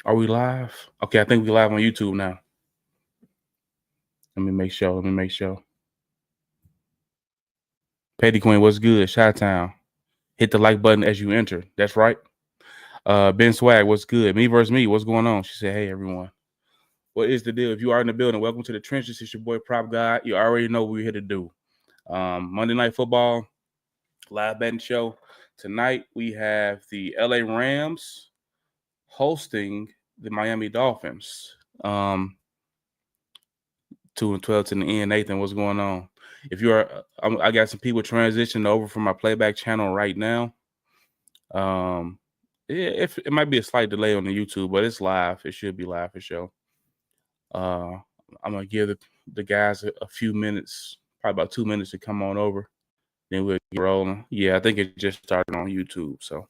Are we live? Okay, I think we're live on YouTube now. Let me make sure. Petty Queen, what's good? Chi-Town. Hit the like button as you enter. That's right. Ben Swag, what's good? Me versus me, what's going on? She said, hey, everyone. What is the deal? If you are in the building, welcome to the trenches. It's your boy PropGod. You already know what we're here to do. Monday Night Football, live betting show. Tonight, we have the LA Rams hosting the Miami Dolphins. 2-12 to the end. Nathan, what's going on? If you are, I got some people transitioning over from my playback channel right now. If it might be a slight delay on the YouTube, but it's live. It should be live for sure. I'm gonna give the guys a few minutes, probably about 2 minutes to come on over. Then we'll get rolling. Yeah, I think it just started on YouTube, so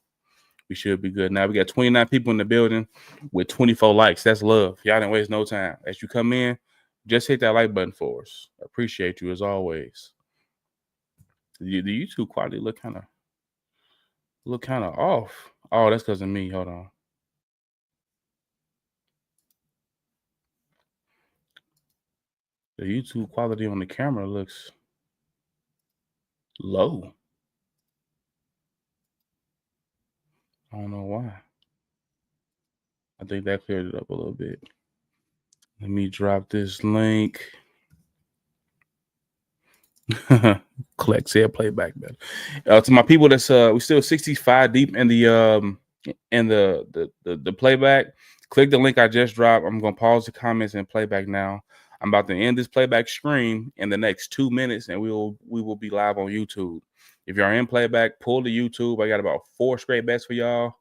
we should be good. Now we got 29 people in the building with 24 likes. That's love. Y'all didn't waste no time. As you come in, just hit that like button for us. I appreciate you as always. The YouTube quality look kind of off. Oh, that's because of me. Hold on. The YouTube quality on the camera looks low. I don't know why. I think that cleared it up a little bit. Let me drop this link. Collect said playback better. To my people that's we still 65 deep in the playback. Click the link I just dropped. I'm gonna pause the comments and playback now. I'm about to end this playback stream in the next 2 minutes, and we will be live on YouTube. If y'all in playback, pull the YouTube. I got about 4 straight bets for y'all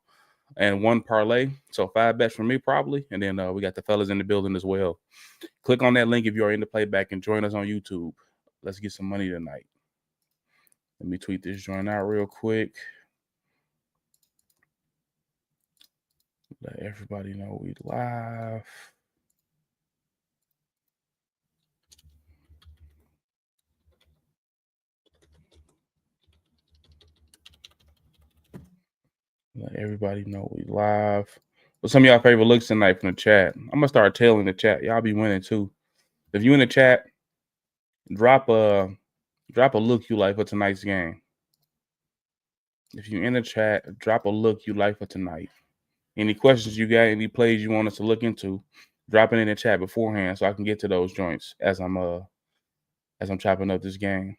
and 1 parlay. So 5 bets for me probably. And then we got the fellas in the building as well. Click on that link if you're in the playback and join us on YouTube. Let's get some money tonight. Let me tweet this joint out real quick. Let everybody know we live. Let everybody know we live. What's some of y'all favorite looks tonight from the chat? I'm gonna start tailing the chat. Y'all be winning too. If you in the chat, drop a look you like for tonight's game. If you in the chat, drop a look you like for tonight. Any questions you got, any plays you want us to look into, drop it in the chat beforehand so I can get to those joints as I'm chopping up this game.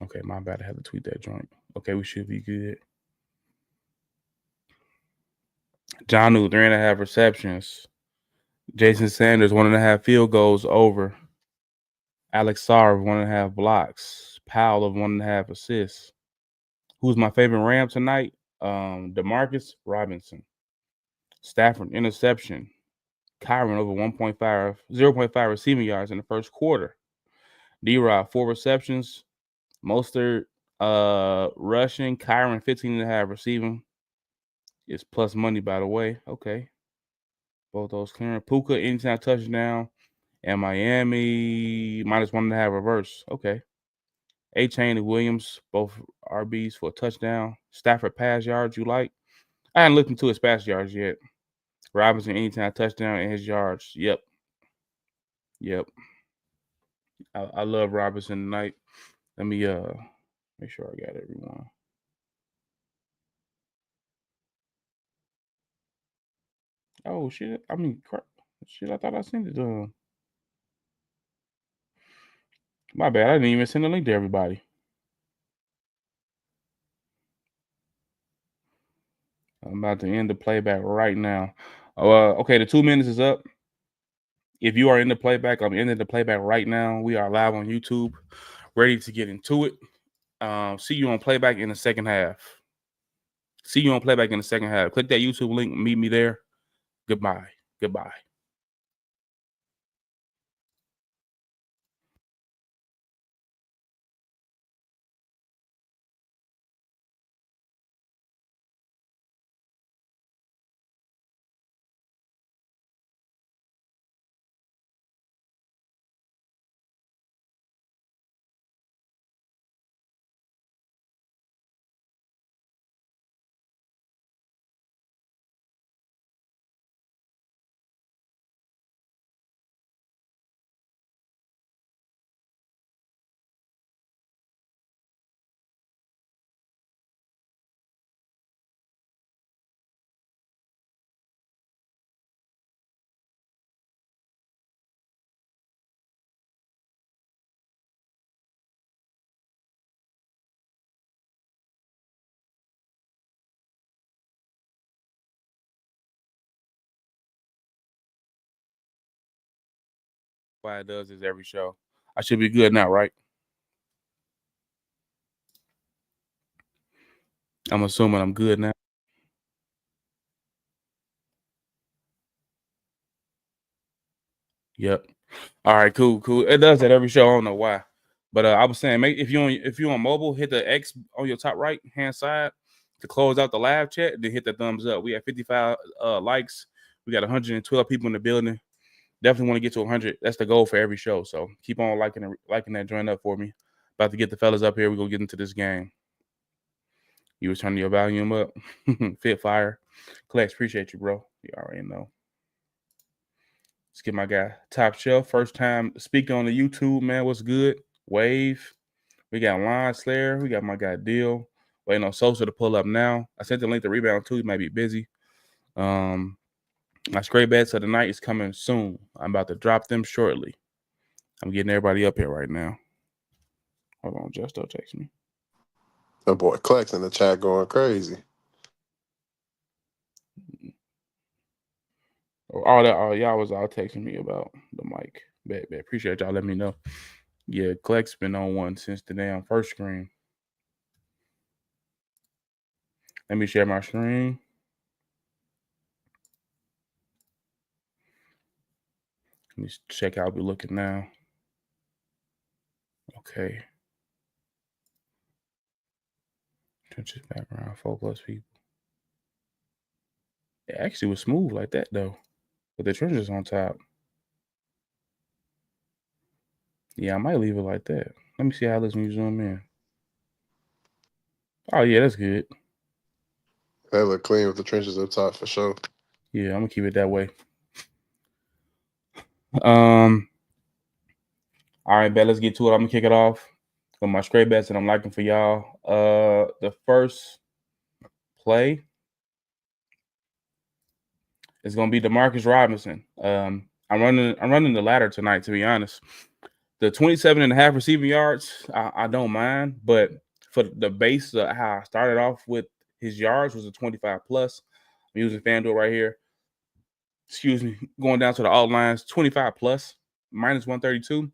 Okay, my bad. I had to tweet that joint. Okay, we should be good. Jonnu, 3.5 receptions. Jason Sanders, 1.5 field goals over. Alex Sarr, 1.5 blocks. Powell of 1.5 assists. Who's my favorite Ram tonight? Demarcus Robinson. Stafford, interception. Kyron over 0.5 receiving yards in the first quarter. D-Rob, 4 receptions. Mostert, rushing. Kyron, 15.5 receiving. It's plus money, by the way. Okay. Both those clearing. Puka, anytime touchdown. And Miami, -1.5 reverse. Okay. A-Chain and Williams, both RBs for a touchdown. Stafford pass yards, you like? I haven't looked into his pass yards yet. Robinson, anytime touchdown and his yards. Yep. I love Robinson tonight. Let me make sure I got everyone. Oh shit! I mean, crap. Shit, I thought I sent it to him. My bad. I didn't even send the link to everybody. I'm about to end the playback right now. Okay, the 2 minutes is up. If you are in the playback, I'm ending the playback right now. We are live on YouTube, ready to get into it. See you on playback in the second half. Click that YouTube link. Meet me there. Goodbye. Why it does this every show. I should be good now, right? I'm assuming I'm good now. Yep. All right, cool. It does that every show. I don't know why, but I was saying, if you on mobile, hit the X on your top right hand side to close out the live chat. Then hit the thumbs up. We have 55 likes. We got 112 people in the building. Definitely want to get to 100. That's the goal for every show. So keep on liking that. Join up for me. About to get the fellas up here. We're gonna get into this game. You was turning your volume up. Fit fire. Klex, appreciate you, bro. You already know. Let's get my guy Top Shelf. First time speaking on the YouTube, man. What's good? Wave. We got Line Slayer. We got my guy Deal. Waiting on Sosa to pull up now. I sent the link to Rebound too. He might be busy. My straight bets of the night is coming soon. I'm about to drop them shortly. I'm getting everybody up here right now. Hold on, Justo text me. That boy Klex in the chat going crazy. All y'all was all texting me about the mic. Bet. Appreciate y'all letting me know. Yeah, Kleck's been on one since the damn first screen. Let me share my screen. Let me check how we're looking now. Okay. Trenches background, 4+ people. It actually was smooth like that though, with the trenches on top. Yeah, I might leave it like that. Let me see how this when you zoom in. Oh yeah, that's good. That look clean with the trenches up top for sure. Yeah, I'm gonna keep it that way. All right, bet. Let's get to it. I'm gonna kick it off with my straight bets that I'm liking for y'all. The first play is gonna be Demarcus Robinson. I'm running the ladder tonight, to be honest. The 27.5 receiving yards, I don't mind, but for the base of how I started off with his yards was a 25 plus. I'm using FanDuel right here. Excuse me, going down to the alt lines, 25 plus, minus 132.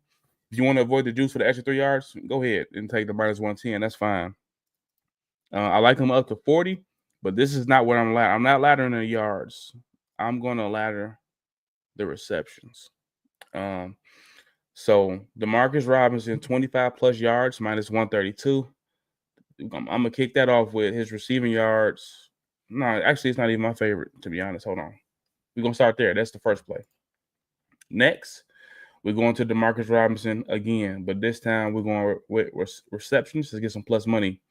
If you want to avoid the juice for the extra 3 yards, go ahead and take the minus 110. That's fine. I like him up to 40, but this is not what I'm laddering. I'm not laddering the yards. I'm going to ladder the receptions. So Demarcus Robinson, 25 plus yards, minus 132. I'm gonna kick that off with his receiving yards. No, actually, it's not even my favorite, to be honest. Hold on. We're gonna start there. That's the first play. Next, we're going to Demarcus Robinson again, but this time we're going with receptions to get some plus money.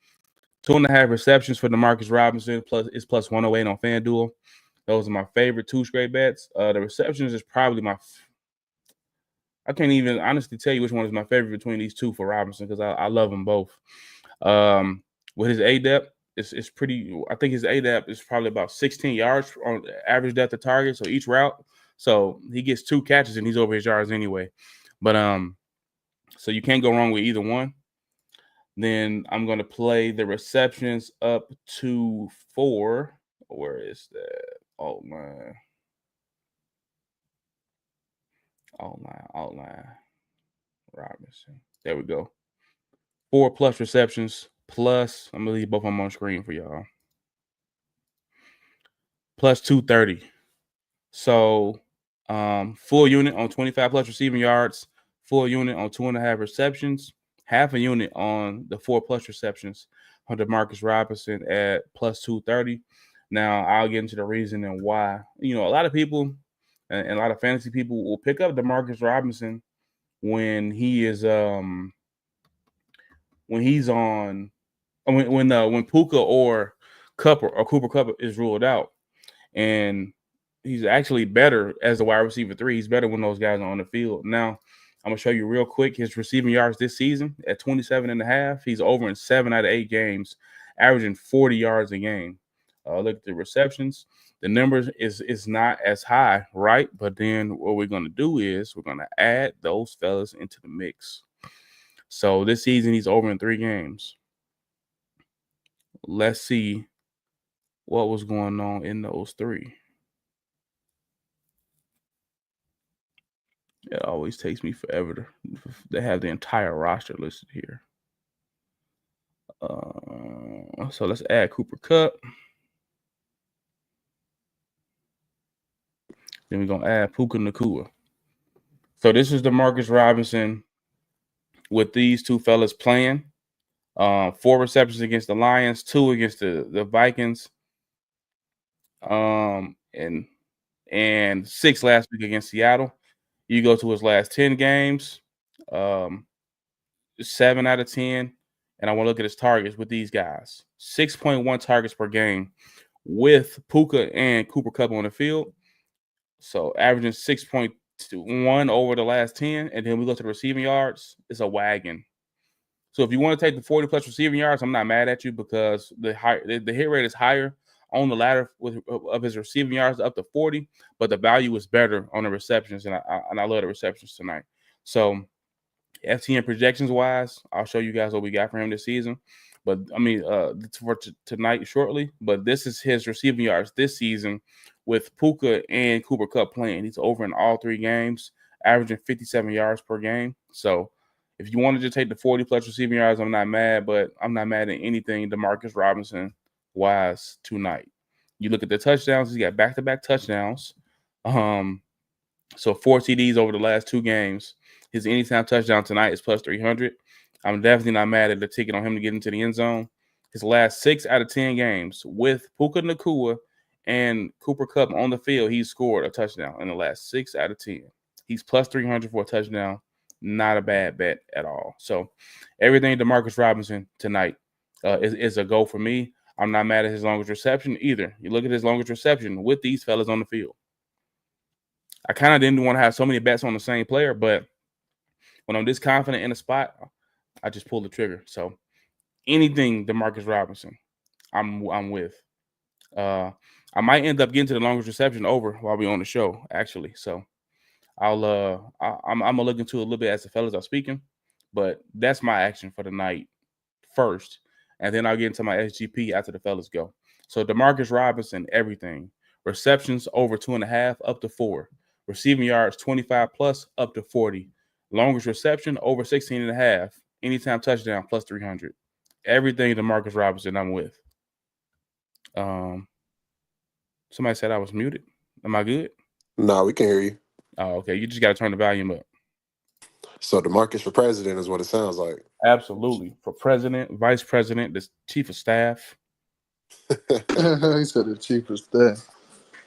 2.5 receptions for Demarcus Robinson, plus 108 on FanDuel. Those are my favorite 2 straight bets. The receptions is probably I can't even honestly tell you which one is my favorite between these 2 for Robinson because I love them both. With his A depth, it's pretty. I think his A depth is probably about 16 yards on average depth of target. So each route, so he gets 2 catches and he's over his yards anyway. But so you can't go wrong with either one. Then I'm gonna play the receptions up to 4. Where is that? Oh man. Outline. Robinson. There we go. 4 plus receptions. Plus, I'm gonna leave both of them on screen for y'all. Plus 230. So full unit on 25 plus receiving yards, full unit on 2.5 receptions, half a unit on the 4 plus receptions on Demarcus Robinson at plus 230. Now I'll get into the reason and why. A lot of people and a lot of fantasy people will pick up Demarcus Robinson when he is when he's on when Puka or Cooper Kupp is ruled out. And he's actually better as a wide receiver 3. He's better when those guys are on the field. Now, I'm going to show you real quick his receiving yards this season at 27.5. He's over in 7 out of 8 games, averaging 40 yards a game. Look at the receptions. The numbers is not as high, right? But then what we're going to do is we're going to add those fellas into the mix. So this season, he's over in 3 games. Let's see what was going on in those 3. It always takes me forever to have the entire roster listed here. So let's add Cooper Kupp. Then we're gonna add Puka Nacua. So this is Demarcus Robinson with these two fellas playing. 4 receptions against the Lions, 2 against the Vikings, and 6 last week against Seattle. You go to his last 10 games, 7 out of 10. And I want to look at his targets with these guys. 6.1 targets per game with Puka and Cooper Kupp on the field. So averaging 6.1 over the last 10. And then we look at the receiving yards. It's a wagon. So if you want to take the 40-plus receiving yards, I'm not mad at you because the hit rate is higher on the ladder of his receiving yards up to 40, but the value is better on the receptions, and I love the receptions tonight. So FTN projections wise, I'll show you guys what we got for him this season. But I mean, for tonight shortly. But this is his receiving yards this season with Puka and Cooper Kupp playing. He's over in all 3 games, averaging 57 yards per game. So if you wanted to take the 40-plus receiving yards, I'm not mad, but I'm not mad at anything Demarcus Robinson wise tonight. You look at the touchdowns; he's got back-to-back touchdowns. So 4 TDs over the last 2 games. His anytime touchdown tonight is plus 300. I'm definitely not mad at the ticket on him to get into the end zone. His last 6 out of 10 games with Puka Nacua and Cooper Kupp on the field, he's scored a touchdown in the last 6 out of 10. He's plus 300 for a touchdown. Not a bad bet at all. So everything Demarcus Robinson tonight is a go for me. I'm not mad at his longest reception either. You look at his longest reception with these fellas on the field. I kind of didn't want to have so many bets on the same player, but when I'm this confident in a spot, I just pull the trigger. So anything Demarcus Robinson, I'm with. I might end up getting to the longest reception over while we're on the show, actually. So I'm gonna look into it a little bit as the fellas are speaking, but that's my action for the night first, and then I'll get into my SGP after the fellas go. So Demarcus Robinson, everything. Receptions over 2.5 up to 4. Receiving yards 25 plus up to 40. Longest reception over 16.5. Anytime touchdown plus 300. Everything Demarcus Robinson I'm with. Somebody said I was muted. Am I good? No, we can hear you. Oh, okay. You just got to turn the volume up. So DeMarcus for president is what it sounds like. Absolutely. For president, vice president, the chief of staff. He said the chief of staff.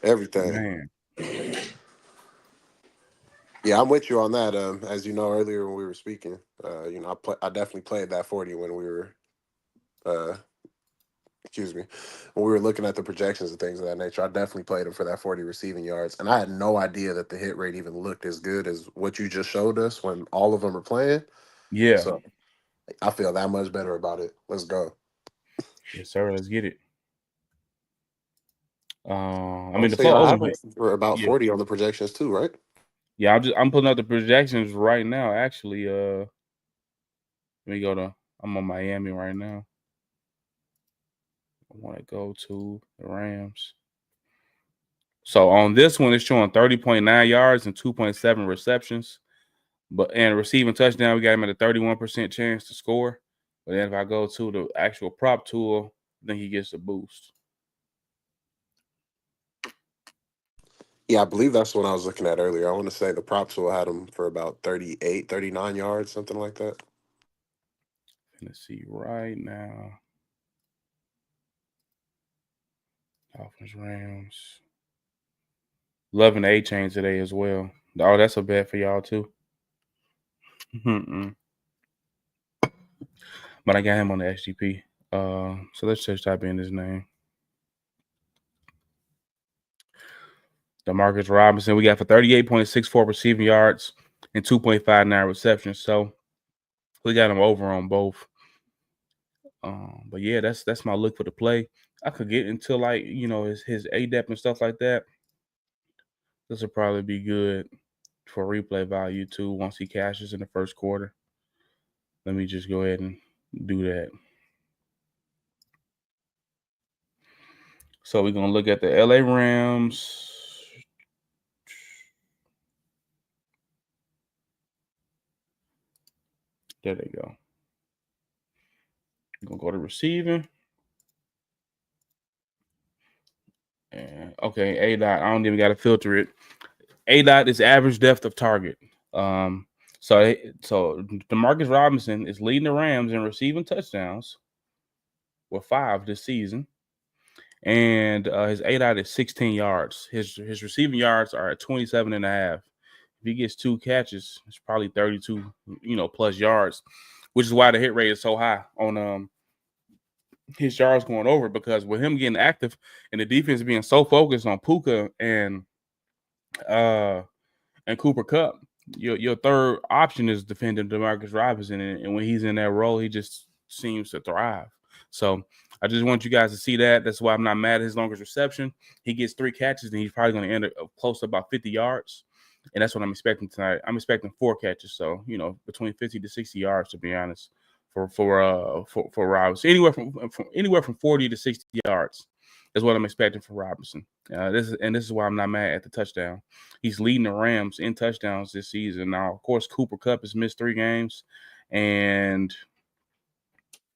Everything. Man. Yeah, I'm with you on that. As you know, earlier when we were speaking, I definitely played that 40 when we were, when we were looking at the projections and things of that nature. I definitely played him for that 40 receiving yards, and I had no idea that the hit rate even looked as good as what you just showed us when all of them are playing. Yeah. So I feel that much better about it. Let's go. Yes, sir. Let's get it. The flow for about 40 on the projections too, right? Yeah, I'm putting up the projections right now. Actually, let me go to. I'm on Miami right now. I want to go to the Rams. So on this one, it's showing 30.9 yards and 2.7 receptions. And receiving touchdown, we got him at a 31% chance to score. But then if I go to the actual prop tool, then he gets a boost. Yeah, I believe that's what I was looking at earlier. I want to say the prop tool had him for about 38, 39 yards, something like that. Let's see right now. Dolphins, Rams. Loving the A-chain today as well. Oh, that's a bet for y'all too. But I got him on the SGP. So let's just type in his name. Demarcus Robinson. We got for 38.64 receiving yards and 2.59 receptions. So we got him over on both. But yeah, that's my look for the play. I could get into like, his ADEP and stuff like that. This will probably be good for replay value too once he cashes in the first quarter. Let me just go ahead and do that. So we're going to look at the LA Rams. There they go. We're gonna go to receiving. And okay, A dot. I don't even got to filter it. A dot is average depth of target. So Demarcus Robinson is leading the Rams in receiving touchdowns with 5 this season, and his A dot is 16 yards. His receiving yards are at 27.5. If he gets 2 catches, it's probably 32, plus yards, which is why the hit rate is so high on his yards going over, because with him getting active and the defense being so focused on Puka and Cooper Kupp, your third option is defending Demarcus Robinson, and when he's in that role, he just seems to thrive. So I just want you guys to see that. That's why I'm not mad at his longest reception. He gets 3 catches, and he's probably going to end up close to about 50 yards, and that's what I'm expecting tonight. I'm expecting 4 catches, so between 50 to 60 yards, to be honest, for Robinson. Anywhere from 40 to 60 yards is what I'm expecting for Robinson. This is why I'm not mad at the touchdown. He's leading the Rams in touchdowns this season. Now, of course, Cooper Kupp has missed 3 games, and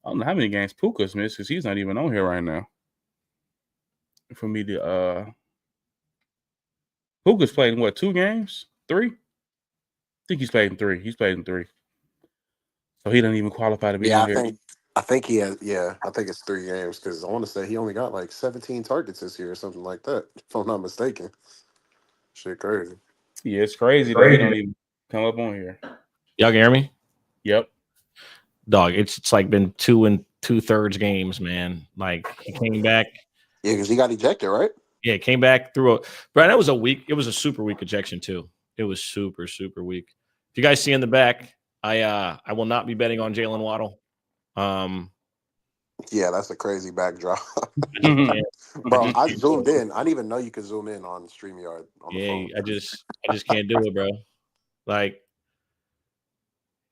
I don't know how many games Puka's missed because he's not even on here right now. For me to Puka's played in what, 2 games? 3? I think he's played in 3. He's played in 3. So he doesn't even qualify to be on here. I think he has. Yeah, I think it's 3 games because I want to say he only got like 17 targets this year or something like that, if I'm not mistaken. Shit, crazy. Yeah, it's crazy that he don't even come up on here. Y'all can hear me? Yep. Dog, it's like been 2 2/3 games, man. Like he came back. Yeah, because he got ejected, right? Yeah, came back through but that was a week. It was a super weak ejection too. It was super, super weak. If you guys see in the back, I will not be betting on Jalen Waddle. Yeah, that's a crazy backdrop. Bro, I zoomed in. I didn't even know you could zoom in on StreamYard on the phone. I just can't do it, bro. Like,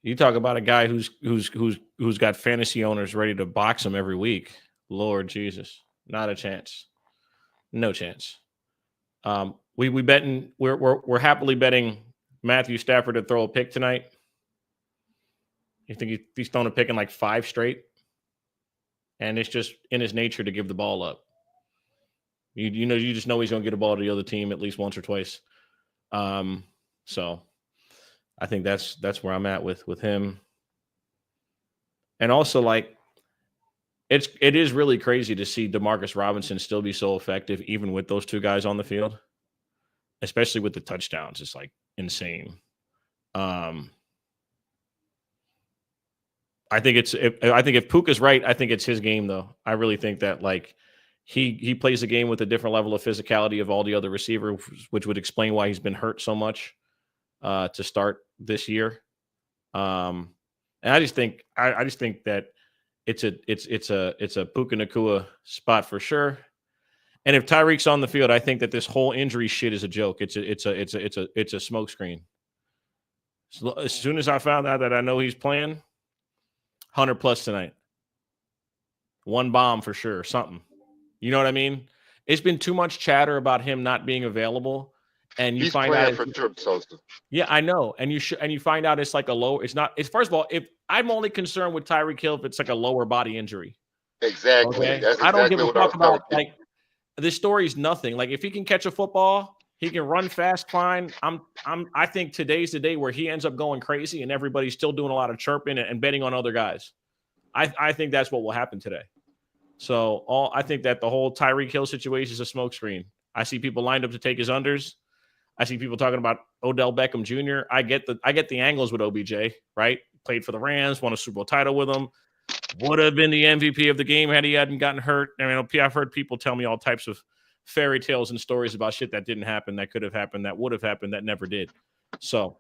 you talk about a guy who's got fantasy owners ready to box him every week. Lord Jesus, not a chance, no chance. We're happily betting Matthew Stafford to throw a pick tonight. You think he's thrown a pick in like 5 straight, and it's just in his nature to give the ball up. You just know he's going to get a ball to the other team at least once or twice. So I think that's where I'm at with him. And also, like, it is really crazy to see Demarcus Robinson still be so effective, even with those 2 guys on the field, especially with the touchdowns. It's like insane. I think if Puka's right, I think it's his game though. I really think that like he plays the game with a different level of physicality of all the other receivers, which would explain why he's been hurt so much to start this year. And I just think that it's a Puka Nacua spot for sure. And if Tyreek's on the field, I think that this whole injury shit is a joke. It's a smokescreen. So as soon as I found out that I know he's playing, 100+ tonight. 1 bomb for sure, something. You know what I mean? It's been too much chatter about him not being available, and you find out. Yeah, I know, and you find out it's like a low. It's not. It's first of all, if I'm only concerned with Tyreek Hill if it's like a lower body injury. Exactly. Okay? That's exactly I don't give a what fuck I was about like this story's nothing. Like if he can catch a football, he can run fast, fine. I think today's the day where he ends up going crazy and everybody's still doing a lot of chirping and betting on other guys. I think that's what will happen today. So I think that the whole Tyreek Hill situation is a smokescreen. I see people lined up to take his unders. I see people talking about Odell Beckham Jr. I get the angles with OBJ, right? Played for the Rams, won a Super Bowl title with them. Would have been the MVP of the game had he hadn't gotten hurt. I mean, I've heard people tell me all types of fairy tales and stories about shit that didn't happen, that could have happened, that would have happened, that never did. So,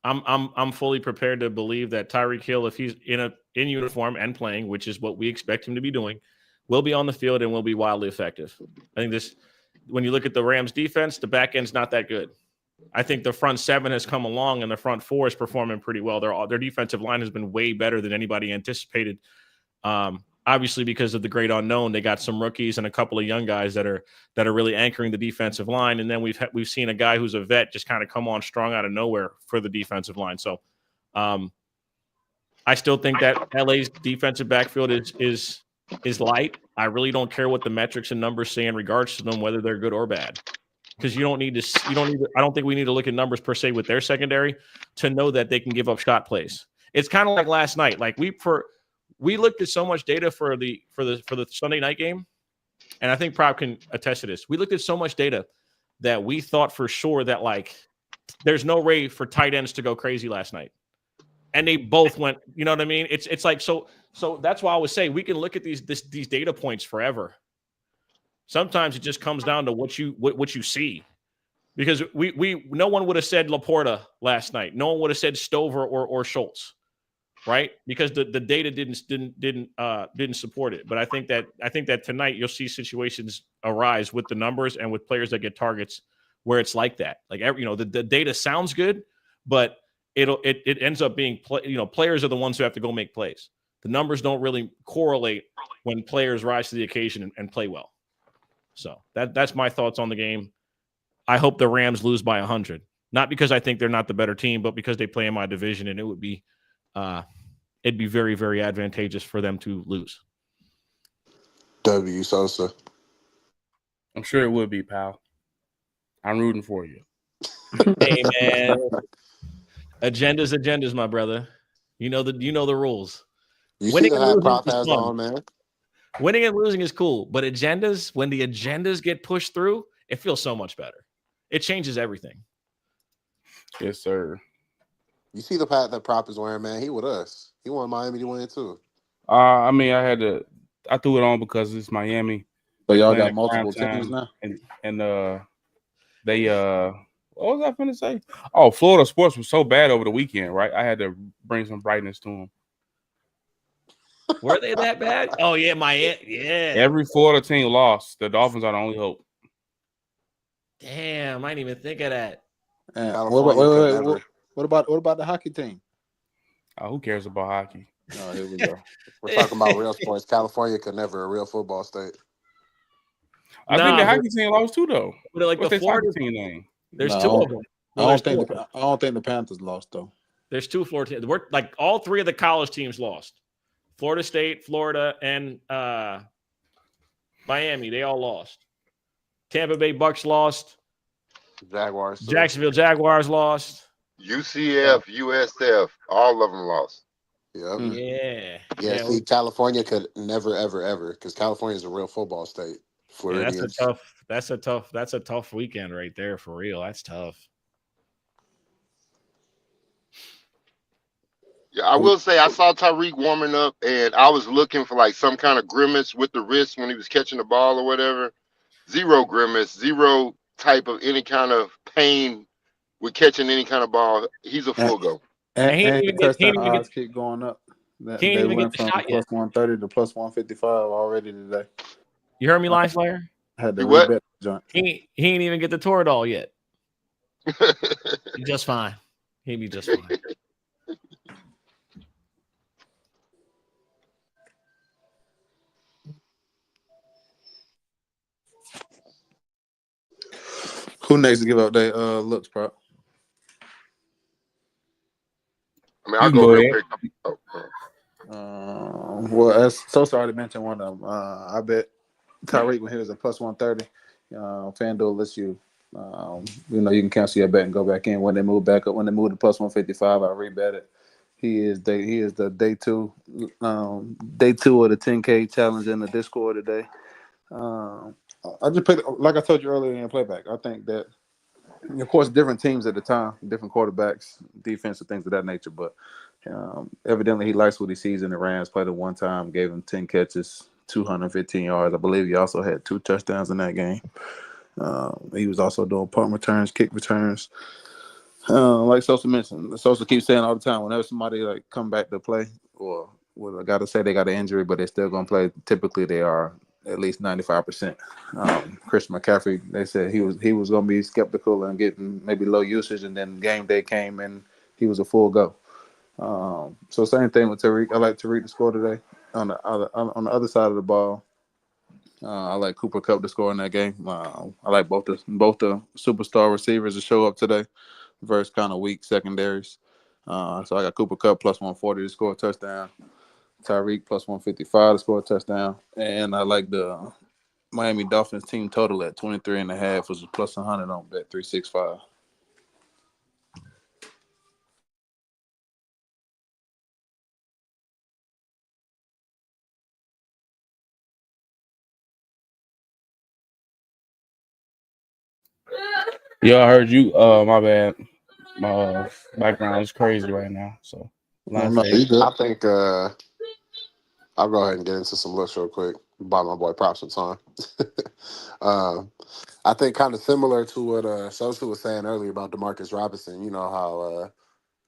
I'm fully prepared to believe that Tyreek Hill, if he's in uniform and playing, which is what we expect him to be doing, will be on the field and will be wildly effective. I think when you look at the Rams defense, the back end's not that good. I think the front 7 has come along and the front 4 is performing pretty well. Their defensive line has been way better than anybody anticipated. Obviously, because of the great unknown, they got some rookies and a couple of young guys that are really anchoring the defensive line. And then we've seen a guy who's a vet just kind of come on strong out of nowhere for the defensive line. So I still think that LA's defensive backfield is light. I really don't care what the metrics and numbers say in regards to them, whether they're good or bad. Because I don't think we need to look at numbers per se with their secondary to know that they can give up shot plays. It's kind of like last night. Like we looked at so much data for the Sunday night game, and I think Prop can attest to this. We looked at so much data that we thought for sure that like there's no way for tight ends to go crazy last night. And they both went, you know what I mean? It's like so that's why I would say we can look at these data points forever. Sometimes it just comes down to what you see. Because we no one would have said Laporta last night. No one would have said Stover or Schultz, right? Because the data didn't support it. But I think that tonight you'll see situations arise with the numbers and with players that get targets where it's like that. Like the data sounds good, but it ends up being players are the ones who have to go make plays. The numbers don't really correlate when players rise to the occasion and play well. So that's my thoughts on the game. I hope the Rams lose by 100, not because I think they're not the better team, but because they play in my division, and it would be it'd be very, very advantageous for them to lose. W. Sosa. I'm sure it would be, pal. I'm rooting for you. Hey man, agendas, my brother. You know the rules. You Winning see the and hat losing Prop is has fun. on, man. Winning and losing is cool, but when the agendas get pushed through, it feels so much better. It changes everything. Yes, sir. You see the hat that Prop is wearing, man. He with us. He wanted Miami to win too. I mean, I threw it on because it's Miami. So y'all Playing got at multiple prime teams time, now? and they what was I finna say? Oh, Florida sports was so bad over the weekend, right? I had to bring some brightness to them. Were they that bad? Oh yeah, yeah. Every Florida team lost. The Dolphins are the only hope. Damn, I didn't even think of that. California What about the hockey team? Who cares about hockey? Oh, here we go. We're talking about real sports. California could never a real football state. I think the hockey team lost too, though. But like what's the their Florida team name? There's two of them. I don't think the Panthers lost though. There's two Florida teams. We're like all three of the college teams lost. Florida State, Florida, and Miami. They all lost. Tampa Bay Bucks lost. Jaguars. Too. Jacksonville Jaguars lost. UCF, USF, all of them lost. Yep. Yeah. See, California could never, ever, because California is a real football state. Floridians. That's a tough weekend right there for real. That's tough. Yeah, I will say I saw Tyreek warming up, and I was looking for like some kind of grimace with the wrist when he was catching the ball or whatever. Zero grimace, zero type of any kind of pain with catching any kind of ball. He's a full go. And touchdown odds keep going up. They went from plus 130 to plus 155 already today. You heard me, Line Slayer? Had to rebet the joint. He ain't even get the Toradol yet. He's just fine. He'll be just fine. Who next to give up their looks, Prop? I mean, I'll go real quick. Well, as Sosa already mentioned one of them, I bet Tyreek when he was a plus 130. FanDuel lets you, you can cancel your bet and go back in when they move back up. When they move to plus 155, I rebet it. He is the day two of the 10K challenge in the Discord today. I just picked, like I told you earlier in the playback. I think that, of course, different teams at the time, different quarterbacks, defense, and things of that nature. But evidently, he likes what he sees in the Rams. Played it one time, gave him 10 catches, 215 yards. I believe he also had 2 touchdowns in that game. He was also doing punt returns, kick returns. Like Sosa mentioned, Sosa keeps saying all the time, whenever somebody like come back to play, or I got to say they got an injury, but they're still going to play. Typically, they are at least 95%. Chris McCaffrey, they said he was going to be skeptical and getting maybe low usage, and then game day came and he was a full go. So same thing with Tyreek. I like Tyreek to score today. On the other side of the ball, I like Cooper Kupp to score in that game. I like both the superstar receivers to show up today versus kind of weak secondaries. So I got Cooper Kupp plus 140 to score a touchdown. Tyreek plus 155 to score a touchdown. And I like the Miami Dolphins team total at 23.5, which is plus 100 on bet 365. Yeah, I heard you. My bad. My background is crazy right now. So, No, you good. I think I'll go ahead and get into some looks real quick. Buy my boy Props some time. um, I think kind of similar to what Sosa was saying earlier about Demarcus Robinson. You know how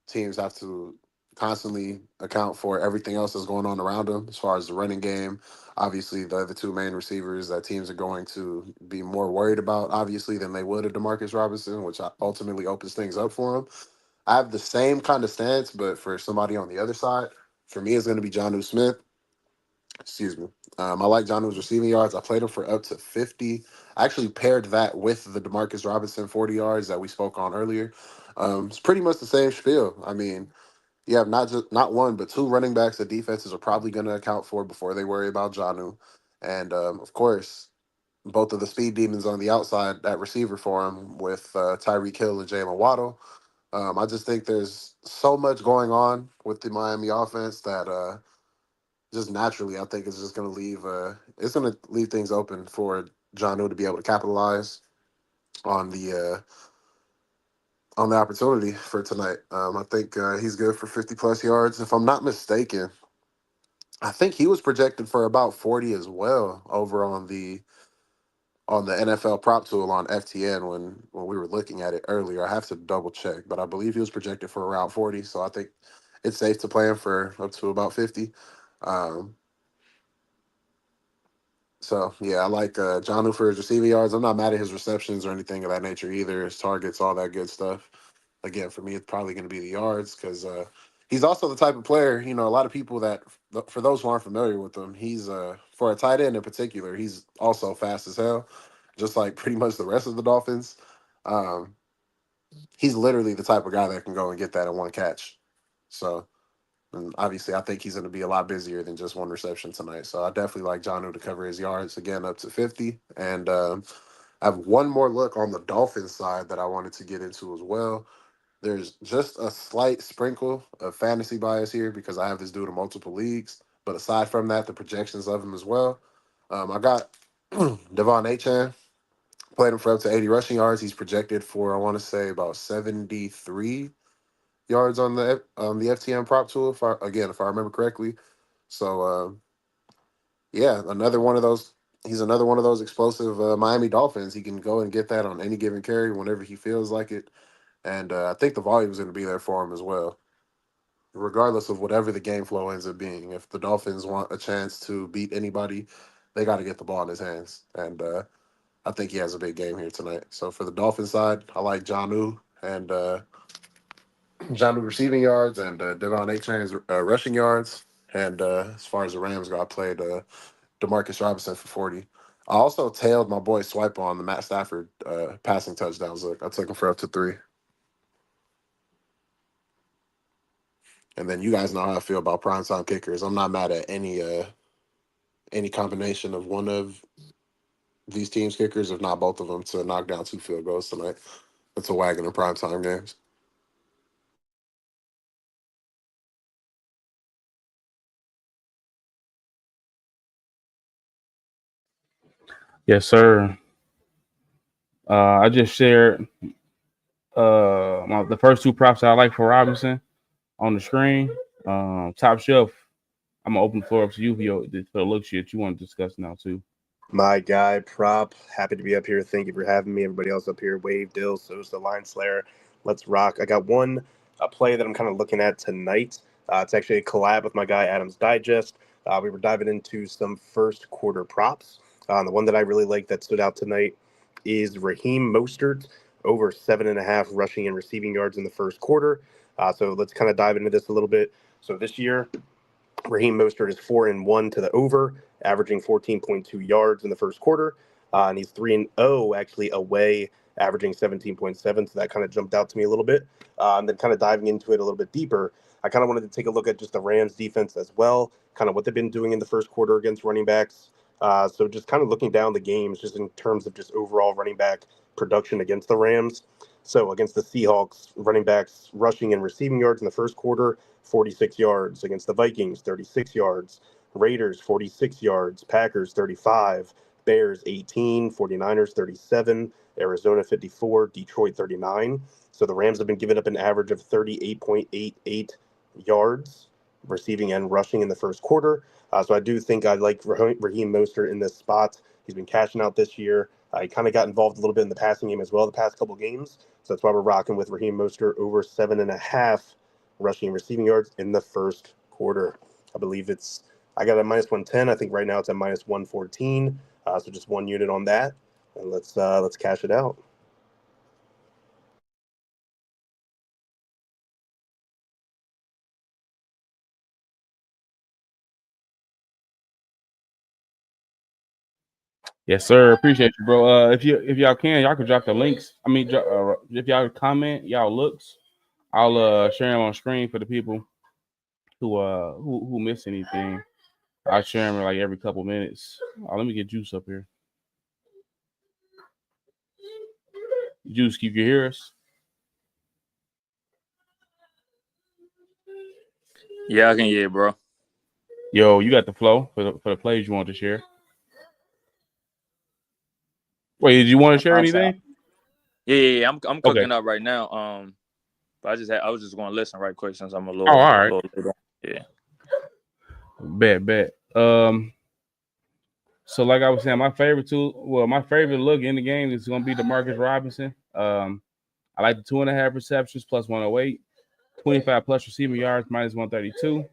teams have to constantly account for everything else that's going on around them as far as the running game. Obviously, the other two main receivers that teams are going to be more worried about, obviously, than they would a Demarcus Robinson, which ultimately opens things up for him. I have the same kind of stance, but for somebody on the other side, for me, it's going to be Jonnu Smith. Excuse me. I like Jonnu's receiving yards. I played him for up to 50. I actually paired that with the Demarcus Robinson 40 yards that we spoke on earlier. It's pretty much the same spiel. I mean, you have not one, but two running backs that defenses are probably going to account for before they worry about Jonnu. And of course, both of the speed demons on the outside, that receiver for him with Tyreek Hill and Jalen Waddle. I just think there's so much going on with the Miami offense that just naturally, I think it's just going to leave things open for Jonnu to be able to capitalize on the opportunity for tonight. I think he's good for 50 plus yards. If I'm not mistaken, I think he was projected for about 40 as well over on the NFL prop tool on FTN when we were looking at it earlier. I have to double check, but I believe he was projected for around 40. So I think it's safe to play him for up to about 50. Um, so yeah, I like Jonnu for his receiving yards. I'm not mad at his receptions or anything of that nature either. His targets, all that good stuff. Again, for me, it's probably going to be the yards because he's also the type of player. You know, a lot of people that, for those who aren't familiar with him, he's for a tight end in particular, he's also fast as hell, just like pretty much the rest of the Dolphins. Um, he's literally the type of guy that can go and get that in one catch. So, and obviously, I think he's going to be a lot busier than just one reception tonight. So, I definitely like Jonnu to cover his yards again up to 50. And I have one more look on the Dolphins side that I wanted to get into as well. There's just a slight sprinkle of fantasy bias here because I have this dude in multiple leagues. But aside from that, the projections of him as well. I got Devon Achan, played him for up to 80 rushing yards. He's projected for, I want to say, about 73 yards on the FTN prop tool, if I remember correctly. So, yeah, another one of those. He's another one of those explosive Miami Dolphins. He can go and get that on any given carry whenever he feels like it. And I think the volume is going to be there for him as well, regardless of whatever the game flow ends up being. If the Dolphins want a chance to beat anybody, they got to get the ball in his hands. And I think he has a big game here tonight. So for the Dolphins side, I like Jonnu and Jonnu receiving yards and Devon Achane's rushing yards. And as far as the Rams go, I played Demarcus Robinson for 40. I also tailed my boy Swipe on the Matt Stafford passing touchdowns. Look, I took him for up to 3. And then you guys know how I feel about primetime kickers. I'm not mad at any combination of one of these teams' kickers, if not both of them, to knock down 2 field goals tonight. It's a wagon in primetime games. Yes, sir. I just shared the first two props I like for Robinson on the screen. Top shelf. I'm gonna open the floor up to you for the look shit you want to discuss now too. My guy, Prop, happy to be up here. Thank you for having me. Everybody else up here, Wave, Dill, Sosa, Line Slayer. Let's rock. I got a play that I'm kind of looking at tonight. It's actually a collab with my guy, Adam's Digest. We were diving into some first quarter props. The one that I really like that stood out tonight is Raheem Mostert, over 7.5 rushing and receiving yards in the first quarter. So let's kind of dive into this a little bit. So this year, Raheem Mostert is 4-1 to the over, averaging 14.2 yards in the first quarter, and he's 3-0 actually away averaging 17.7. So that kind of jumped out to me a little bit. And then kind of diving into it a little bit deeper, I kind of wanted to take a look at just the Rams defense as well, kind of what they've been doing in the first quarter against running backs. So just kind of looking down the games, just in terms of just overall running back production against the Rams. So against the Seahawks, running backs rushing and receiving yards in the first quarter, 46 yards. Against the Vikings, 36 yards. Raiders, 46 yards. Packers, 35. Bears, 18. 49ers, 37. Arizona, 54. Detroit, 39. So the Rams have been giving up an average of 38.88 yards receiving and rushing in the first quarter. So I do think I like Raheem Mostert in this spot. He's been cashing out this year. He kind of got involved a little bit in the passing game as well the past couple games. So that's why we're rocking with Raheem Mostert over 7.5 rushing and receiving yards in the first quarter. I believe I got a minus 110. I think right now it's at minus 114. So just one unit on that. And let's cash it out. Yes, sir. Appreciate you, bro. If y'all can, y'all can drop the links. I mean, if y'all comment y'all looks, I'll share them on screen for the people who miss anything. I share them like every couple minutes. Let me get Juice up here. Juice, you can hear us? Yeah, I can hear you, bro. Yo, you got the flow for the plays you want to share. Wait, did you want to share anything? Yeah. I'm cooking up right now. But I was just going to listen right quick since I'm a little. Oh, all right. Little, yeah. Bet. So like I was saying, my favorite look in the game is going to be Demarcus Robinson. I like the 2.5 receptions plus 108, 25 plus receiving yards minus 132.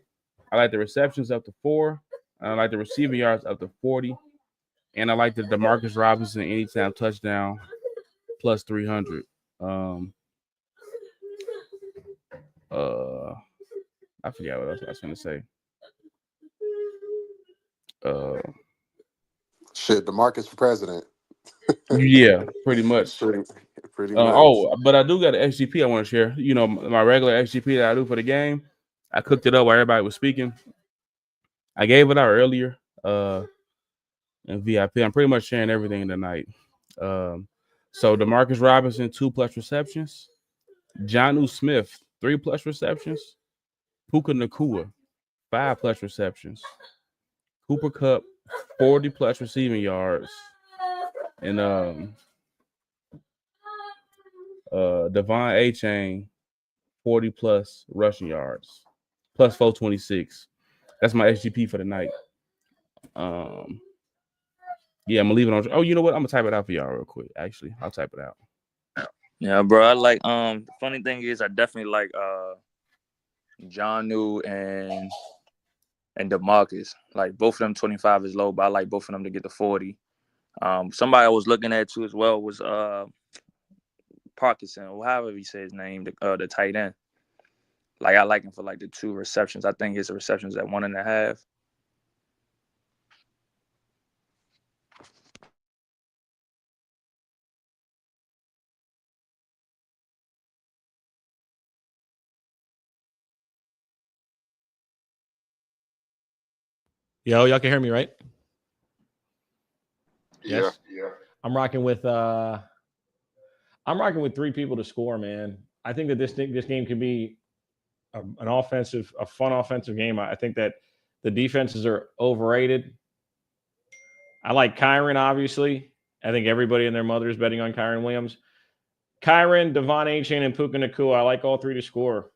I like the receptions up to 4. I like the receiving yards up to 40. And I like the Demarcus Robinson anytime touchdown plus 300. I forgot what else I was going to say. Shit, DeMarcus for president. Yeah, pretty much. Pretty much. But I do got an XGP I want to share. You know, my regular XGP that I do for the game. I cooked it up while everybody was speaking. I gave it out earlier in VIP. I'm pretty much sharing everything tonight. So Demarcus Robinson, 2+ receptions. Jonnu Smith, 3+ receptions. Puka Nacua, 5+ receptions. Cooper Kupp, 40+ receiving yards. And Devon A-Chain, 40+ rushing yards. Plus 426. That's my SGP for the night. Yeah, I'm gonna leave it on. Oh, you know what? I'm gonna type it out for y'all real quick. Actually, I'll type it out. Yeah, bro. I like the funny thing is I definitely like Jonnu and DeMarcus. Like both of them 25 is low, but I like both of them to get to 40. Somebody I was looking at too as well was Parkinson, or however he says his name, the tight end. Like I like him for like the 2 receptions. I think his receptions at 1.5. Yo, y'all can hear me, right? Yeah. I'm rocking with 3 people to score, man. I think that this game could be a fun offensive game. I think that the defenses are overrated. I like Kyron, obviously. I think everybody and their mother is betting on Kyron Williams. Kyron, Devon A-Chain, and Puka Nacua. I like all 3 to score.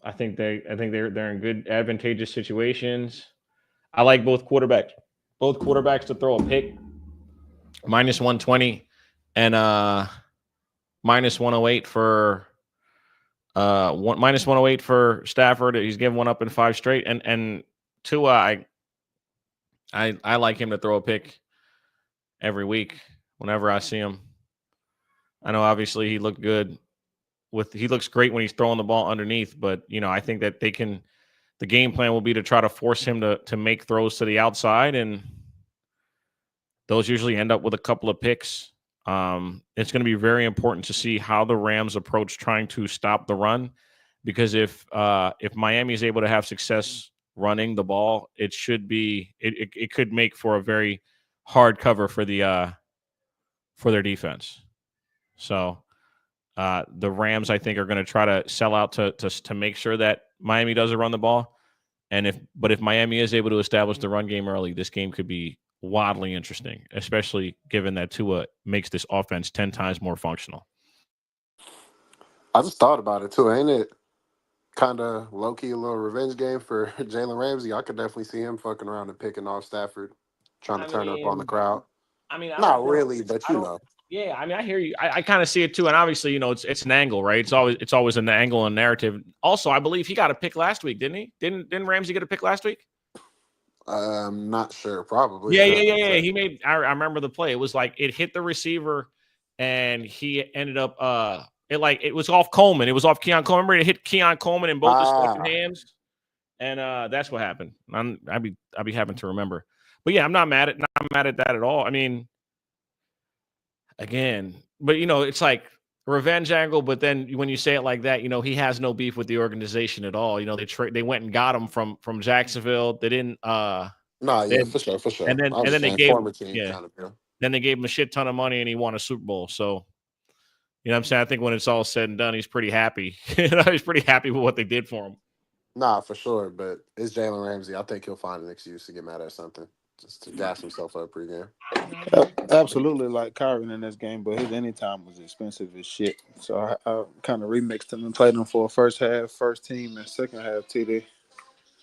I think they're in good advantageous situations. I like both quarterbacks to throw a pick. Minus 120 and minus 108 for minus 108 for Stafford. He's given one up in 5 straight. And Tua, I like him to throw a pick every week whenever I see him. I know obviously he looked good he looks great when he's throwing the ball underneath, but I think that the game plan will be to try to force him to make throws to the outside, and those usually end up with a couple of picks. It's going to be very important to see how the Rams approach trying to stop the run, because if Miami is able to have success running the ball, it could make for a very hard cover for their defense. So the Rams, I think, are going to try to sell out to make sure that Miami doesn't run the ball. And if Miami is able to establish the run game early, this game could be wildly interesting, especially given that Tua makes this offense 10 times more functional. I just thought about it too. Ain't it kind of low key a little revenge game for Jalen Ramsey? I could definitely see him fucking around and picking off Stafford, trying to turn up on the crowd. I Not really, but you know. Yeah, I mean, I hear you. I kind of see it too, and obviously, it's an angle, right? It's always an angle and narrative. Also, I believe he got a pick last week, didn't he? Didn't Ramsey get a pick last week? I'm not sure. Probably. Yeah. He made. I remember the play. It was like it hit the receiver, and he ended up. It was off Coleman. It was off Keon Coleman. Remember, it hit Keon Coleman in both his fucking hands, and that's what happened. I'd be having to remember, but yeah, I'm not mad at that at all. I mean, again, but it's like revenge angle. But then when you say it like that, he has no beef with the organization at all. They went and got him from Jacksonville. They didn't. For sure. And then they gave him, kind of, then they gave him a shit ton of money and he won a Super Bowl. So, what I'm saying? I think when it's all said and done, he's pretty happy. He's pretty happy with what they did for him. Nah, for sure. But it's Jalen Ramsey. I think he'll find an excuse to get mad at something, just to gas himself up pregame. Absolutely, like Kyron in this game, but his anytime was expensive as shit. So I kind of remixed him and played him for a first half, first team, and second half TD.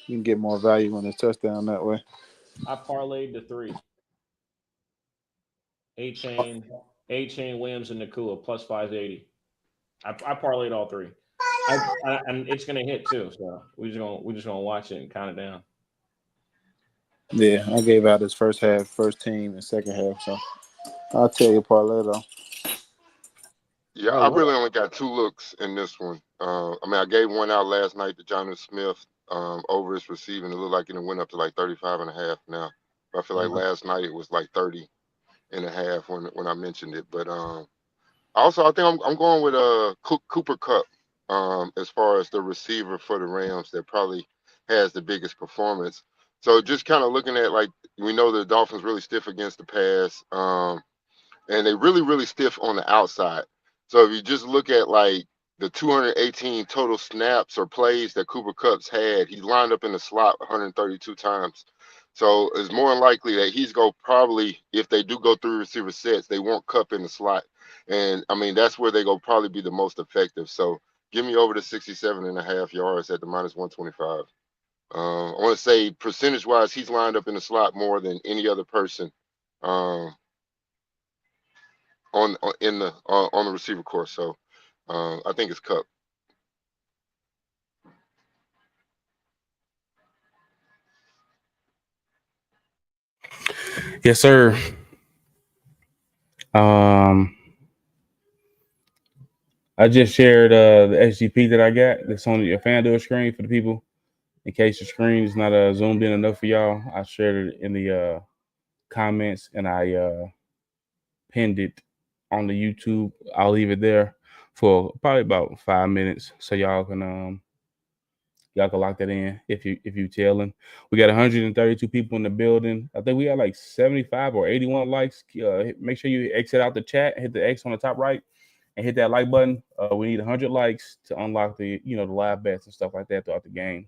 You can get more value on his touchdown that way. I parlayed the 3. A-Chain, Williams, and Nakua plus 580. I parlayed all 3. And it's gonna hit too. So we're just gonna watch it and count it down. Yeah, I gave out his first half, first team, and second half. So I'll tell you parlay though. Yeah, I really only got 2 looks in this one. I gave one out last night to Jonnu Smith over his receiving. It looked like it went up to like 35.5 now. But I feel like last night it was like 30.5 when I mentioned it. But also I think I'm going with Cooper Kupp as far as the receiver for the Rams that probably has the biggest performance. So just kind of looking at, like, we know the Dolphins really stiff against the pass, and they really, really stiff on the outside. So if you just look at like the 218 total snaps or plays that Cooper Kupp's had, he's lined up in the slot 132 times. So it's more than likely that he's going to probably, if they do go through receiver sets, they want Kupp in the slot. And I mean, that's where they go probably be the most effective. So give me over the 67.5 yards at the minus 125. I want to say percentage-wise, he's lined up in the slot more than any other person on the receiver course. So I think it's Kupp. Yes, sir. I just shared the SGP that I got. That's on your FanDuel screen for the people. In case your screen is not zoomed in enough for y'all, I shared it in the comments and I pinned it on the YouTube. I'll leave it there for probably about 5 minutes so y'all can lock that in if you telling. We got 132 people in the building. I think we got like 75 or 81 likes. Make sure you exit out the chat, hit the X on the top right, and hit that like button. We need 100 likes to unlock the the live bets and stuff like that throughout the game.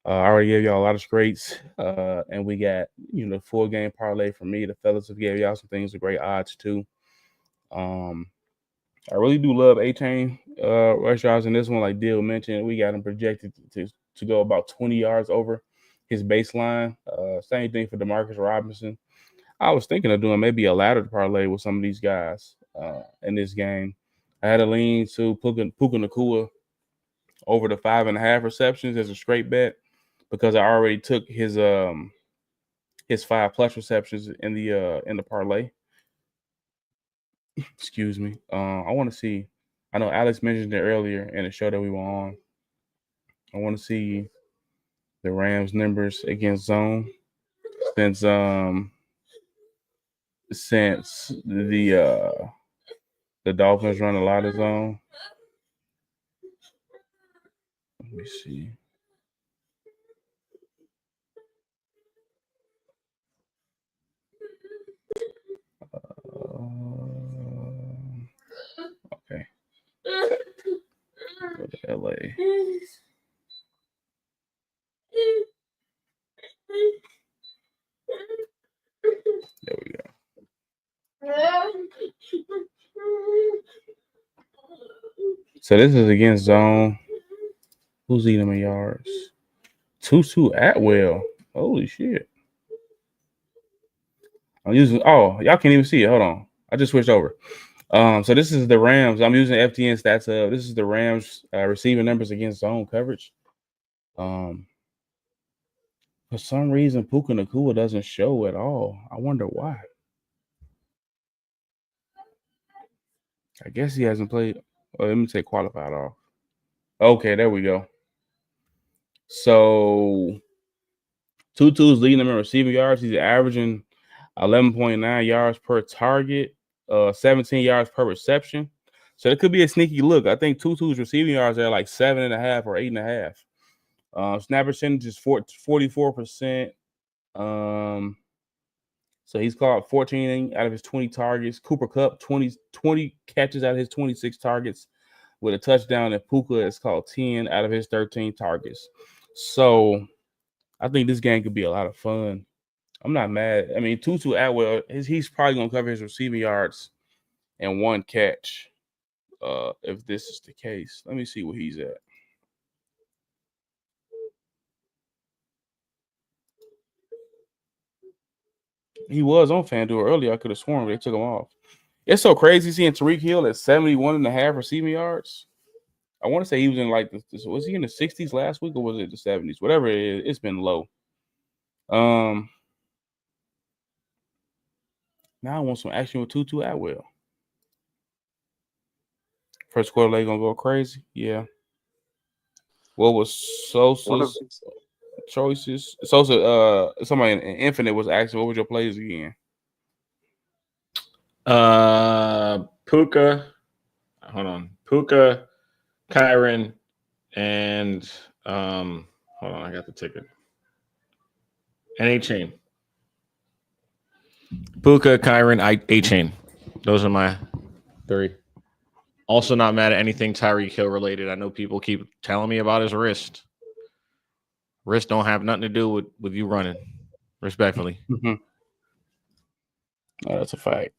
I already gave y'all a lot of straights, and we got the full game parlay from me. The fellas have gave y'all some things with great odds too. I really do love A-Chain rush yards in this one. Like Dill mentioned, we got him projected to go about 20 yards over his baseline. Same thing for Demarcus Robinson. I was thinking of doing maybe a ladder parlay with some of these guys in this game. I had a lean to Puka Nakua over the 5.5 receptions as a straight bet because I already took his 5+ receptions in the parlay. Excuse me. I want to see. I know Alex mentioned it earlier in the show that we were on. I want to see the Rams numbers against zone since since the Dolphins run a lot of zone. Let me see. Okay. Go to LA. There we go. So this is against zone. Who's leading them in yards? Tutu Atwell. Holy shit. I'm using. Oh, y'all can't even see it. Hold on. I just switched over. So this is the Rams. I'm using FTN stats. This is the Rams receiving numbers against zone coverage. For some reason, Puka Nacua doesn't show at all. I wonder why. I guess he hasn't played. Oh, let me take qualified off. Okay, there we go. So Tutu's leading them in receiving yards. He's averaging 11.9 yards per target, 17 yards per reception. So it could be a sneaky look. I think Tutu's receiving yards are like 7.5 or 8.5. Snap percentage is 44%. So he's caught 14 out of his 20 targets. Cooper Kupp, 20 catches out of his 26 targets with a touchdown. And Puka is caught 10 out of his 13 targets. So I think this game could be a lot of fun. I'm not mad. I mean, Tutu Atwell, he's probably going to cover his receiving yards and one catch if this is the case. Let me see where he's at. He was on FanDuel earlier. I could have sworn they took him off. It's so crazy seeing Tyreek Hill at 71.5 receiving yards. I want to say he was in like was he in the 60s last week or was it the 70s? Whatever it is, it's been low. Now I want some action with Tutu Atwell. First quarter leg gonna go crazy. Yeah. What was Sosa's choices? Sosa, somebody in Infinite was asking, what was your plays again? Puka. Hold on. Puka, Kyron, and hold on, I got the ticket. And A-Chain. Puka, Kyron, A-Chain. Those are my three. Also not mad at anything Tyreek Hill related. I know people keep telling me about his wrist. Wrist don't have nothing to do with you running, respectfully. Mm-hmm. Oh, that's a fact.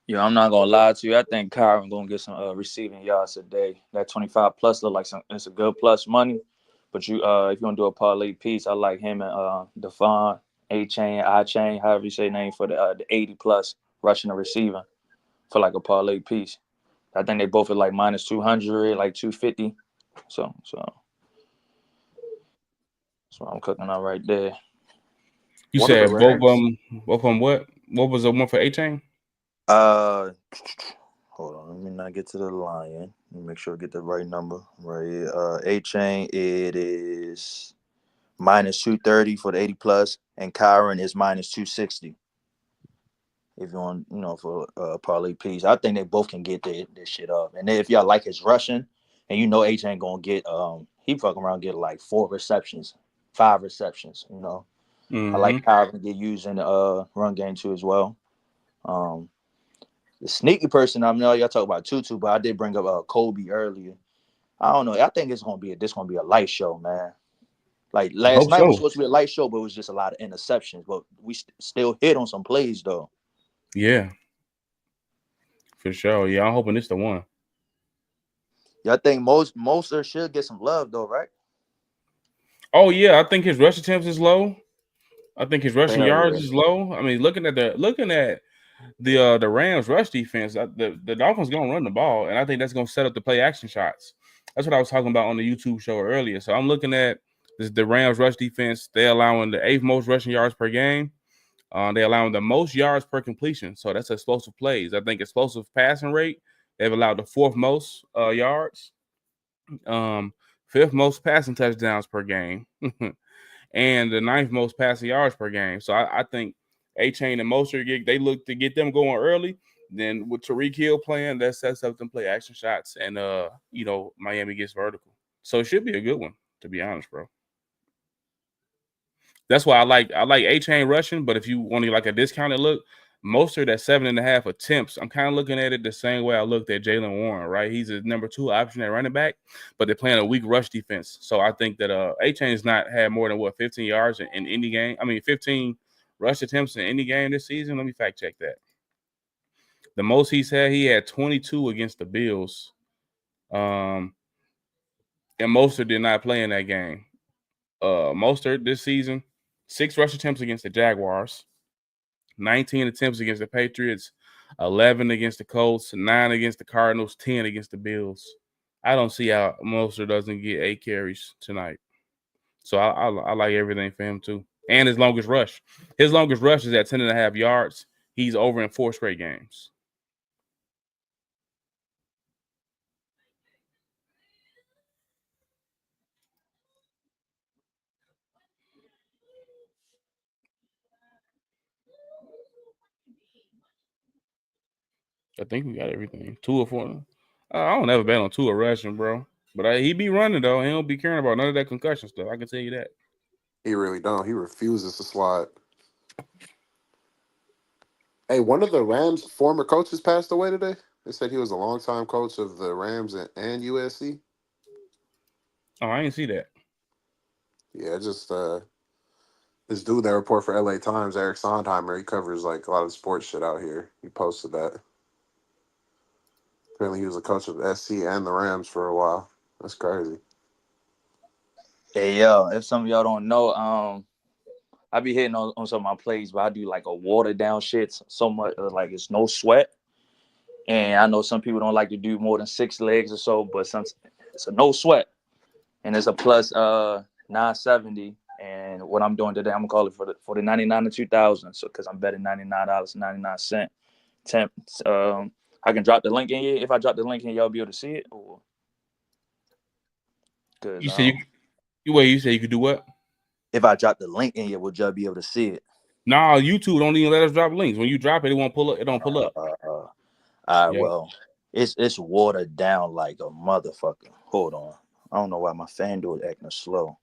Yeah, I'm not gonna lie to you. I think Kyron gonna get some receiving yards today. That 25 plus look like it's a good plus money. But you if you want to do a parlay piece, I like him and Devon, A-Chain, I-Chain, however you say name for the 80 plus rushing and receiving for like a parlay piece. I think they both are like minus 200, like 250. So that's what I'm cooking on right there. You said both of them what? What was the one for A-Chain? Hold on, let me not get to the lion. Let me make sure I get the right number right here. A-Chain, it is minus 230 for the 80 plus, and Kyron is minus 260. If you want, for parlay piece, I think they both can get this shit up. And then if y'all like his rushing, and A-Chain gonna get he fucking around get like 5 receptions. Mm-hmm. I like Kyron to get used in the run game too as well. The sneaky person, I know y'all talk about Tutu, but I did bring up Kobe earlier. I don't know. I think this gonna be a light show, man. Like last night was supposed to be a light show, but it was just a lot of interceptions. But we still hit on some plays though. Yeah, for sure. Yeah, I'm hoping this the one. Yeah, I think Moser should get some love though, right? Oh yeah, I think his rush attempts is low. I think his rushing yards is low. I mean, looking at the Rams rush defense, the Dolphins gonna run the ball, and I think that's gonna set up the play action shots. That's what I was talking about on the YouTube show earlier. So I'm looking at the Rams rush defense. They're allowing the 8th most rushing yards per game. They're allowing the most yards per completion. So that's explosive plays. I think explosive passing rate They've allowed the 4th most yards, 5th most passing touchdowns per game, and the 9th most passing yards per game. So I think A-Chain and Mostert, they look to get them going early. Then with Tyreek Hill playing, that sets up them play action shots, and Miami gets vertical. So it should be a good one, to be honest, bro. That's why I like A-Chain rushing, but if you want to like a discounted look, Mostert at 7.5 attempts. I'm kind of looking at it the same way I looked at Jalen Warren, right? He's a number 2 option at running back, but they're playing a weak rush defense. So I think that A-Chain's not had more than 15 yards in any game. 15 rush attempts in any game this season. Let me fact check that. The most he had 22 against the Bills. And Mostert did not play in that game. Mostert this season, 6 rush attempts against the Jaguars, 19 attempts against the Patriots, 11 against the Colts, 9 against the Cardinals, 10 against the Bills. I don't see how Mostert doesn't get 8 carries tonight. So I like everything for him too. And his longest rush. His longest rush is at 10.5 yards. He's over in 4 straight games. I think we got everything. 2 or 4. I don't ever bet on 2 or rushing, bro. But he be running, though. He don't be caring about none of that concussion stuff. I can tell you that. He really don't. He refuses to slide. Hey, one of the Rams' former coaches passed away today. They said he was a longtime coach of the Rams and USC. Oh, I didn't see that. Yeah, just this dude that report for LA Times, Eric Sondheimer, he covers like a lot of sports shit out here. He posted that. Apparently he was a coach of SC and the Rams for a while. That's crazy. Hey, yo, if some of y'all don't know, I be hitting on some of my plays, but I do like a watered down shit so much, like it's no sweat. And I know some people don't like to do more than 6 legs or so, but it's a no sweat. And it's a plus 970. And what I'm doing today, I'm gonna call it for the 99 to 2000. So because I'm betting $99.99. I can drop the link in here. If I drop the link in, y'all be able to see it. Or You said you said you could do what? if I drop the link in here, would y'all be able to see it? Nah, YouTube don't even let us drop links. When you drop it, it won't pull up. It don't pull up. All right, well, it's watered down like a motherfucker. Hold on. I don't know why my FanDuel acting slow.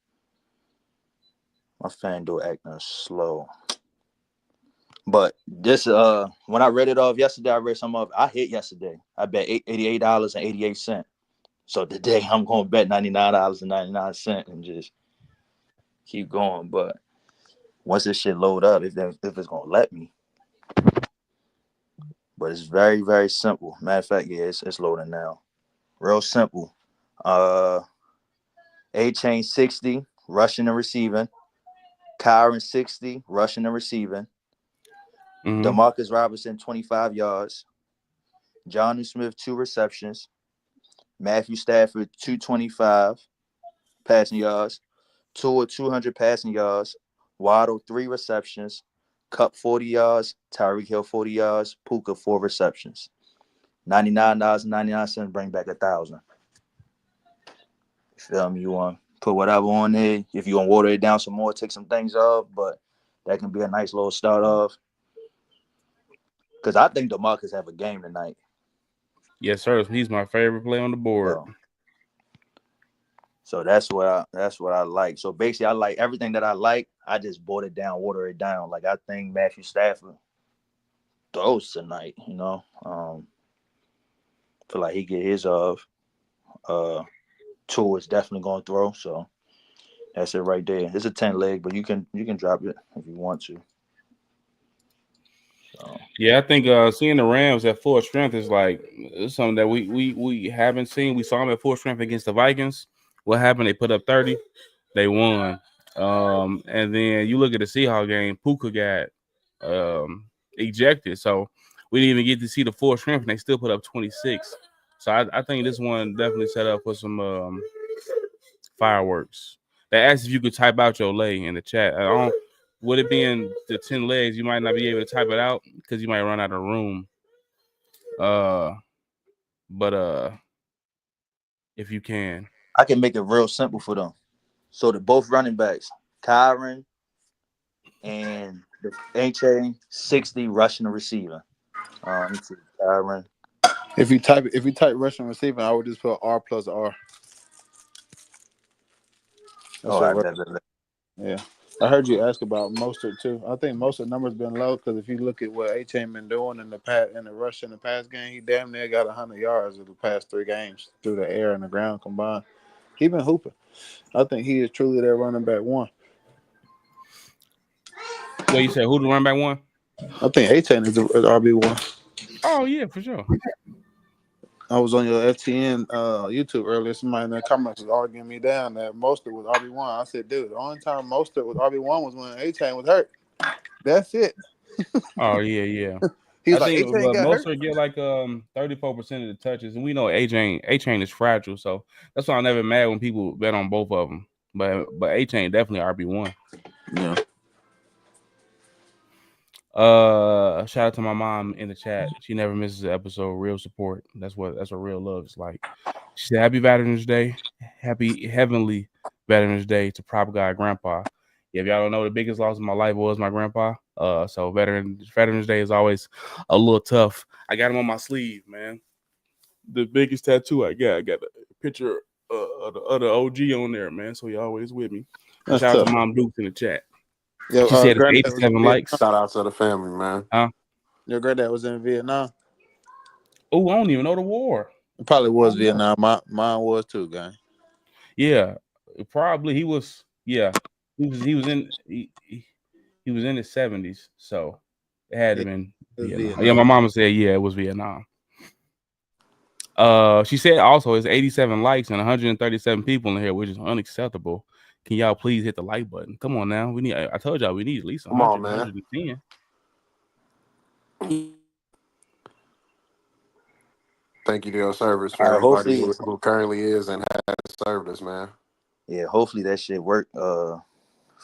But this when I read it off yesterday, I read some of it. I hit yesterday. I bet $88.88. So today I'm gonna bet $99.99 and just keep going. But once this shit load up, if it's gonna let me. But it's very, very simple. Matter of fact, yeah, it's loading now. Real simple. A-Chain 60, rushing and receiving. Kyron 60, rushing and receiving. Demarcus Robinson, 25 yards. Jonnu Smith, 2 receptions. Matthew Stafford, 225 passing yards. Tua, 200 passing yards. Waddle, 3 receptions. Cup, 40 yards. Tyreek Hill, 40 yards. Puka, 4 receptions. $99.99, bring back 1,000. You feel me? You want to put whatever on there. If you want to water it down some more, take some things off, but that can be a nice little start off. Because I think DeMarcus have a game tonight. Yes, sir. He's my favorite play on the board. So that's what I like. So basically, I like everything that I like. I just water it down. Like I think Matthew Stafford throws tonight. You know, feel like he get his off. Tua is definitely going to throw. So that's it right there. It's a 10 leg, but you can drop it if you want to. So. Yeah, I think seeing the Rams at full strength is like something that we haven't seen. We saw them at full strength against the Vikings. What happened? They put up 30. They won. And then you look at the Seahawks game. Puka got ejected, so we didn't even get to see the full strength, and they still put up 26. So I think this one definitely set up for some fireworks. They asked if you could type out your lay in the chat. Would it be in the 10 legs? You might not be able to type it out because you might run out of room. but if you can, I can make it real simple for them. So the both running backs, Kyron and the HA 60 rushing and receiving. Let me see, Kyron. If you type rushing receiving, I would just put R plus R. That's Oh, I your bet. yeah. I heard you ask about Mostert too. I think Mostert numbers been low because if you look at what A-Chain been doing in the rush in the pass game, he damn near got 100 yards in the past 3 games through the air and the ground combined. He been hooping. I think he is truly their running back one. well, you said who the running back one? I think A-Chain is the RB1. Oh yeah, for sure. I was on your FTN YouTube earlier. Somebody in the comments was arguing me down that Mostert was RB1. I said, dude, the only time Mostert was RB1 was when A-Chain was hurt. That's it. Oh yeah. He was I like, think, A-Chain but got most hurt. are get like 34% of the touches, and we know A-Chain is fragile, so that's why I'm never mad when people bet on both of them. But A-Chain definitely RB1. Yeah. Shout out to my mom in the chat. She never misses an episode. Real support. That's what real love is like. She said, "Happy Veterans Day, happy heavenly Veterans Day to PropGod Grandpa." Yeah, if y'all don't know, the biggest loss of my life was my grandpa. So Veterans Day is always a little tough. I got him on my sleeve, man. The biggest tattoo I got a picture of the OG on there, man. So he always with me. That's Shout out tough. to Mom Dukes in the chat. Your, She said it's granddad was in 87 Vietnam. likes. Shout out to the family, man. Your granddad was in Vietnam. Oh, I don't even know the war. It probably was Vietnam. Mine was too, gang. Yeah, probably he was. Yeah, he was in his 70s, so it had to have been Vietnam. Yeah, my mama said it was Vietnam. She said also it's 87 likes and 137 people in here, which is unacceptable. Can y'all please hit the like button? Come on now, I told y'all we need at least 100, Come on, man. 110. Thank you to your service for Hopefully, everybody who currently is and has served us, man. yeah, hopefully that shit work for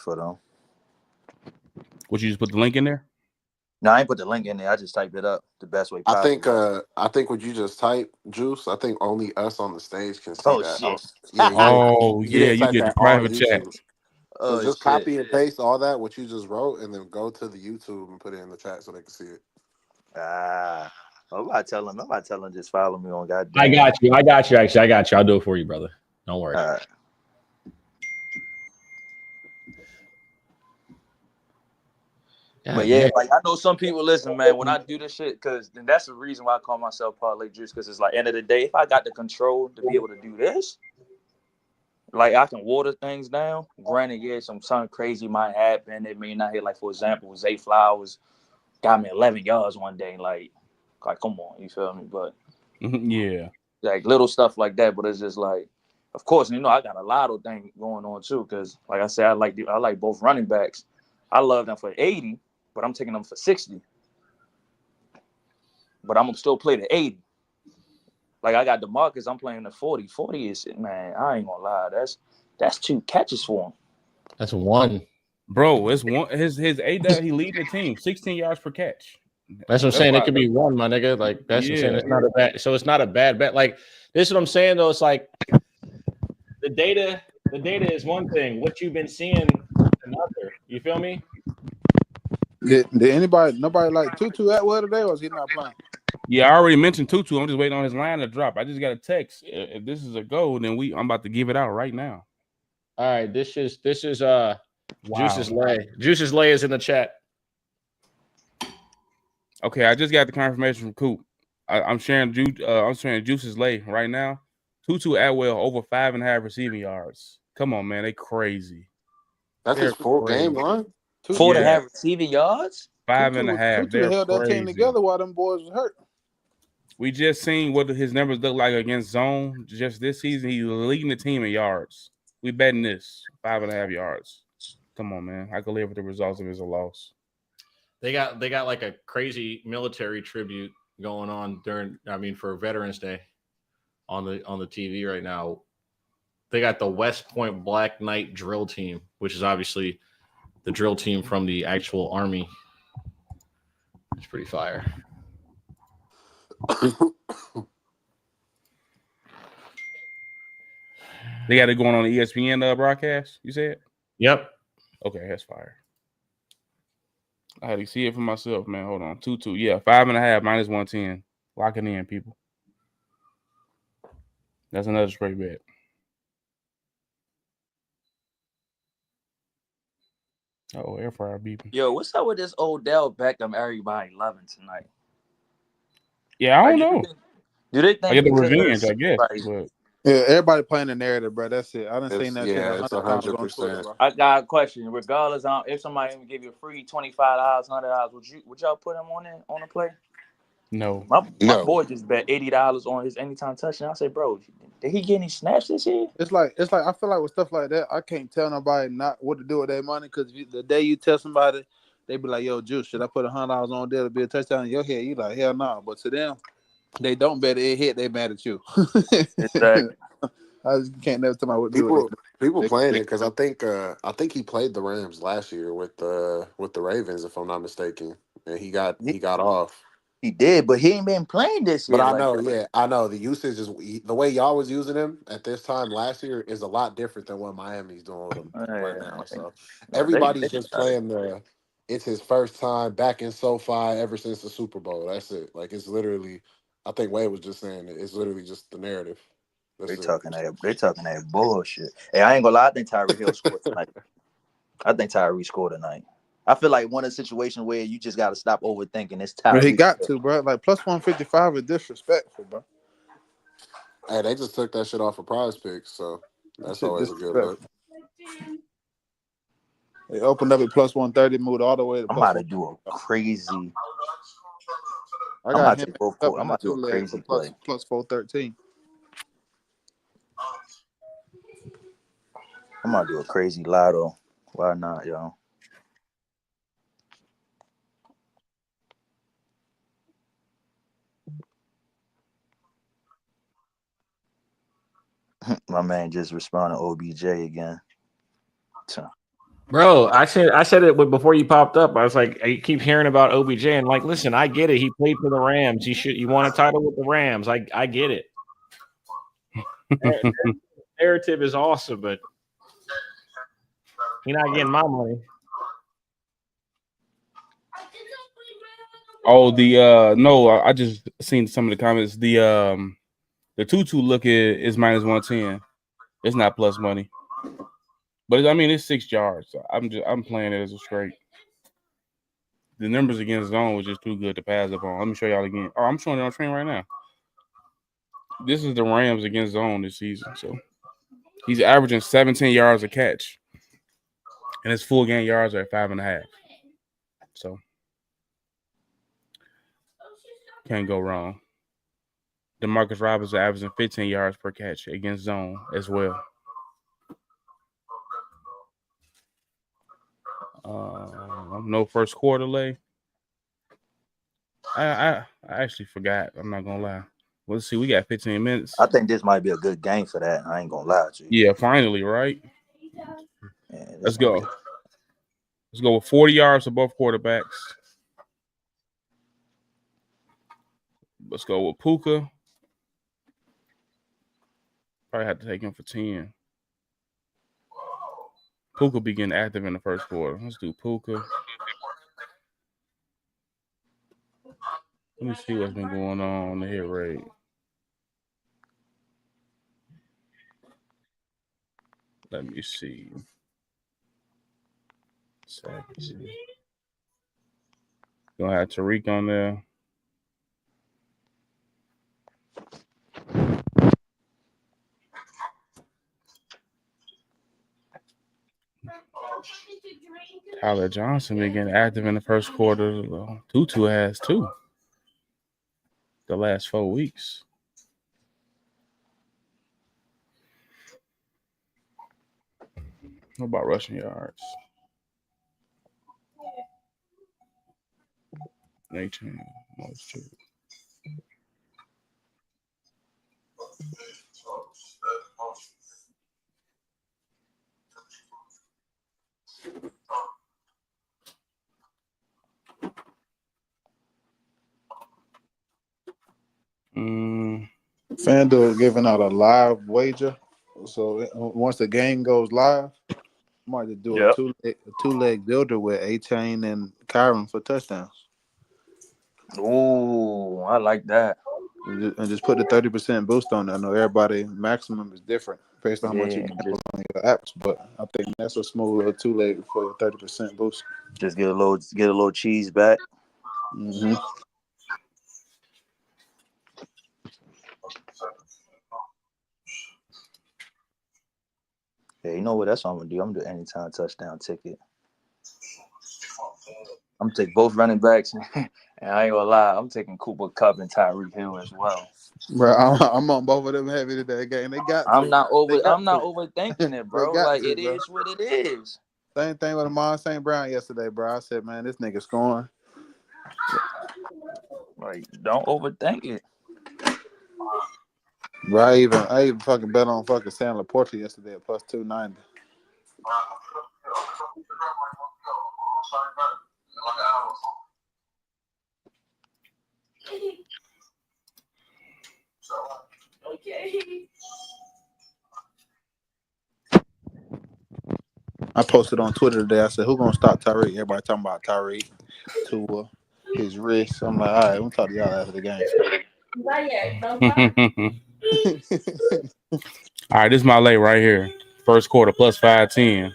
them. Would you just put the link in there? No, I ain't put the link in there. I just typed it up the best way possible. I think what you just typed, Juice, I think only us on the stage can see Oh, that. shit. You get the private chat. So just copy and paste all that, what you just wrote, and then go to the YouTube and put it in the chat so they can see it. I'm about to tell them just follow me on goddamn. I got you. Actually, I got you. I'll do it for you, brother. Don't worry. All right. But yeah, like I know some people listen, man. When I do this shit, because then that's the reason why I call myself Parlay Juice. Because it's like end of the day, if I got the control to be able to do this, like I can water things down. Granted, yeah, something crazy might happen. It may not hit. Like for example, Zay Flowers got me 11 yards one day. Like come on, you feel me? But yeah, like little stuff like that. But it's just like, of course, I got a lotto thing going on too. Because like I said, I like both running backs. I love them for 80. But I'm taking them for 60. But I'm gonna still play the 80. Like I got Demarcus, I'm playing the 40. 40 is, man, I ain't gonna lie. That's 2 catches for him. That's 1. Bro, it's one his A he leading the team, 16 yards per catch. That's what I'm saying. It could be 1, my nigga. Like that's what I'm saying. It's not a bad. So it's not a bad bet. Like this is what I'm saying though. It's like the data is one thing. What you've been seeing another. You feel me? Did nobody like Tutu Atwell today, or is he not playing? Yeah, I already mentioned Tutu. I'm just waiting on his line to drop. I just got a text. If this is a go, then I'm about to give it out right now. All right, this is Juice's Lay. Juice's Lay is in the chat. Okay, I just got the confirmation from Coop. I'm sharing Juice's Lay right now. Tutu Atwell over 5.5 receiving yards. Come on, man, they crazy. That's his full game line. 4.5 receiving yards. 5.5. Tutu held that team together while them boys was hurt. We just seen what his numbers look like against zone just this season. He was leading the team in yards. We betting this 5.5 yards. Come on, man. I can live with the results if it's a loss. They got like a crazy military tribute going on for Veterans Day on the TV right now. They got the West Point Black Knight drill team, which is obviously the drill team from the actual Army. It's pretty fire. They got it going on the ESPN broadcast, you said? Yep. Okay, that's fire. I had to see it for myself, man. Hold on. 2-2. Yeah, 5.5 minus 110. Locking in, people. That's another straight bet. Oh, air fryer beeping. Yo, what's up with this Odell Beckham everybody loving tonight? Yeah, I don't know. Do they I think get the because revenge, I guess. like, But Yeah, everybody playing the narrative, bro. That's it. I done seen that shit It's 100 times on Twitter, 100%. bro. I got a question. Regardless, if somebody even give you a free $25, $100, would y'all put him on the play? no. My No. boy just bet $80 on his anytime touchdown. I said, bro, did he get any snaps this year? It's like I feel like with stuff like that, I can't tell nobody not what to do with their money because the day you tell somebody, they be like, "Yo, Juice, should I put $100 on there to be a touchdown?" In your head, you like, "Hell no!" But to them, they don't bet it hit. They mad at you. Exactly. I just can't never tell me what to do with People it. playing it because I think he played the Rams last year with the Ravens, if I'm not mistaken, and he got off. He did, but he ain't been playing this But year. I Like, know, yeah, I know the usage is the way y'all was using him at this time last year is a lot different than what Miami's doing with him right now. So everybody's just playing it's his first time back in SoFi ever since the Super Bowl. That's it. Like it's literally, I think Wade was just saying it's literally just the narrative. They talking that bullshit. Hey, I ain't gonna lie. I think Tyreek Hill scored tonight. I think Tyreek scored tonight. I feel like one of the situations where you just got to stop overthinking. It's Tyreek. He got to, bro. Like plus 155 is disrespectful, bro. Hey, they just took that shit off of Prize Picks, so that's always a good look. They opened up at plus 130, moved all the way to I'm plus about to do a crazy. I got him I'm about to do a crazy play. Plus 413. I'm about to do a crazy lotto. Why not, y'all? My man just responded OBJ again. Bro, I said it before you popped up. I was like, I keep hearing about OBJ and like, listen, I get it. He played for the Rams. You want a title with the Rams. I get it. Narrative is awesome, but you're not getting my money. Oh, no, I just seen some of the comments. The 2-2 look is minus 110. It's not plus money. But I mean it's 6 yards. I'm playing it as a straight. The numbers against zone was just too good to pass up on. Let me show y'all again. Oh, I'm showing it on screen right now. This is the Rams against zone this season. So he's averaging 17 yards a catch. And his full game yards are at 5.5. So can't go wrong. Demarcus Robinson averaging 15 yards per catch against zone as well. No first quarter lay. I actually forgot. I'm not gonna lie. Well, let's see. We got 15 minutes. I think this might be a good game for that. I ain't gonna lie to you. Yeah, finally, right? Yeah, Let's go. Let's go with 40 yards for both quarterbacks. Let's go with Puka. Probably have to take him for 10. Puka be getting active in the first quarter. Let's do Puka. Let me see what's been going on the hit rate. Let me see. Gonna have Tyreek on there. Tyler Johnson been getting active in the first quarter. Tutu has 2. The last 4 weeks. What about rushing yards? Nature, moisture. FanDuel giving out a live wager So once the game goes live, I might just do Yep. a two-leg builder with A-Chain and Kyron for touchdowns. Ooh, I like that. And just put the 30% boost on it. I know everybody maximum is different based on how much you Yeah, gamble on your apps, but I think that's a smooth little two-leg for a 30% boost. just get a little cheese back. Mm-hmm. Yeah, you know what? That's what I'm gonna do. I'm gonna do anytime touchdown ticket. I'm gonna take both running backs, and I ain't gonna lie, I'm taking Cooper Kupp and Tyreek Hill as well. Bro, I'm on both of them heavy today, game. They got to. I'm not to. overthinking it, They bro. got Like to, it bro. is what it is. Same thing with Amon St. Brown yesterday, bro. I said, man, this nigga scoring. Like, don't overthink it. Bro, I even fucking bet on fucking Sam Laporta yesterday at plus 290. Okay. I posted on Twitter today. I said, who gonna stop Tyreek? Everybody talking about Tyreek, Tua, his wrist. I'm like, all right, we'll talk to y'all after the game. All right, this is my lay right here. First quarter plus 510.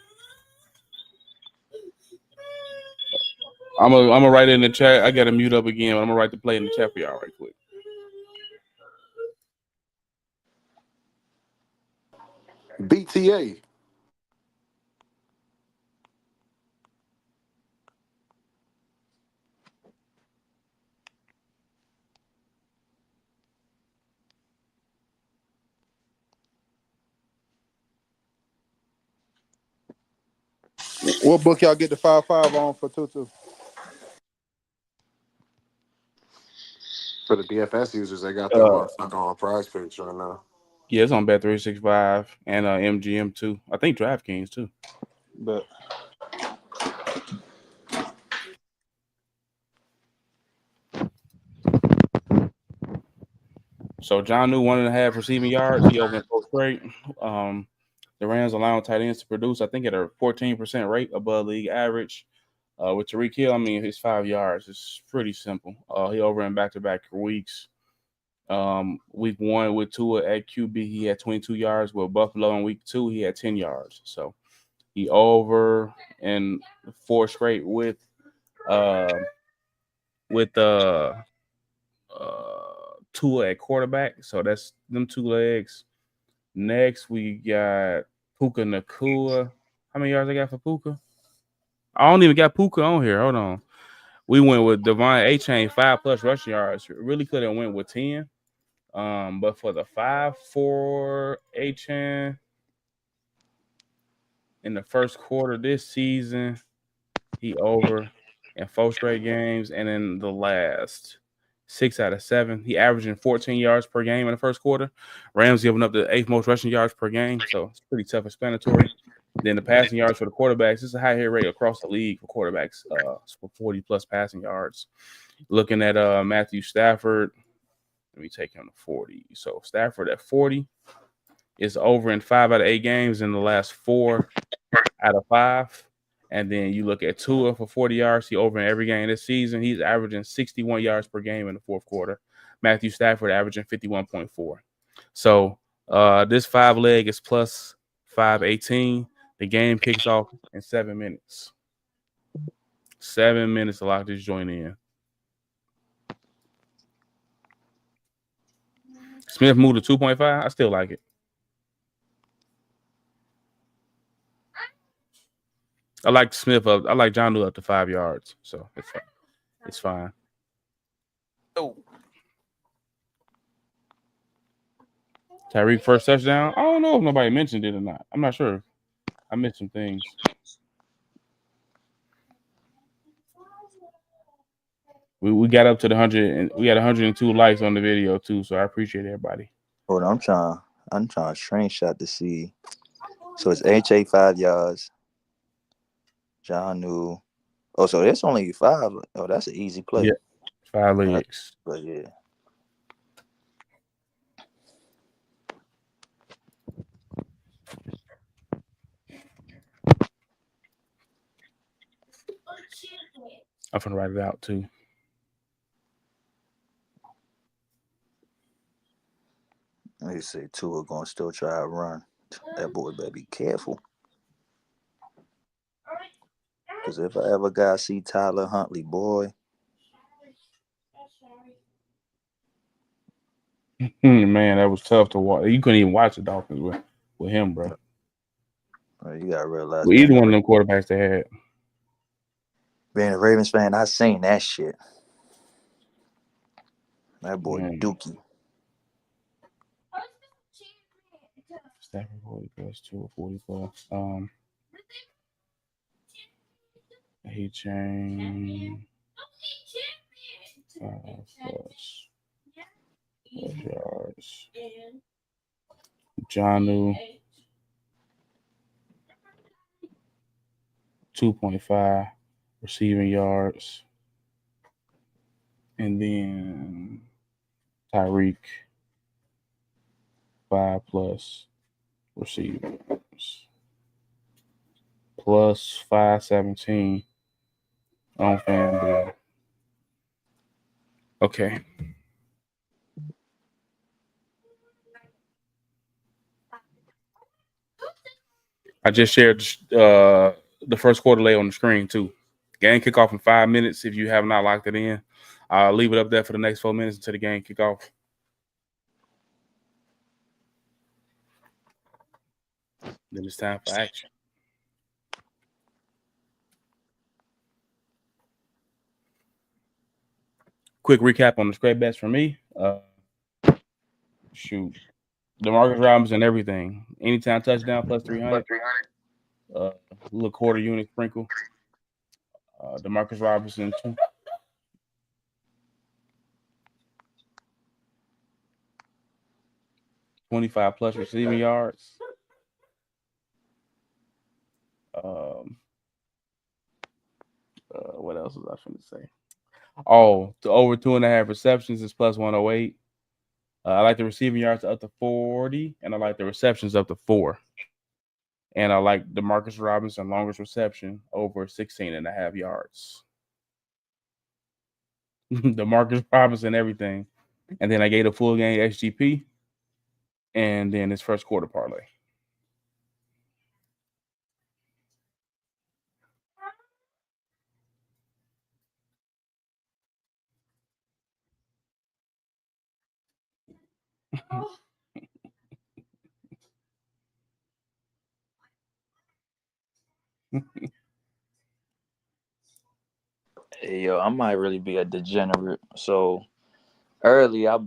I'm gonna write it in the chat. I gotta mute up again, but I'm gonna write the play in the chat for y'all right quick. BTA. What book y'all get the 5-5 on for 2-2? For the DFS users, they got that motherfucker on Prize Picks right now. Yeah, it's on Bet365 and MGM too. I think DraftKings too. But So John New 1.5 receiving yards. He opened post straight. The Rams allowing tight ends to produce, I think, at a 14% rate above league average. With Tyreek Hill, I mean, his 5 yards is pretty simple. He over in back-to-back weeks. Week 1 with Tua at QB, he had 22 yards. With Buffalo in week 2, he had 10 yards. So he over in 4 straight with Tua at quarterback. So that's them 2 legs. Next, we got Puka Nakua. How many yards I got for Puka? I don't even got Puka on here. Hold on. We went with Devon A-Chain, 5+ rushing yards. Really could have went with 10. But for the 5 for A-Chain in the first quarter this season, he over in 4 straight games. And in the last 6 out of 7, he averaging 14 yards per game in the first quarter. Rams giving up the 8th most rushing yards per game, so it's pretty self-explanatory. Then the passing yards for the quarterbacks, it's a high hit rate across the league for quarterbacks, for 40+ passing yards. Looking at Matthew Stafford, let me take him to 40. So Stafford at 40 is over in 5 out of 8 games in the last 4 out of 5. And then you look at Tua for 40 yards. He over in every game this season. He's averaging 61 yards per game in the fourth quarter. Matthew Stafford averaging 51.4. So this 5 leg is plus 518. The game kicks off in 7 minutes. 7 minutes to lock this joint in. Smith moved to 2.5. I still like it. I like Smith up. I like John New up to 5 yards. So it's fine. It's fine. Oh. Tyreek first touchdown. I don't know if nobody mentioned it or not. I'm not sure. I missed some things. We got up to the 100 and we had 102 likes on the video too. So I appreciate everybody. Hold on, I'm trying to screenshot to see. So it's HA 5 yards. John New. Oh, so that's only 5. Oh, that's an easy play. Yeah, 5 legs. But yeah. I'm gonna write it out too. They say Tua gonna still try to run. That boy better be careful. Because if I ever got to see Tyler Huntley, boy. Man, that was tough to watch. You couldn't even watch the Dolphins with him, bro. You got to realize. Well, either one of them quarterbacks they had. Being a Ravens fan, I seen that shit. That boy Dookie. Stafford 40 plus 2 or 40 plus. He chain 5 plus yards. Janu 2.5 receiving yards. And then Tyreek 5 plus receiving yards. Plus 517 on FanDuel. Okay. I just shared the first quarter lay on the screen too. Game kickoff in 5 minutes. If you have not locked it in, I'll leave it up there for the next 4 minutes until the game kick off. Then it's time for action. Quick recap on the straight bets for me. Demarcus Robinson, everything. Anytime touchdown plus 300. Little quarter unit sprinkle. Demarcus Robinson, 25 plus receiving yards. What else was I going to say? Oh, to over 2.5 receptions is plus 108. I like the receiving yards up to 40, and I like the receptions up to 4. And I like Demarcus Robinson longest reception over 16.5 yards. Demarcus Robinson, everything. And then I gave a full game SGP, and then his first quarter parlay. Hey, yo, I might really be a degenerate. So early, I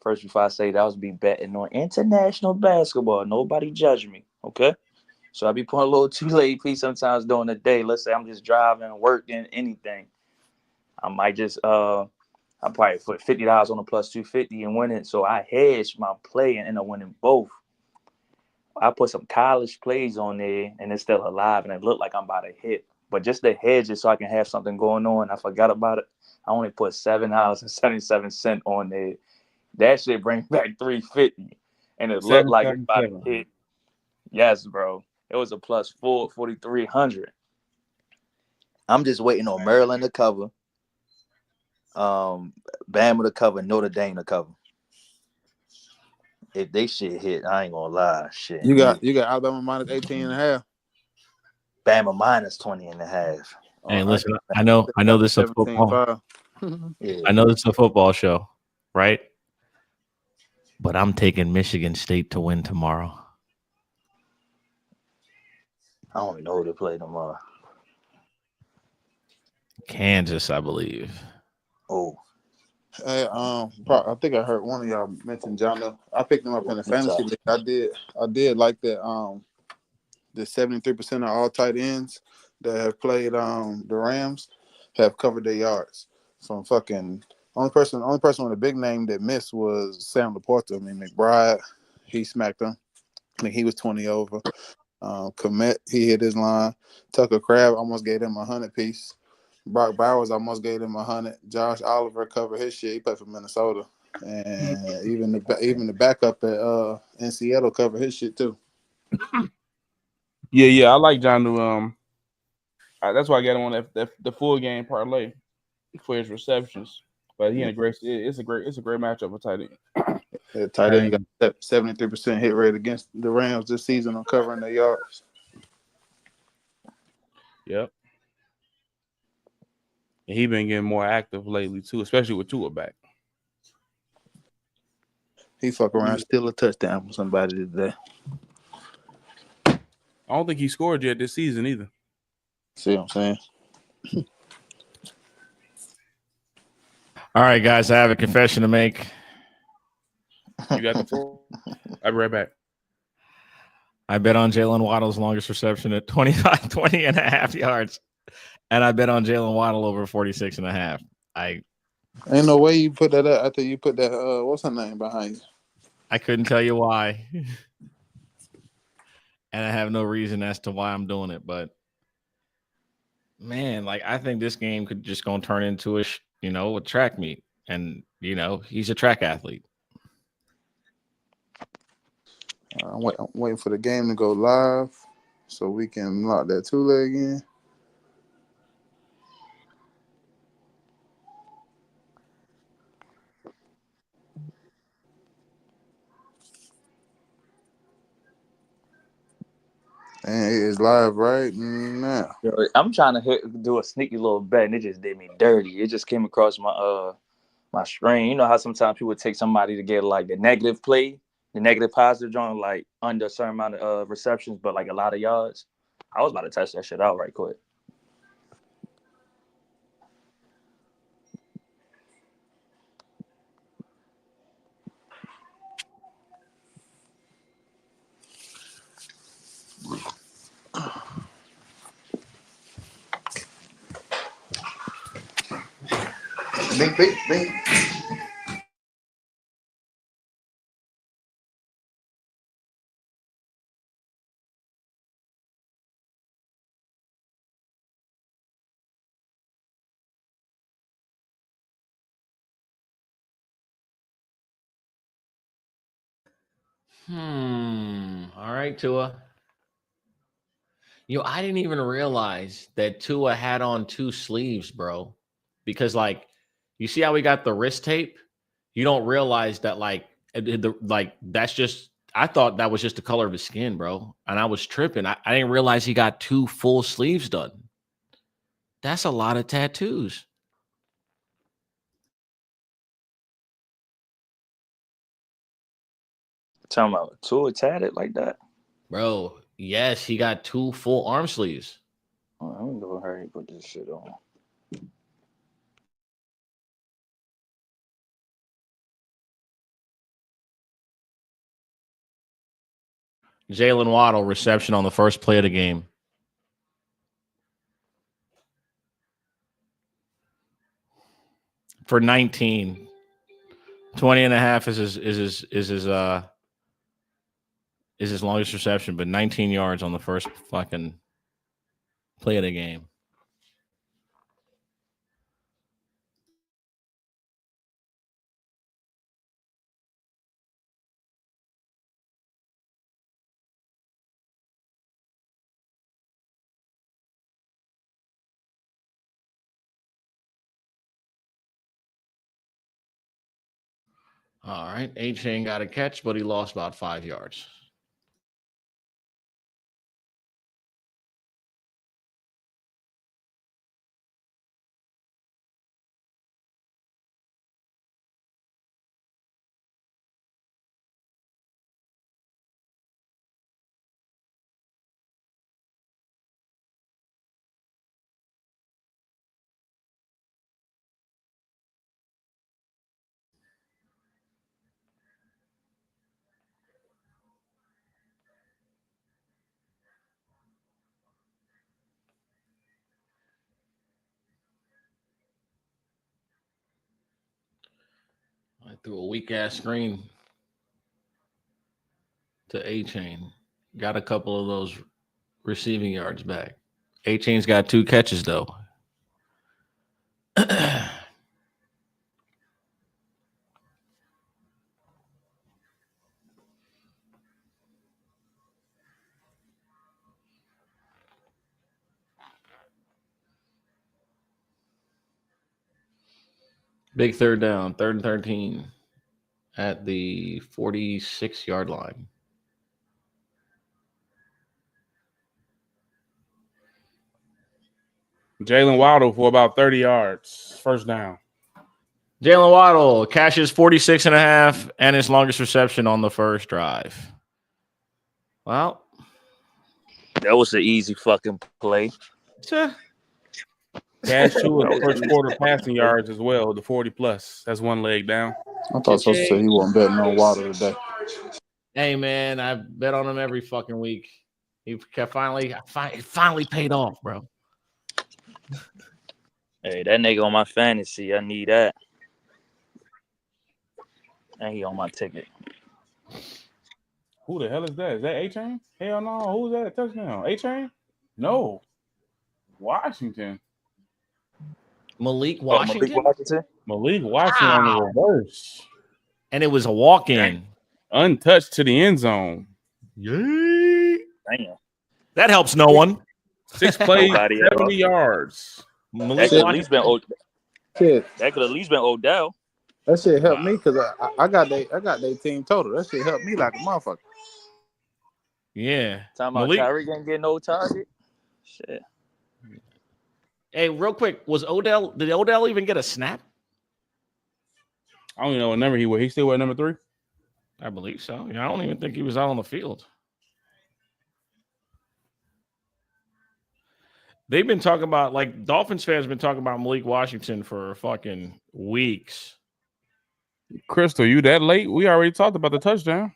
first before I say that, I was be betting on international basketball. Nobody judge me, okay? So I be putting a little too late fee sometimes during the day. Let's say I'm just driving, working, anything. I might just I probably put $50 on a plus 250 and win it. So I hedged my play and end up winning both. I put some college plays on there and it's still alive and it looked like I'm about to hit. But just to hedge it so I can have something going on, I forgot about it. I only put $7.77 on there. That shit brings back $3.50. And it looked like it's about to hit. Yes, bro. It was a plus 4,300. I'm just waiting on Maryland to cover. Bama to cover, Notre Dame to cover. If they shit hit, I ain't gonna lie. Shit. You got Alabama minus 18.5. Bama minus 20.5. Hey, listen, I know this is a football. I know this is a football show, right? But I'm taking Michigan State to win tomorrow. I don't know who to play tomorrow. Kansas, I believe. Oh. Hey, I think I heard one of y'all mention John. I picked him up in the fantasy league. I did like that. The 73% of all tight ends that have played the Rams have covered their yards. From fucking only person with a big name that missed was Sam Laporta. I mean McBride, he smacked him. I think he was 20 over. Komet, he hit his line. Tucker Crab almost gave him 100 piece. Brock Bowers almost gave him 100. Josh Oliver covered his shit. He played for Minnesota, and even the backup in Seattle covered his shit too. Yeah. I like John. That's why I got him on the full game parlay for his receptions. But he in a great. It's a great matchup for tight end. Yeah, tight end got 73% hit rate against the Rams this season on covering their yards. Yep. And he been getting more active lately too, especially with Tua back. He fuck around, steal a touchdown from somebody today. I don't think he scored yet this season either. See what I'm saying? All right, guys, I have a confession to make. You got the floor? I'll be right back. I bet on Jalen Waddle's longest reception at 20 and a half yards. And I bet on Jalen Waddle over 46 and a half. Ain't no way you put that up after you put that, what's her name behind you? I couldn't tell you why. And I have no reason as to why I'm doing it. But, man, like, I think this game could just going to turn into a track meet. And, he's a track athlete. I'm waiting for the game to go live so we can lock that two-leg in. And it is live right now. I'm trying to do a sneaky little bet, and it just did me dirty. It just came across my screen. You know how sometimes people take somebody to get like the negative play, the negative positive joint, like under a certain amount of receptions, but like a lot of yards. I was about to test that shit out right quick. Bing. All right, Tua. I didn't even realize that Tua had on 2 sleeves, bro. Because, like, you see how we got the wrist tape? You don't realize that, that's just – I thought that was just the color of his skin, bro. And I was tripping. I didn't realize he got 2 full sleeves done. That's a lot of tattoos. Talking about Tua tatted like that? Bro, yes, he got 2 full arm sleeves. Oh, I'm gonna go ahead and put this shit on. Jalen Waddle reception on the first play of the game. For 19. 20 and a half is his longest reception, but 19 yards on the first fucking play of the game. All right. A-Chain got a catch, but he lost about 5 yards. I threw a weak-ass screen to A-Chain. Got a couple of those receiving yards back. A-Chain's got 2 catches, though. Big third down, 3rd and 13 at the 46-yard line. Jalen Waddle for about 30 yards. First down. Jalen Waddle cashes 46.5 and his longest reception on the first drive. Well, That was an easy fucking play. Cash two That of was first easy quarter fucking passing play. yards as well, the 40+. That's one leg down. I thought supposed to say he wasn't betting on Water today. Hey, man, I bet on him every fucking week. He finally paid off, bro. Hey, that nigga on my fantasy. I need that. And he on my ticket. Who the hell is that? Is that A-Chain? Hell no. Who's that? Touchdown. A-Chain? No. Washington. Malik Washington? Malik Washington? Malik Washington on the reverse. And it was a walk-in. Untouched to the end zone. Yay. Damn. That helps no one. 6 plays, Nobody 70 yards. Malik That could at least been Shit, That could at least been Odell. that shit helped me because I got their team total. That shit helped me like a motherfucker. Yeah. Talking about Tyreek ain't getting no target. Shit. Hey, real quick, did Odell even get a snap? I don't even know what number he was. He still wear number 3? I believe so. Yeah, I don't even think he was out on the field. They've been talking about, like, Dolphins fans have been talking about Malik Washington for fucking weeks. Crystal, you that late? We already talked about the touchdown.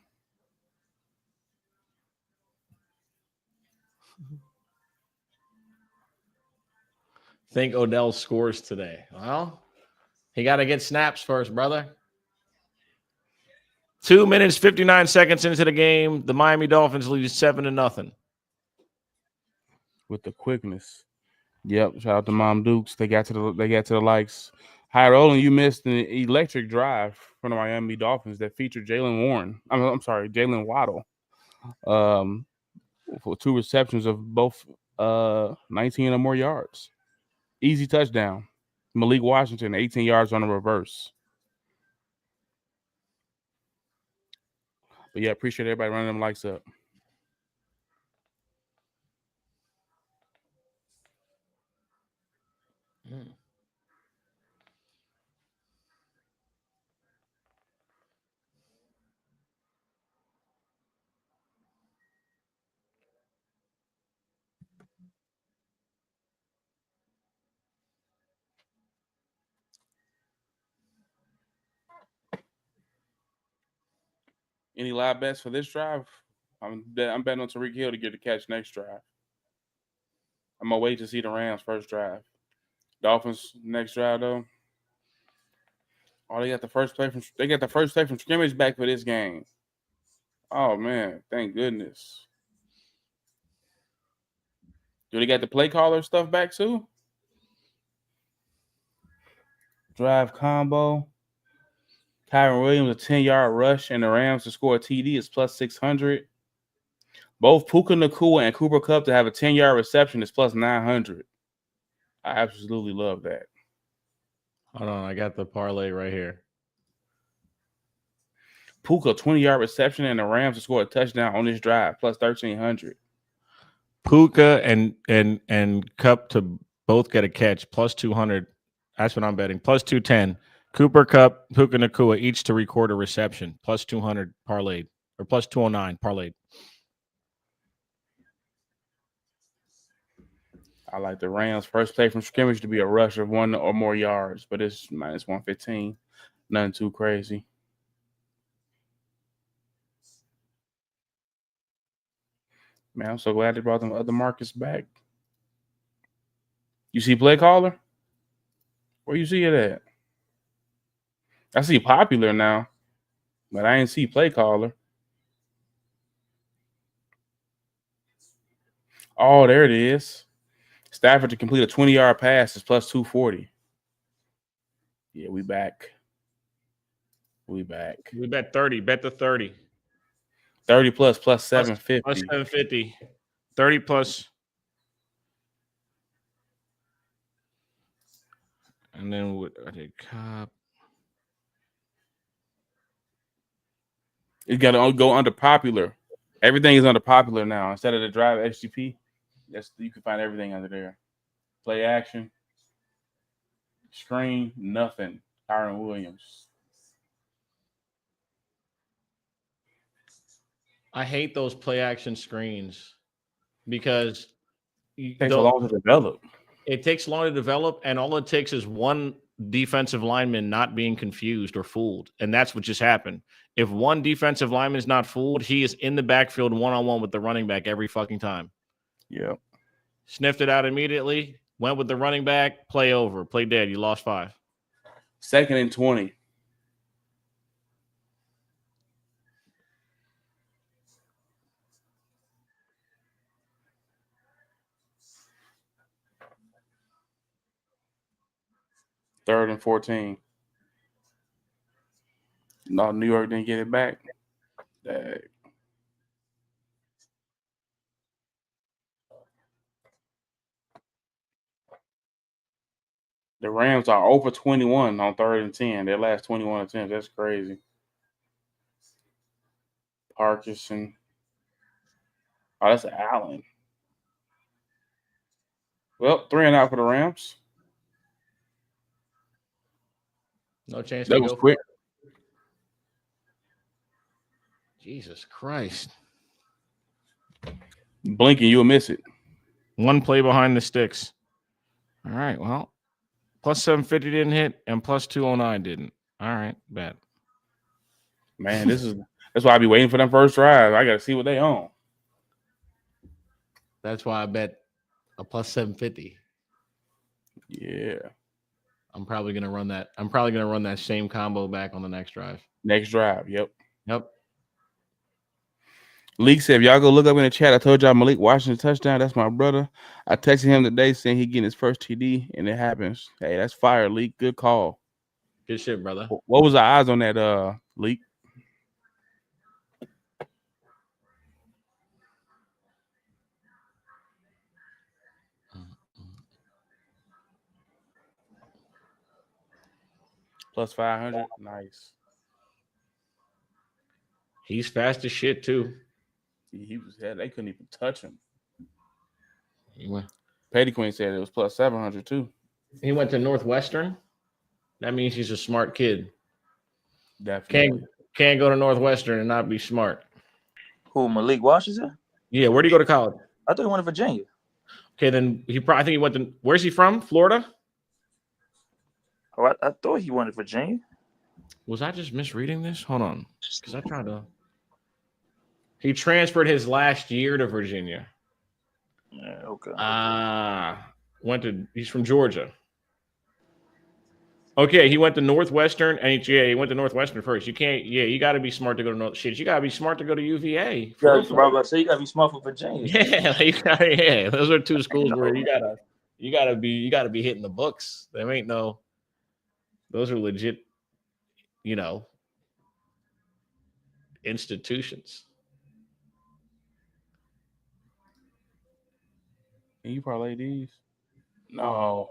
Think Odell scores today. Well, he got to get snaps first, brother. 2 minutes, 59 seconds into the game, the Miami Dolphins lead 7-0. With the quickness. Yep. Shout out to Mom Dukes. They got to the likes. Hi, Roland, you missed an electric drive from the Miami Dolphins that featured Jalen Waddle. For 2 receptions of both 19 or more yards. Easy touchdown. Malik Washington, 18 yards on the reverse. But yeah, appreciate everybody running them likes up. Any live bets for this drive? I'm betting on Tyreek Hill to get the catch next drive. I'm gonna wait to see the Rams first drive. Dolphins next drive though. Oh, they got the first play from scrimmage back for this game. Oh man, thank goodness. Do they got the play caller stuff back too? Drive combo. Kyron Williams, a 10-yard rush, and the Rams to score a TD is plus 600. Both Puka Nacua and Cooper Kupp to have a 10-yard reception is plus 900. I absolutely love that. Hold on, I got the parlay right here. Puka, 20-yard reception, and the Rams to score a touchdown on this drive, plus 1,300. Puka and Kupp to both get a catch, plus 200. That's what I'm betting. Plus 210. Cooper Kupp, Puka Nacua each to record a reception, plus 200 parlayed, or plus 209 parlayed. I like the Rams' first play from scrimmage to be a rush of 1 or more yards, but it's minus 115. Nothing too crazy. Man, I'm so glad they brought them other Marcus back. You see play caller? Where you see it at? I see popular now, but I ain't see play caller. Oh, there it is. Stafford to complete a 20-yard pass is plus 240. Yeah, we back. We bet 30. Bet the 30. 30 plus 750. Plus 750. 30 plus. And then I did Cup. It's got to go under popular. Everything is under popular now. Instead of the drive HTTP, you can find everything under there. Play action, screen, nothing. Kyron Williams. I hate those play action screens because It takes a long to develop. It takes long to develop, and all it takes is one defensive lineman not being confused or fooled, and that's what just happened. If one defensive lineman is not fooled, he is in the backfield one-on-one with the running back every fucking time. Yeah. Sniffed it out immediately, went with the running back, play over, play dead. You lost 5. 2nd and 20. Third and 14. No, New York didn't get it back. Dang. The Rams are over 21 on 3rd and 10. Their last 21 attempts. That's crazy. Parkinson. Oh, that's Allen. Well, 3 and out for the Rams. No chance That to was go quick. Jesus Christ. Blinking, you'll miss it. One play behind the sticks. All right, well, plus 750 didn't hit, and plus 209 didn't. All right, bad. Man, that's why I be waiting for them first drive. I got to see what they own. That's why I bet a plus 750. Yeah. I'm probably gonna run that. I'm probably gonna run that same combo back on the next drive. Next drive, yep. Yep. Leak said, if y'all go look up in the chat, I told y'all Malik Washington touchdown. That's my brother. I texted him today saying he getting his first TD, and it happens. Hey, that's fire, Leak. Good call. Good shit, brother. What was the odds on that, Leak? Plus 500. Nice. He's fast as shit too. He was. They couldn't even touch him. He went. Petty Queen said it was plus 700 too. He went to Northwestern. That means he's a smart kid. Definitely. Can't go to Northwestern and not be smart. Who, Malik Washington? Yeah, where do you go to college? I thought he went to Virginia. Okay, then I think he went to. Where's he from? Florida. Oh, I thought he went to Virginia. Was I just misreading this? Hold on, because I tried to. He transferred his last year to Virginia. Yeah, okay. He's from Georgia. Okay, he went to Northwestern, and he went to Northwestern first. You can't, you got to be smart to go to North. Shit, you got to be smart to go to UVA. Yeah, bro, so you got to be smart for Virginia. Yeah, those are two schools where you gotta be hitting the books. There ain't no. Those are legit, institutions. Can you parlay these? No.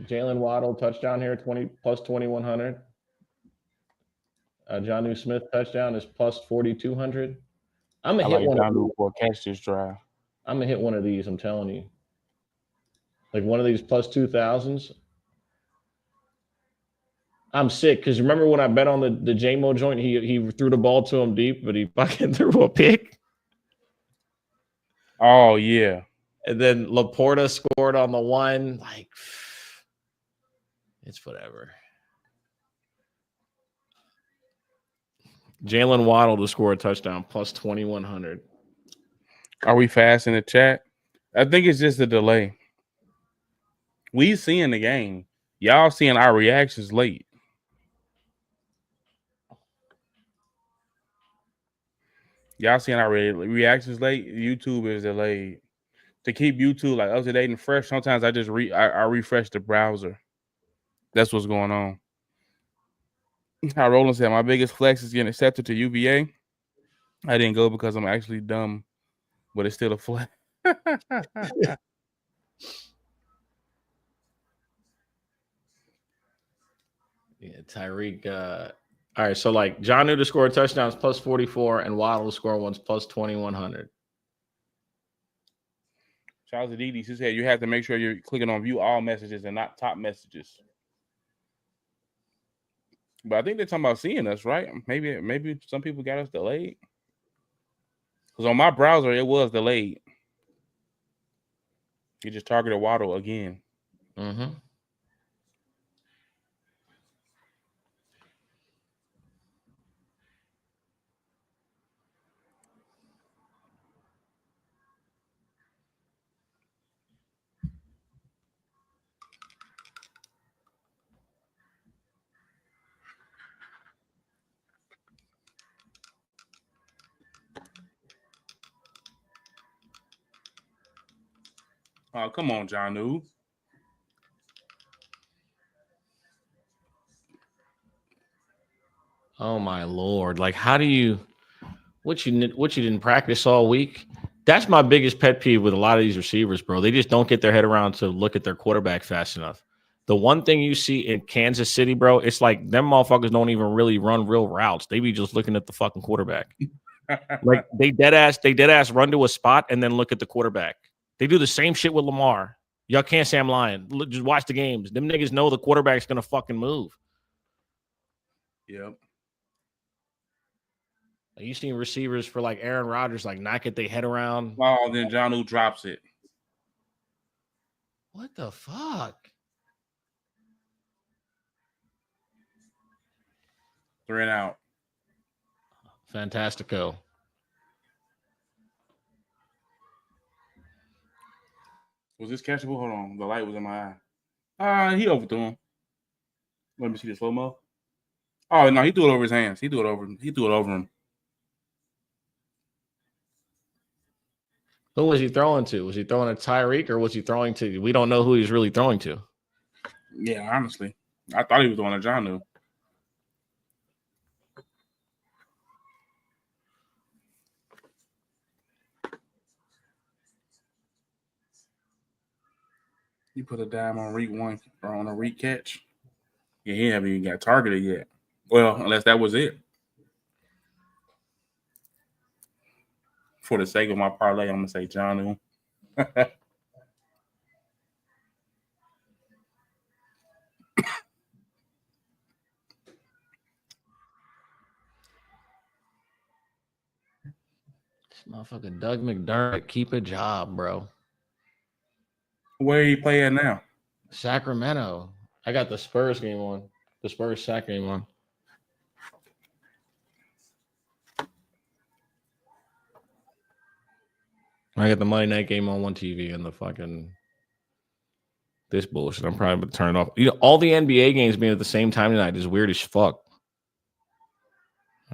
Jalen Waddle touchdown here, 20 plus 2,100. Jonnu Smith touchdown is plus 4,200. I'm gonna hit one. Jonnu for a catch this drive. I'm gonna hit one of these. I'm telling you, like one of these plus 2,000s. I'm sick because remember when I bet on the J-Mo joint, he threw the ball to him deep, but he fucking threw a pick. Oh yeah. And then Laporta scored on the one. Like, it's whatever. Jalen Waddle to score a touchdown plus 2,100. Are we fast in the chat? I think it's just a delay. We seeing the game. Y'all seeing our reactions late. Y'all seeing our reactions late. YouTube is delayed. To keep YouTube like up to date and fresh, sometimes I just I refresh the browser. That's what's going on. How Roland said, my biggest flex is getting accepted to UVA. I didn't go because I'm actually dumb, but it's still a flex. Yeah, Tyreek. All right, so like Jonnu to score a touchdown is plus 44, and Waddle to score one's plus 2100. Charles Adidi, she said you have to make sure you're clicking on view all messages and not top messages. But I think they're talking about seeing us, right? Maybe some people got us delayed. Because on my browser, it was delayed. You just targeted Waddle again. Mm-hmm. Oh, come on, Jonnu. Oh my Lord! Like, how do you? What you didn't practice all week? That's my biggest pet peeve with a lot of these receivers, bro. They just don't get their head around to look at their quarterback fast enough. The one thing you see in Kansas City, bro, it's like them motherfuckers don't even really run real routes. They be just looking at the fucking quarterback. Like they dead ass run to a spot and then look at the quarterback. They do the same shit with Lamar. Y'all can't say I'm lying. Just watch the games. Them niggas know the quarterback's gonna fucking move. Yep. You seen receivers for like Aaron Rodgers like not get their head around. Oh, then Jonnu drops it. What the fuck? 3 and out. Fantastico. Was this catchable? Hold on. The light was in my eye. He overthrew him. Let me see the slow-mo. Oh, no, he threw it over his hands. He threw it over him. Who was he throwing to? Was he throwing to Tyreek or was he throwing to? We don't know who he's really throwing to. Yeah, honestly. I thought he was throwing to Jonnu. You put a dime on read one or on a read catch. Yeah, he haven't even got targeted yet. Well, unless that was it. For the sake of my parlay, I'm gonna say Jonnu. Motherfucking Doug McDermott, keep a job, bro. Where he play at now? Sacramento. I got the Spurs game on. The Spurs sack game on. I got the Monday night game on one TV and the fucking this bullshit. I'm probably going to turn it off. You know, all the NBA games being at the same time tonight is weird as fuck.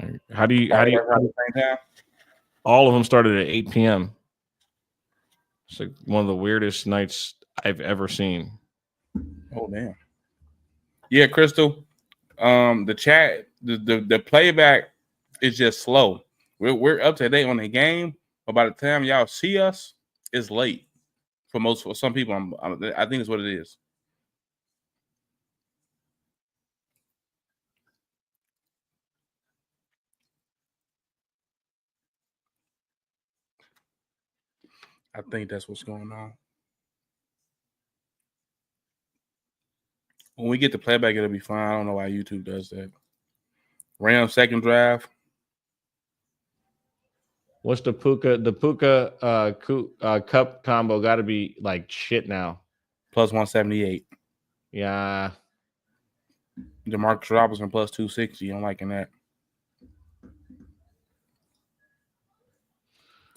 Like, how do you all of them started at 8 p.m. It's like one of the weirdest nights I've ever seen. Oh damn. Yeah, Crystal. The chat, the playback is just slow. We're up to date on the game, but by the time y'all see us, it's late. For some people, I think it's what it is. I think that's what's going on. When we get the playback, it'll be fine. I don't know why YouTube does that. Rams second drive. What's the Puka Cup combo? Got to be like shit now. Plus 178. Yeah. Demarcus Robinson plus 260. I'm liking that.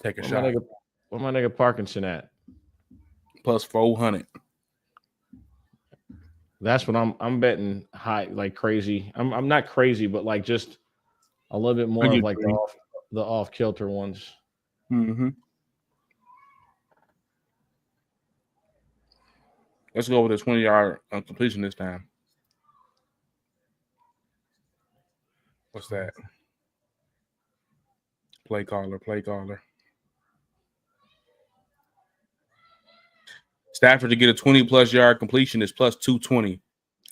Take a shot. Where my nigga Parkinson at? Plus 400. That's what I'm betting high, like crazy. I'm not crazy, but like just a little bit more of like the off kilter ones. Mm-hmm. Let's go with a 20-yard completion this time. What's that? Play caller. Stafford to get a 20-plus yard completion is plus 220.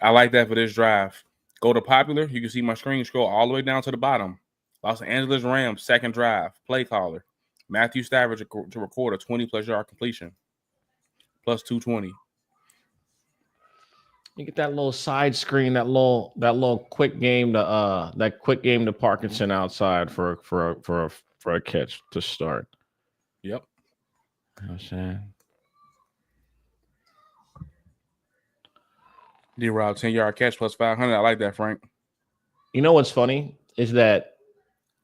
I like that for this drive. Go to popular. You can see my screen scroll all the way down to the bottom. Los Angeles Rams, second drive, play caller. Matthew Stafford to record a 20-plus yard completion. Plus 220. You get that little side screen, that little quick game to Parkinson outside for a catch to start. Yep. You know what I'm saying? D-Rob, 10-yard catch plus 500. I like that, Frank. You know what's funny is that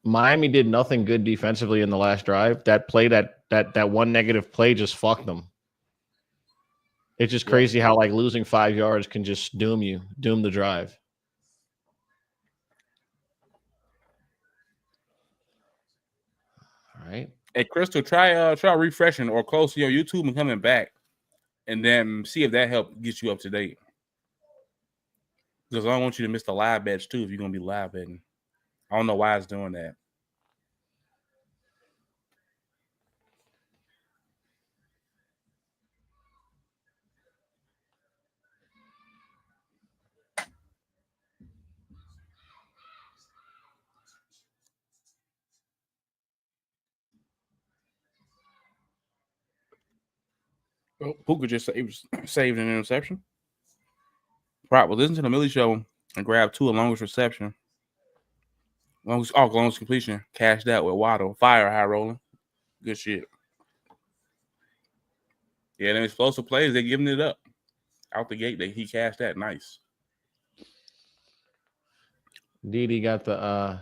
Miami did nothing good defensively in the last drive. That play, that one negative play just fucked them. It's just crazy how like losing 5 yards can just doom the drive. All right. Hey, Crystal, try refreshing or close to your YouTube and coming back, and then see if that helps get you up to date. Because I don't want you to miss the live bets too if you're gonna be live betting. I don't know why it's doing that. Oh, Puka just saved an interception. Right, well, listen to the Millie Show and grab 2 longest reception. Longest completion. Cash that with Waddle. Fire high rolling. Good shit. Yeah, them explosive plays, they're giving it up. Out the gate, he cashed that. Nice. Didi got the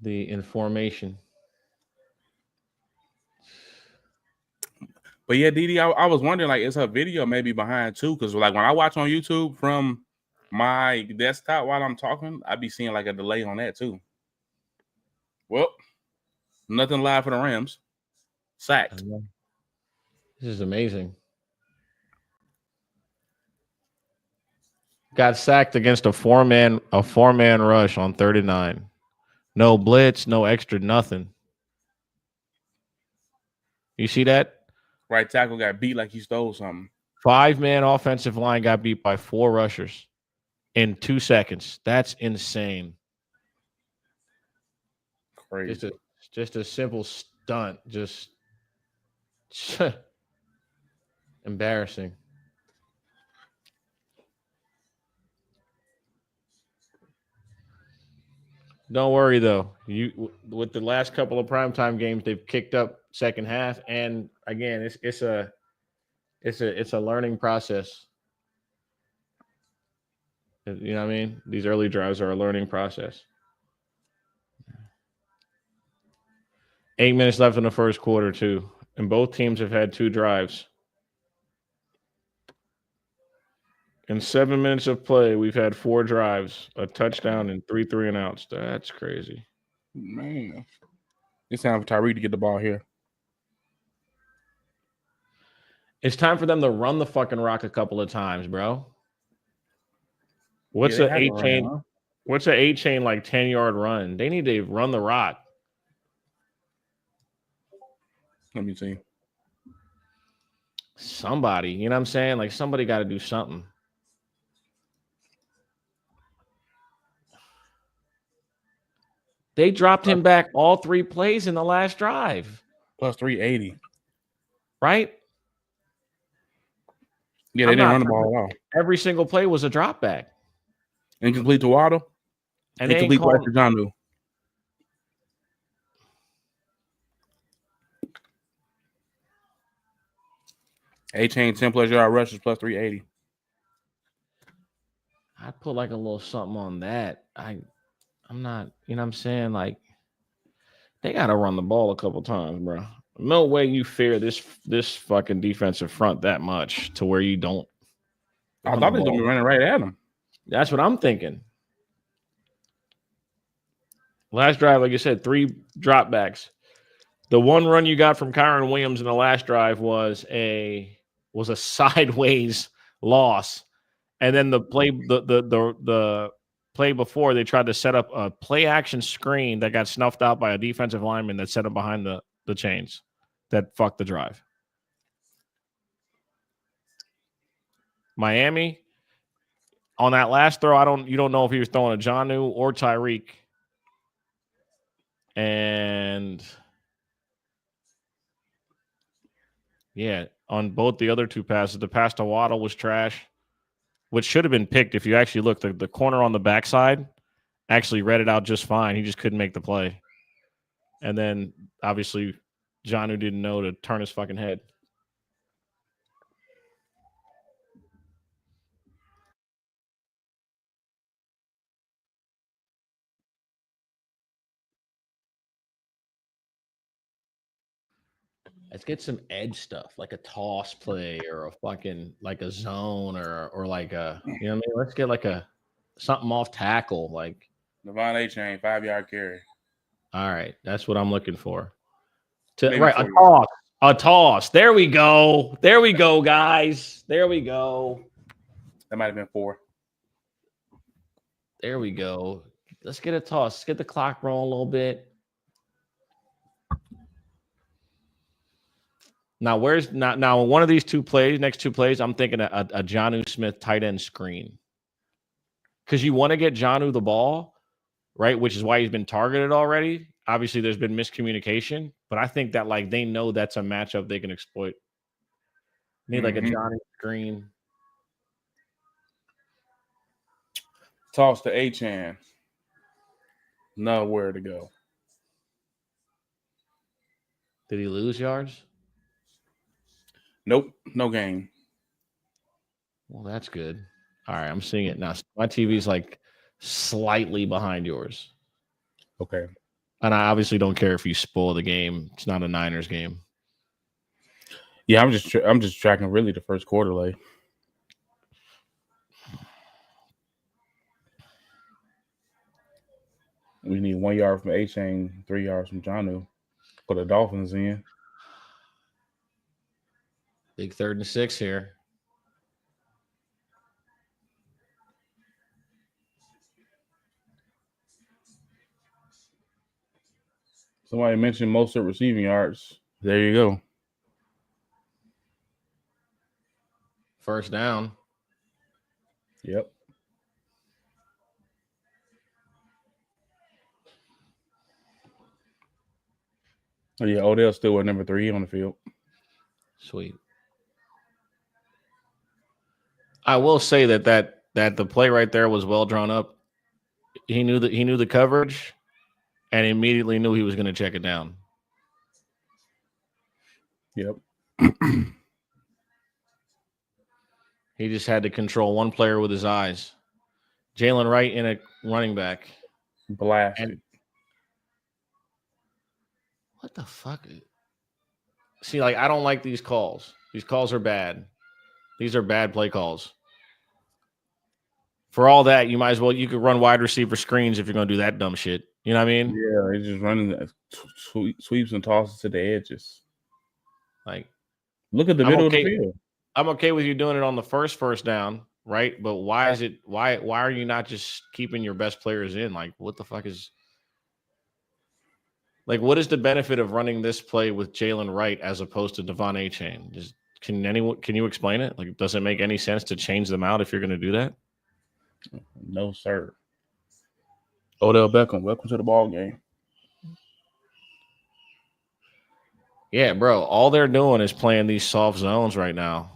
information. But yeah, Didi, I was wondering, like, is her video maybe behind too? Because like when I watch on YouTube from my desktop while I'm talking, I be seeing like a delay on that too. Well, nothing live for the Rams. Sacked. This is amazing. Got sacked against a four-man rush on 39. No blitz, no extra, nothing. You see that? Right tackle got beat like he stole something. 5-man offensive line got beat by 4 rushers in 2 seconds. That's insane. Crazy. Just a simple stunt. Just embarrassing. Don't worry though. With the last couple of primetime games, they've kicked up second half, and again, it's a learning process. You know what I mean? These early drives are a learning process. 8 minutes left in the first quarter too, and both teams have had 2 drives. In 7 minutes of play, we've had 4 drives, a touchdown, and 3 3-and-outs. That's crazy. Man. It's time for Tyreek to get the ball here. It's time for them to run the fucking rock a couple of times, bro. What's an 8-chain? Huh? What's an 8-chain like 10-yard run? They need to run the rock. Let me see. Somebody, you know what I'm saying? Like somebody got to do something. They dropped him back all 3 plays in the last drive. Plus 380. Right? Yeah, they didn't run the ball at all. Every single play was a drop back. Incomplete to Waddle. And incomplete to Johnu. A-chain 10+ yard rushes plus 380. I'd put like a little something on that. I'm not, you know what I'm saying? Like, they got to run the ball a couple times, bro. No way you fear this fucking defensive front that much to where you don't. I thought they was going to be running right at him. That's what I'm thinking. Last drive, like you said, 3 dropbacks. The one run you got from Kyron Williams in the last drive was a sideways loss. And then the play before, they tried to set up a play action screen that got snuffed out by a defensive lineman that set up behind the chains that fucked the drive. Miami, On that last throw, you don't know if he was throwing a Jonnu or Tyreek. And yeah, on both the other two passes, the pass to Waddle was trash, which should have been picked if you actually look. The corner on the backside actually read it out just fine. He just couldn't make the play. And then obviously Jonnu didn't know to turn his fucking head. Let's get some edge stuff, like a toss play or a fucking like a zone or like a, you know what I mean? Let's get like a something off tackle. Like Devon A-Chain, 5-yard carry. All right, that's what I'm looking for. Maybe Right, 4 yards. a toss. There we go, guys. There we go. That might have been 4. There we go. Let's get a toss. Let's get the clock rolling a little bit. Now, now one of these next two plays, I'm thinking a Jonnu Smith tight end screen. Because you want to get Jonnu the ball, right? Which is why he's been targeted already. Obviously, there's been miscommunication, but I think that like they know that's a matchup they can exploit. Need like a Jonnu screen. Toss to A-Chan. Nowhere to go. Did he lose yards? Nope, no game. Well, that's good. All right, I'm seeing it now. My TV's like slightly behind yours. Okay. And I obviously don't care if you spoil the game. It's not a Niners game. Yeah, I'm just tracking really the first quarter, like. We need 1 yard from A-Chain, 3 yards from Jonnu. Put the Dolphins in. Big 3rd and 6 here. Somebody mentioned most of receiving yards. There you go. First down. Yep. Oh, yeah, Odell's still at number 3 on the field. Sweet. I will say that the play right there was well drawn up. He knew the coverage and immediately knew he was going to check it down. Yep. He just had to control one player with his eyes. Jalen Wright in a running back. Blasted. What the fuck? See, like, I don't like these calls. These calls are bad. These are bad play calls. For all that, you could run wide receiver screens if you're going to do that dumb shit. You know what I mean? Yeah, he's just running sweeps and tosses to the edges. Like, look at the middle of the field. I'm okay with you doing it on the first down, right? But why are you not just keeping your best players in? Like, what the fuck is like, what is the benefit of running this play with Jalen Wright as opposed to Devon A-Chain? Can you explain it? Like, does it make any sense to change them out if you're going to do that? No, sir. Odell Beckham, welcome to the ball game. Yeah, bro. All they're doing is playing these soft zones right now.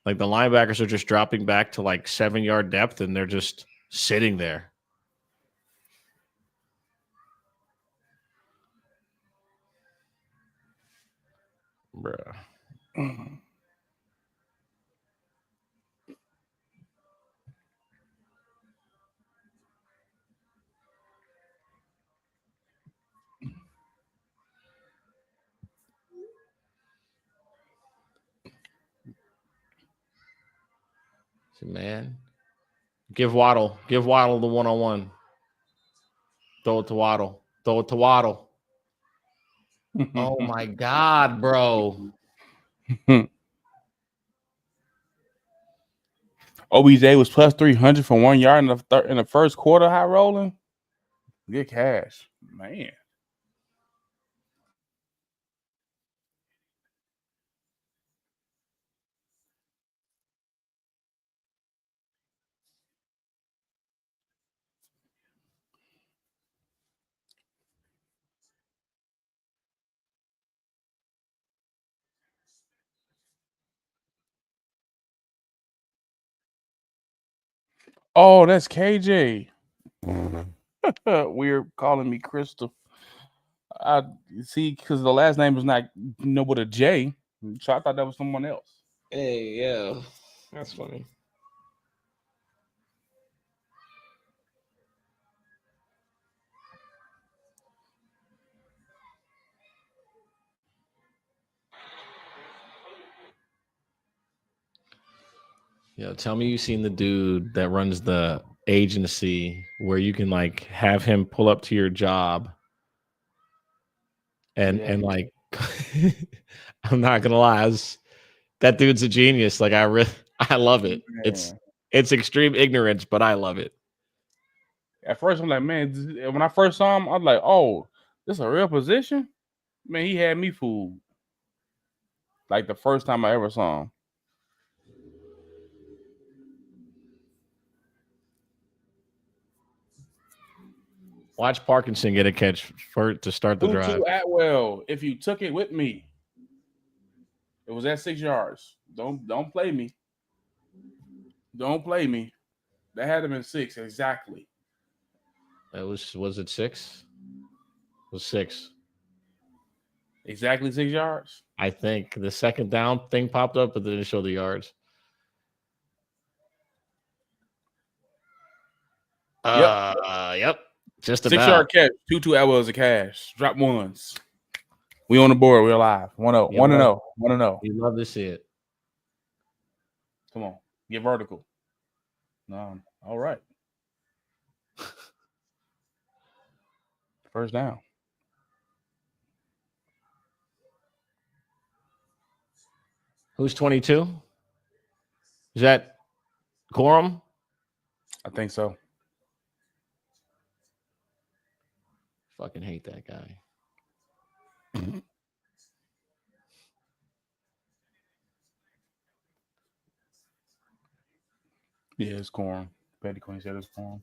Like, the linebackers are just dropping back to like 7-yard depth, and they're just sitting there. Bruh. Man, give Waddle the 1-on-1. Throw it to Waddle. Oh my God, bro. OBJ was plus 300 for 1 yard in the first quarter. High rolling. Good cash, man. Oh, that's KJ. Weird calling me Crystal. I see because the last name is not with a J. So I thought that was someone else. Hey, yeah, that's funny. Yeah, tell me you've seen the dude that runs the agency where you can like have him pull up to your job and like I'm not gonna lie, that dude's a genius. Like I love it. Man. It's extreme ignorance, but I love it. At first, I'm like, man, when I first saw him, I was like, oh, this is a real position? Man, he had me fooled. Like the first time I ever saw him. Watch Parkinson get a catch to start the drive. Tutu Atwell, if you took it with me, it was at 6 yards. Don't play me. Don't play me. That had to been 6 exactly. That was it 6? It was 6. Exactly 6 yards. I think the second down thing popped up, but then it showed the yards. Yep. Just 6 yard catch. Tutu Atwell is a cash. Drop ones. We on the board. We're alive. 1-0. 1-0. 1-0. You love to see it. Come on. Get vertical. No. All right. First down. Who's 22? Is that Corum? I think so. Fucking hate that guy. Yeah, it's Corum. Petty Queen said it's Corum.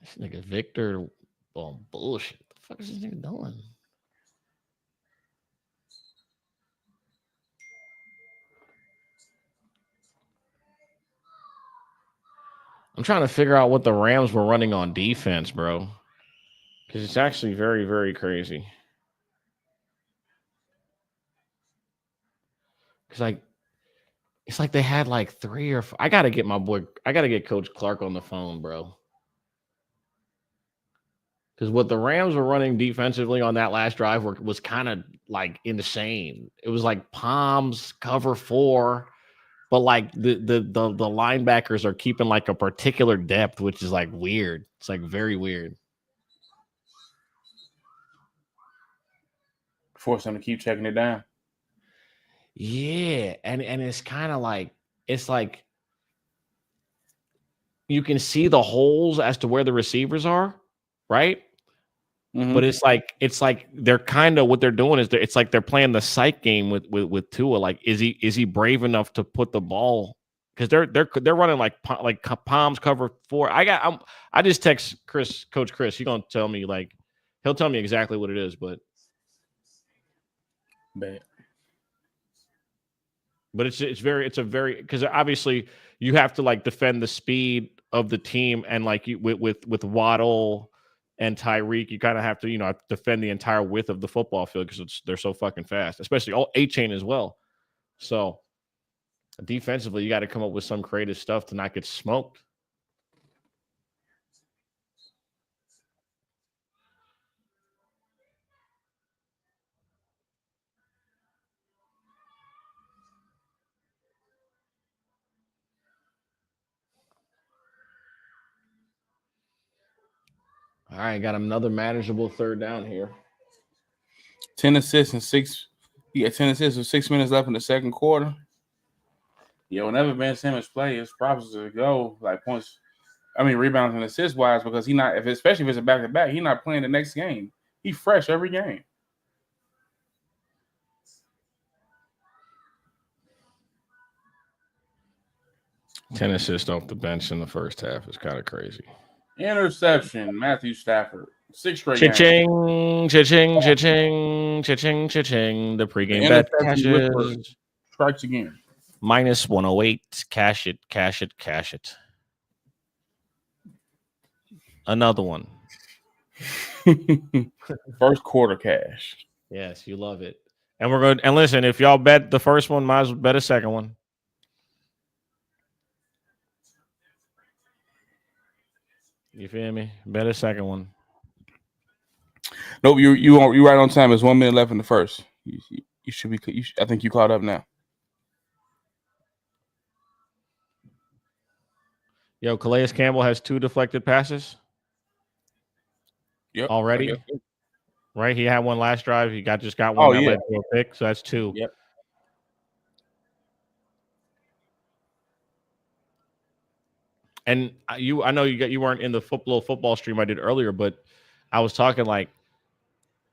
This nigga Victor bullshit. What the fuck is this nigga doing? I'm trying to figure out what the Rams were running on defense, bro. Because it's actually very, very crazy. Because it's like they had like 3 or 4. I gotta get Coach Clark on the phone, bro. Because what the Rams were running defensively on that last drive was kind of like insane. It was like palms, cover 4, but like the linebackers are keeping like a particular depth, which is like weird. It's like very weird. Force them to keep checking it down. Yeah, and it's kind of like it's like you can see the holes as to where the receivers are, right? Mm-hmm. But it's like they're kind of what they're doing is it's like they're playing the psych game with Tua. Like, is he brave enough to put the ball? Because they're running like palms cover 4. I just text Coach Chris. He's gonna tell me he'll tell me exactly what it is, but it's a very because obviously you have to like defend the speed of the team and like with Waddle and Tyreek, you kind of have to, defend the entire width of the football field because they're so fucking fast, especially all A-chain as well. So defensively, you got to come up with some creative stuff to not get smoked. All right, got another manageable third down here. 10 assists and 6. He got 10 assists with 6 minutes left in the second quarter. Yeah, whenever Ben Simmons plays, it's probably to go like points. I mean, rebounds and assists wise because especially if it's a back to back, he's not playing the next game. He's fresh every game. Ten assists off the bench in the first half is kind of crazy. Interception, Matthew Stafford. 6 straight cha-ching, cha-ching, cha-ching, cha-ching, cha-ching. The pregame bet cashes. Strikes again. Minus 108. Cash it, cash it, cash it. Another one. First quarter cash. Yes, you love it. And we're going. And listen, if y'all bet the first one, might as well bet a second one. You feel me? Bet a second one. Nope, you right on time. There's 1 minute left in the first. You should be. I think you caught up now. Yo, Calais Campbell has 2 deflected passes. Yep. Already. Yep. Right? He had one last drive. He just got one that led to a pick. So that's 2. Yep. And I know you weren't in the football stream I did earlier, but I was talking like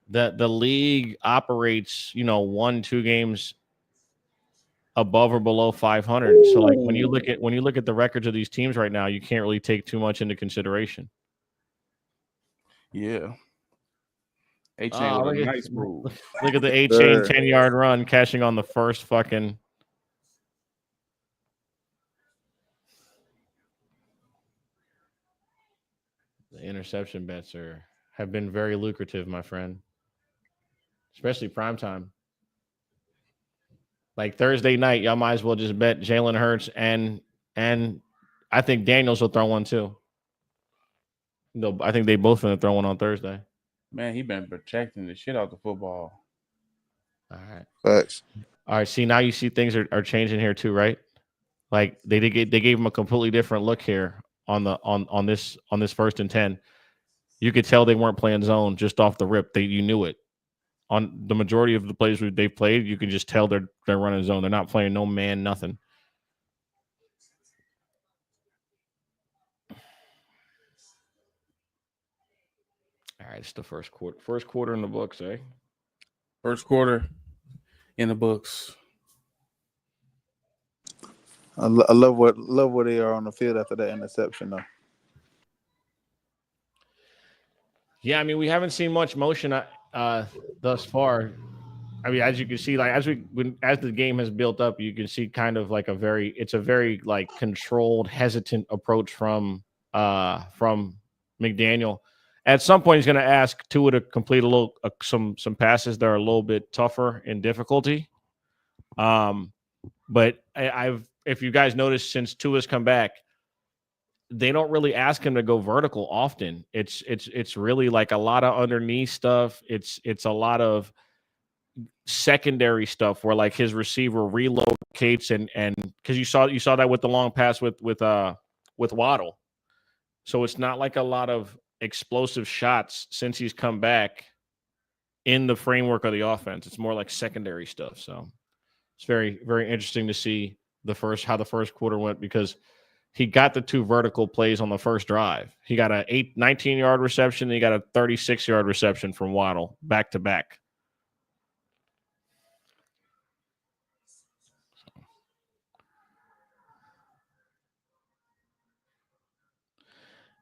the league operates, 1-2 games above or below 500. So like when you look at the records of these teams right now, you can't really take too much into consideration. Yeah. A-Chain with a nice move. Look at the A-Chain 10-yard run cashing on the first fucking. The interception bets have been very lucrative, my friend. Especially primetime. Like Thursday night, y'all might as well just bet Jalen Hurts and I think Daniels will throw one too. No, I think they both going to throw one on Thursday. Man, he been protecting the shit out the football. All right. Thanks. All right. See, now you see things are changing here too, right? Like they gave him a completely different look here on this 1st and 10. You could tell they weren't playing zone just off the rip. You knew it. On the majority of the plays they played, you can just tell they're running zone. They're not playing no man, nothing. All right, it's the first quarter. First quarter in the books, eh? First quarter in the books. I love where they are on the field after that interception, though. Yeah, I mean, we haven't seen much motion thus far. I mean, as you can see, like as the game has built up, you can see kind of like a very like controlled, hesitant approach from McDaniel. At some point, he's going to ask Tua to complete a little some passes that are a little bit tougher in difficulty. But if you guys noticed, since Tua's come back, they don't really ask him to go vertical often. It's really like a lot of underneath stuff. It's a lot of secondary stuff where like his receiver relocates and because you saw that with the long pass with Waddle. So it's not like a lot of explosive shots since he's come back in the framework of the offense. It's more like secondary stuff. So it's very, very interesting to see how the first quarter went because he got the 2 vertical plays on the first drive. He got a 19-yard reception. And he got a 36-yard reception from Waddle back to back.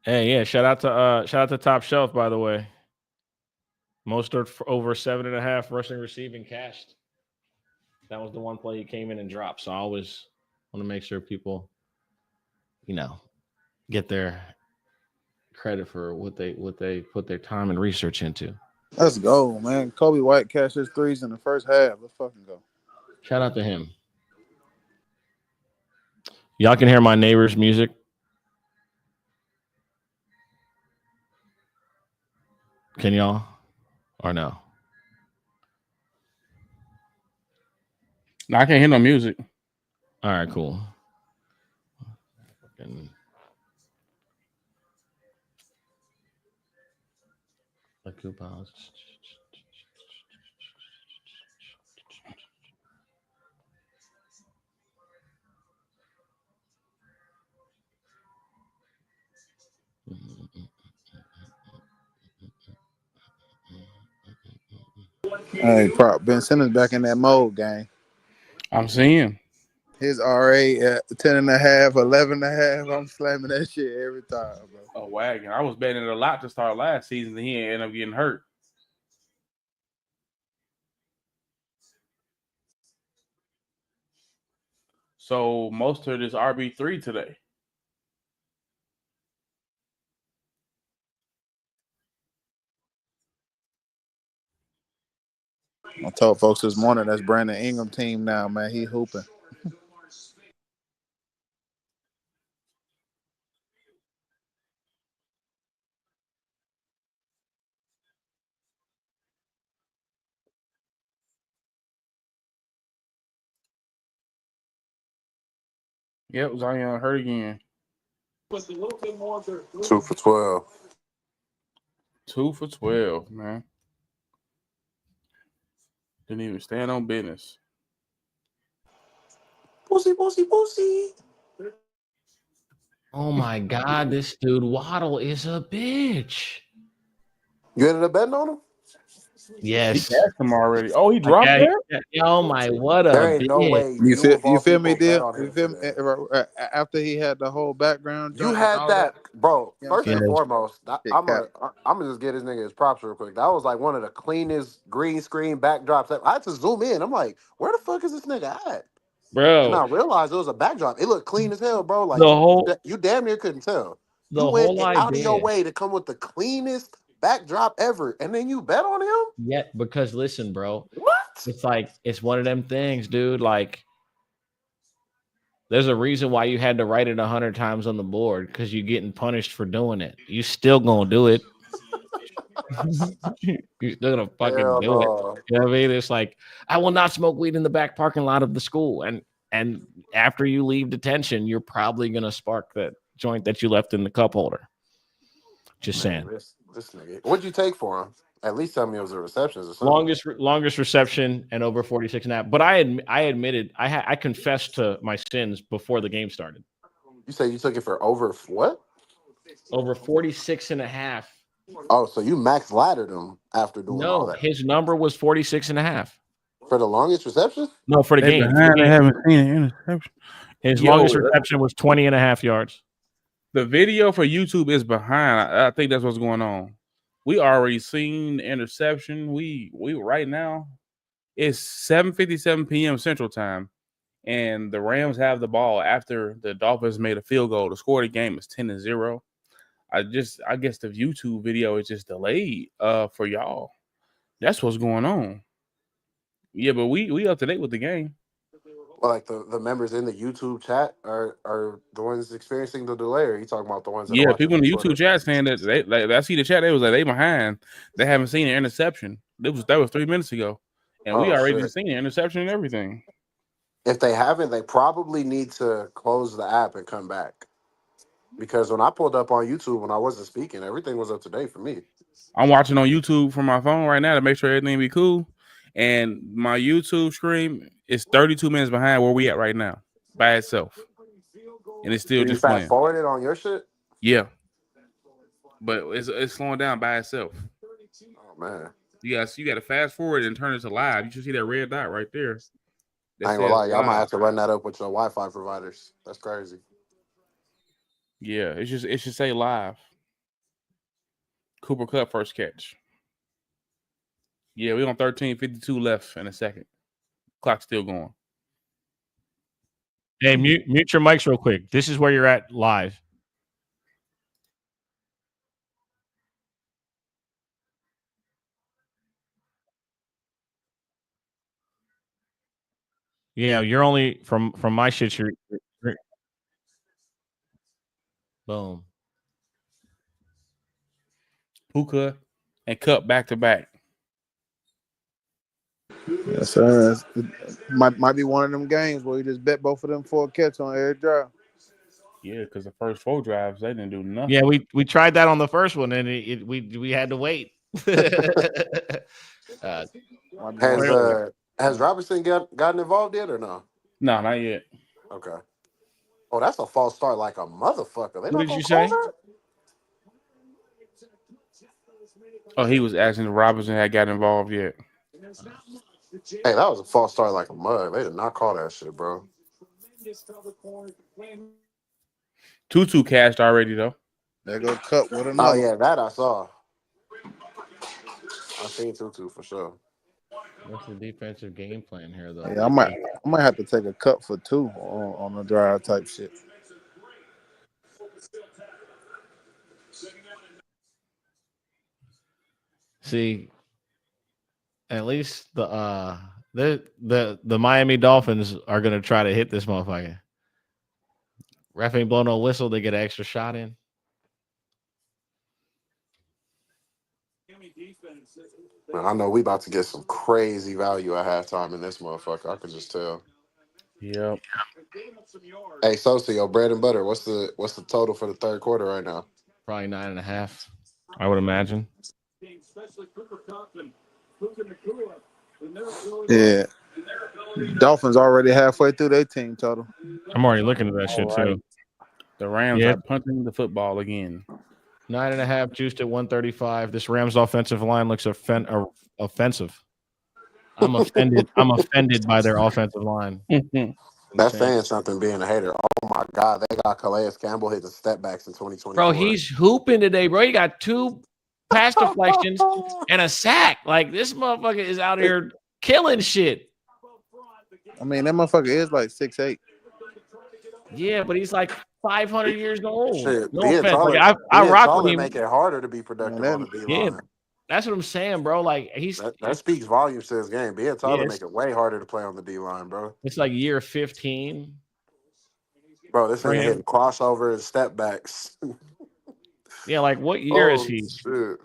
Hey, yeah, shout out to Top Shelf, by the way. Mostert for over 7.5 rushing receiving cashed. That was the one play he came in and dropped. So I always want to make sure people, get their credit for what they put their time and research into. Let's go, man. Kobe White cashed his 3s in the first half. Let's fucking go. Shout out to him. Y'all can hear my neighbor's music. Can y'all? Or no? No, I can't hear no music. All right, cool. Fucking like coupons. Hey, prop Ben Simmons back in that mode, gang. I'm seeing His RA at 10.5, 11.5. I'm slamming that shit every time, bro. a wagon. I was betting it a lot to start last season, and he ended up getting hurt. So Mostert is RB3 today. I told folks this morning that's Brandon Ingram team now, man. He hooping. Yep, Zion hurt again. 2 for 12. 2 for 12, man. Didn't even stand on business. Pussy. Oh my God, this dude Waddle is a bitch. You ended up betting on him? He Yes. passed him already. Oh, he dropped Okay. that? Oh my, what a There ain't bitch. no way You feel of all me, people bet dear? on You him feel me? today. After he had the whole background You joint and had all that, bro. you know what First I'm and saying? foremost, Shit, I'm cap. gonna just get this nigga his props real quick. That was like one of the cleanest green screen backdrops ever. I had to zoom in. I'm like, where the fuck is this nigga at? And Bro, I realized it was a backdrop. It looked clean as hell, bro. the Like whole you damn near couldn't tell. You the went whole out of your idea. way to come with the cleanest backdrop ever, and then you bet on him? Yeah, because listen, bro, What? it's like it's one of them things, dude. Like, there's a reason why you had to write it 100 times on the board because you're getting punished for doing it. You still gonna do it. You're still gonna fucking Hell do it. no. You know what I mean? It's like, I will not smoke weed in the back parking lot of the school. And after you leave detention, you're probably gonna spark that joint that you left in the cup holder. Just saying. Man, this nigga. What'd you take for him? At least tell me it was a receptions or something. Longest reception and over 46.5. But I admitted I confessed to my sins before the game started. You say you took it for over what? Over 46.5. Oh, so you max laddered him after doing all No, that his number was 46.5. for the longest reception? No, for the They game. For the behind. They game. haven't seen an interception. His Yo, longest reception was 20.5 yards. the video for YouTube is behind. I think that's what's going on. We already seen the interception. We right now it's 7:57 p.m. Central Time, and the Rams have the ball after the Dolphins made a field goal. The score of the game is 10-0. I guess the YouTube video is just delayed for y'all. That's what's going on. Yeah, but we up to date with the game. Well, like the members in the YouTube chat are the ones experiencing the delay, or are you talking about the ones that are Yeah, watching people in on the Twitter? YouTube chat saying that they like I see the chat. They was like they behind. They haven't seen an interception. That was 3 minutes ago, and we Oh already shit! seen the interception and everything. If they haven't, they probably need to close the app and come back. Because when I pulled up on YouTube when I wasn't speaking, everything was up to date for me. I'm watching on YouTube from my phone right now to make sure everything be cool, and my YouTube stream is 32 minutes behind where we at right now by itself, and it's still Did you just fast playing. forward it on your shit? Yeah, but it's slowing down by itself. Oh man, You got to fast forward and turn it to live. You should see that red dot right there that I ain't gonna says lie, y'all might live. have to run that up with your Wi-Fi providers. That's crazy. Yeah, it should say live. Cooper Kupp first catch. Yeah, we on 13:52 left in a second. Clock's still going. Hey, mute your mics real quick. This is where you're at live. Yeah, you're only from my shit. You're boom. Puka and Kupp back to back. Yes, sir. It might be one of them games where you just bet both of them for a catch on every drive. Yeah, because the first 4 drives they didn't do nothing. Yeah, we tried that on the first one, and we had to wait. Has Robinson gotten involved yet or no? No, not yet. Okay. Oh, that's a false start like a motherfucker. They What not did gonna you call say? that? Oh, he was asking if Robinson had got involved yet. Hey, that was a false start like a mug. They did not call that shit, bro. Tutu cashed already though. They go cut with Oh another. yeah, that I saw. I seen Tutu for sure. What's the defensive game plan here, though? Yeah, I might have to take a cut for 2 on the drive type shit. See, at least the Miami Dolphins are gonna try to hit this motherfucker. Ref ain't blow no whistle. They get an extra shot in. Man, I know we about to get some crazy value at halftime in this motherfucker. I can just tell. Yep. Hey, Socio, bread and butter. What's the total for the third quarter right now? Probably 9.5. I would imagine. Yeah. Dolphins already halfway through their team total. I'm already looking at that All shit right. too. The Rams Yeah. are punting the football again. 9.5 juiced at 135. This Rams offensive line looks offensive. I'm offended. I'm offended by their offensive line. That's saying something being a hater. Oh my God, they got Calais Campbell hitting step backs in 2024. Bro, he's hooping today, bro. He got 2 pass deflections and a sack. Like, this motherfucker is out here killing shit. I mean, that motherfucker is like 6'8". Yeah, but he's like 500 years old. Shit, No being offense. taller, Like, I being rock taller with him. make it harder to be productive on the D Yeah, line. that's what I'm saying, bro. Like, That speaks volumes to his game. Being taller Yeah, make it way harder to play on the D line, bro. it's like year 15. Bro, this for nigga him. hitting crossovers, step backs. Yeah, like what year is he? Shit.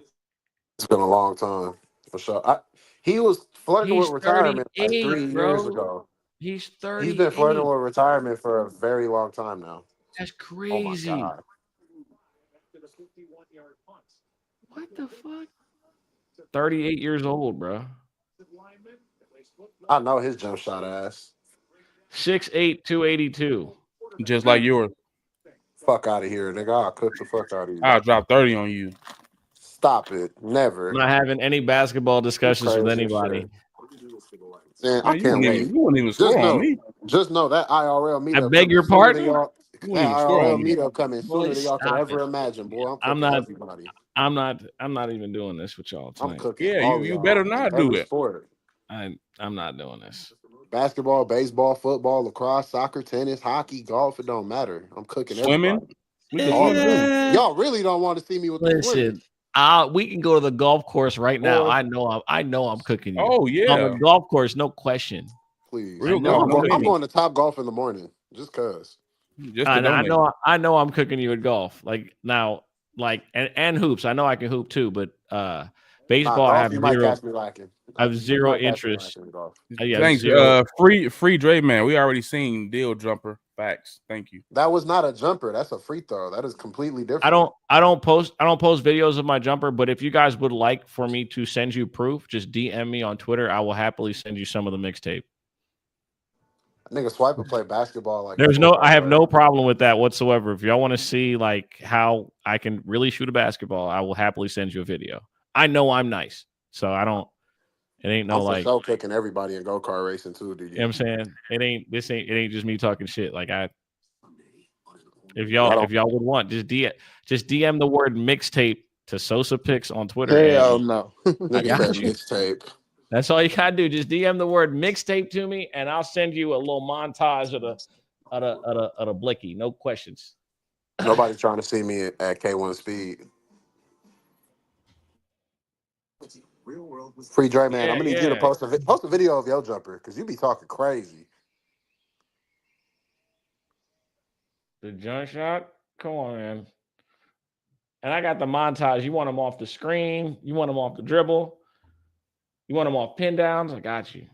It's been a long time for sure. He was flirting He's with retirement like 38, 3 bro. years ago. He's 38. He's been flirting with retirement for a very long time now. That's crazy. Oh my God. What the fuck? 38 years old, bro. I know his jump shot ass. 6'8", 282. Just like yours. Fuck out of here, nigga. I'll cook the fuck out of you. I'll drop 30 on you. Stop it. Never. I'm not having any basketball discussions with Crazy anybody. shit. Man, Man, I can't wait. You wouldn't even score on me. Just know that IRL meetup. I beg your pardon? You wouldn't That even score IRL on me. meetup coming sooner than y'all could Stop ever it. imagine, boy. I'm cooking not- everybody. I'm not even doing this with y'all I'm tonight. cooking. Yeah, all you y'all better in not every do it. Sport. I'm not doing this. Basketball, baseball, football, lacrosse, soccer, tennis, hockey, golf. It don't matter. I'm cooking Swimming? everybody. We can swim too. Y'all really don't want to see me with the swimming. Listen, we can go to the golf course right now. Boy. I know I'm cooking you. Oh, yeah. On the golf course, no question. Please. Real I know golf, I'm no going to Top Golf in the morning just cause. Just I to donate. know I'm cooking you at golf. Like now, like and hoops. I know I can hoop too, but baseball golf, I have you might zero. catch me lacking. I have zero You might catch me interest. lacking in golf. Yeah, Thanks. zero. Free Dre man. We already seen deal jumper. Facts. Thank you. That was not a jumper. That's a free throw. That is completely different. I don't post videos of my jumper, but if you guys would like for me to send you proof, just DM me on Twitter. I will happily send you some of the mixtape. Nigga swipe and play basketball like I have no problem with that whatsoever. If y'all want to see like how I can really shoot a basketball, I will happily send you a video. I know I'm nice, so I don't. It ain't no I'm like. for sure kicking everybody in go-kart racing too, dude. You know what I'm saying? It ain't just me talking shit. Like if y'all would want, just DM the word mixtape to Sosa Picks on Twitter. Hell no. I got you. Mixtape. That's all you gotta do. Just DM the word mixtape to me, and I'll send you a little montage of the blicky. No questions. Nobody's trying to see me at K1 speed. Free Dre man, I'm gonna need you to post a video of your jumper because you be talking crazy. The jump shot? Come on, man. And I got the montage. You want them off the screen? You want them off the dribble? You want them off pin downs? I got you.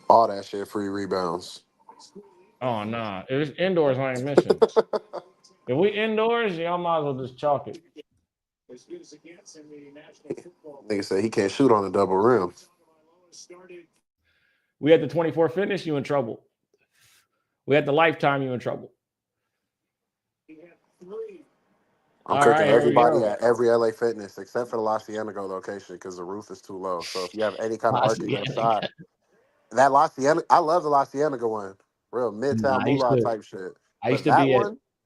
All that shit, free rebounds. Oh, nah. If it's indoors, I ain't missing. If we indoors, y'all might as well just chalk it. Nigga said he can't shoot on a double rim. We had the 24 Fitness, you in trouble. We had the Lifetime, you in trouble. I'm cooking everybody at every LA Fitness except for the La Cienega location because the roof is too low. So if you have any kind of argument inside, that La Cienega, I love the La Cienega one. Real Midtown Moolah type shit. But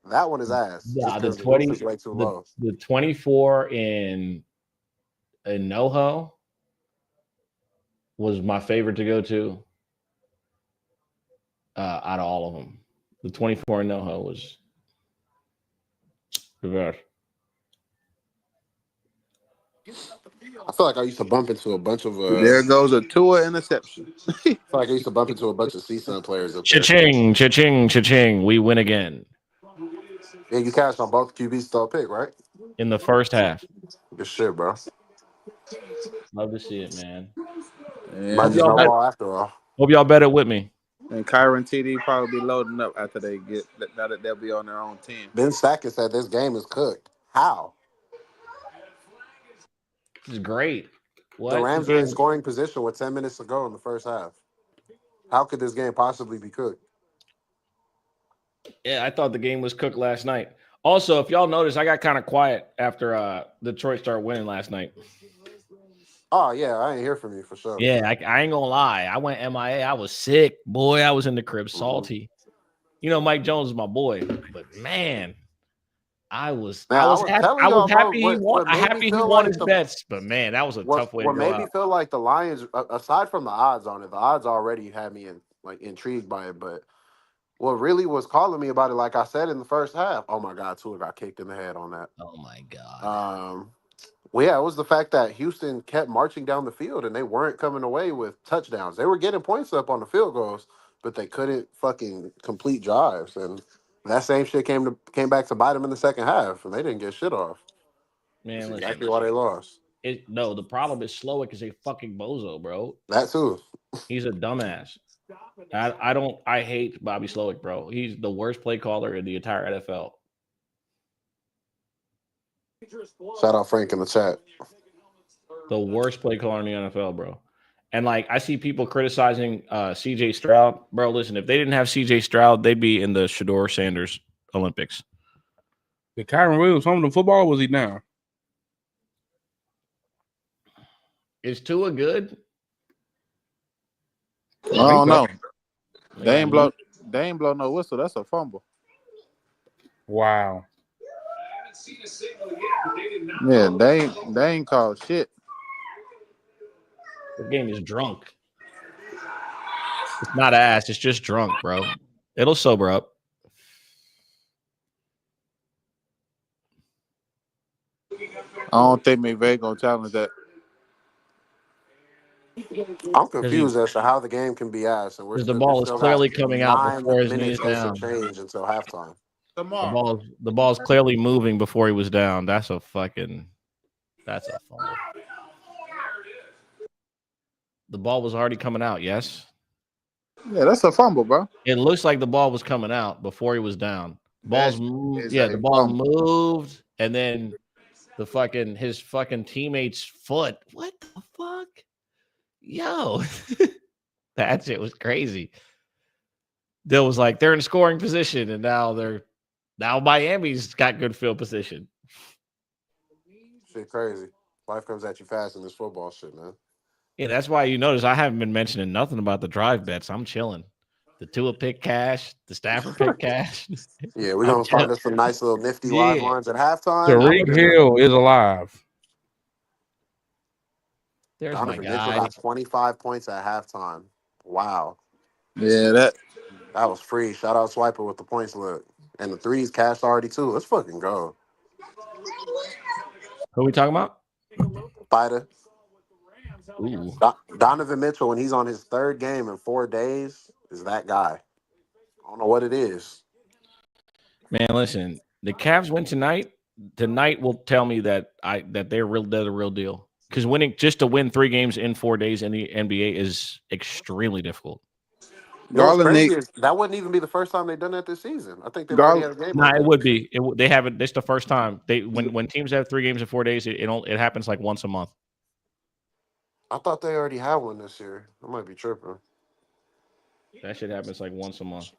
that one is ass. Yeah, just because the roof is way too low. The 24 in NoHo was my favorite to go to out of all of them. The 24 NoHo was the best. I feel like I used to bump into a bunch of There goes a Tua interception. I feel like I used to bump into a bunch of CSUN players up there. Cha-ching, cha-ching, cha-ching. We win again Yeah, you cashed on both QBs still pick, right? in the first half. Good shit, bro. Love to see it, man. Might And be no ball after all. Hope y'all bet it with me. and Kyron TD probably be loading up after they get now that they'll be on their own team. Ben Sackett said this game is cooked. How? This is great. What? The Rams are in scoring position with 10 minutes to go in the first half. How could this game possibly be cooked? Yeah, I thought the game was cooked last night. Also, if y'all notice, I got kind of quiet after Detroit started winning last night. Oh, yeah, I ain't hear from you for sure. Yeah, I ain't gonna lie. I went MIA. I was sick. Boy, I was in the crib salty. You know, Mike Jones is my boy, but man, I was happy he won. He won his bets, but man, that was a tough way to go What made me out. feel like the Lions, aside from the odds on it, the odds already had me intrigued by it. But what really was calling me about it, like I said in the first half, oh my God, Tua got kicked in the head on that. Oh my God. Well, yeah, it was the fact that Houston kept marching down the field and they weren't coming away with touchdowns. They were getting points up on the field goals, but they couldn't fucking complete drives. And that same shit came back to bite them in the second half, and they didn't get shit off. Man, That's listen, exactly why they lost. No, the problem is Slowick is a fucking bozo, bro. That too. He's a dumbass. I hate Bobby Slowick, bro. He's the worst play caller in the entire NFL. Shout out Frank in the chat. The worst play caller in the NFL, bro. And like I see people criticizing CJ Stroud. Bro, listen, if they didn't have CJ Stroud, they'd be in the Shador Sanders Olympics. Did Kyron Williams home to football or was he down? Is Tua good? I don't know. They ain't blow no whistle. That's a fumble. Wow. Yeah, they ain't called shit. The game is drunk. It's not ass. It's just drunk, bro. It'll sober up. I don't think McVay gonna challenge that. I'm confused as to how the game can be asked. And Because the ball is clearly coming out before his knees down. Change until halftime. The ball's clearly moving before he was down. That's a fumble. The ball was already coming out, yes? Yeah, that's a fumble, bro. It looks like the ball was coming out before he was down. The ball moved, and then his fucking teammate's foot. What the fuck? Yo, that shit was crazy. Dill was like, they're in scoring position, and now Miami's got good field position. Shit crazy. Life comes at you fast in this football shit, man. Yeah, that's why you notice I haven't been mentioning nothing about the drive bets. I'm chilling. The Tua pick cash, the Stafford pick cash. Yeah, we're gonna find us some nice little nifty live lines at halftime. Tyreek Hill is alive. There's Donovan my Mitchell guy. got 25 points at halftime. Wow. Yeah, that was free. Shout out Swiper with the points look. And the threes cashed already too. Let's fucking go. Who are we talking about? Spider. Ooh. Donovan Mitchell, when he's on his third game in 4 days, is that guy. I don't know what it is. Man, listen, the Cavs win tonight. Tonight will tell me that they're the real deal. Because just to win 3 games in 4 days in the NBA is extremely difficult. That wouldn't even be the first time they've done that this season. I think they've already had a game. It would be. They haven't. This is the first time when teams have 3 games in 4 days. It happens like once a month. I thought they already had one this year. I might be tripping. That shit happens like once a month.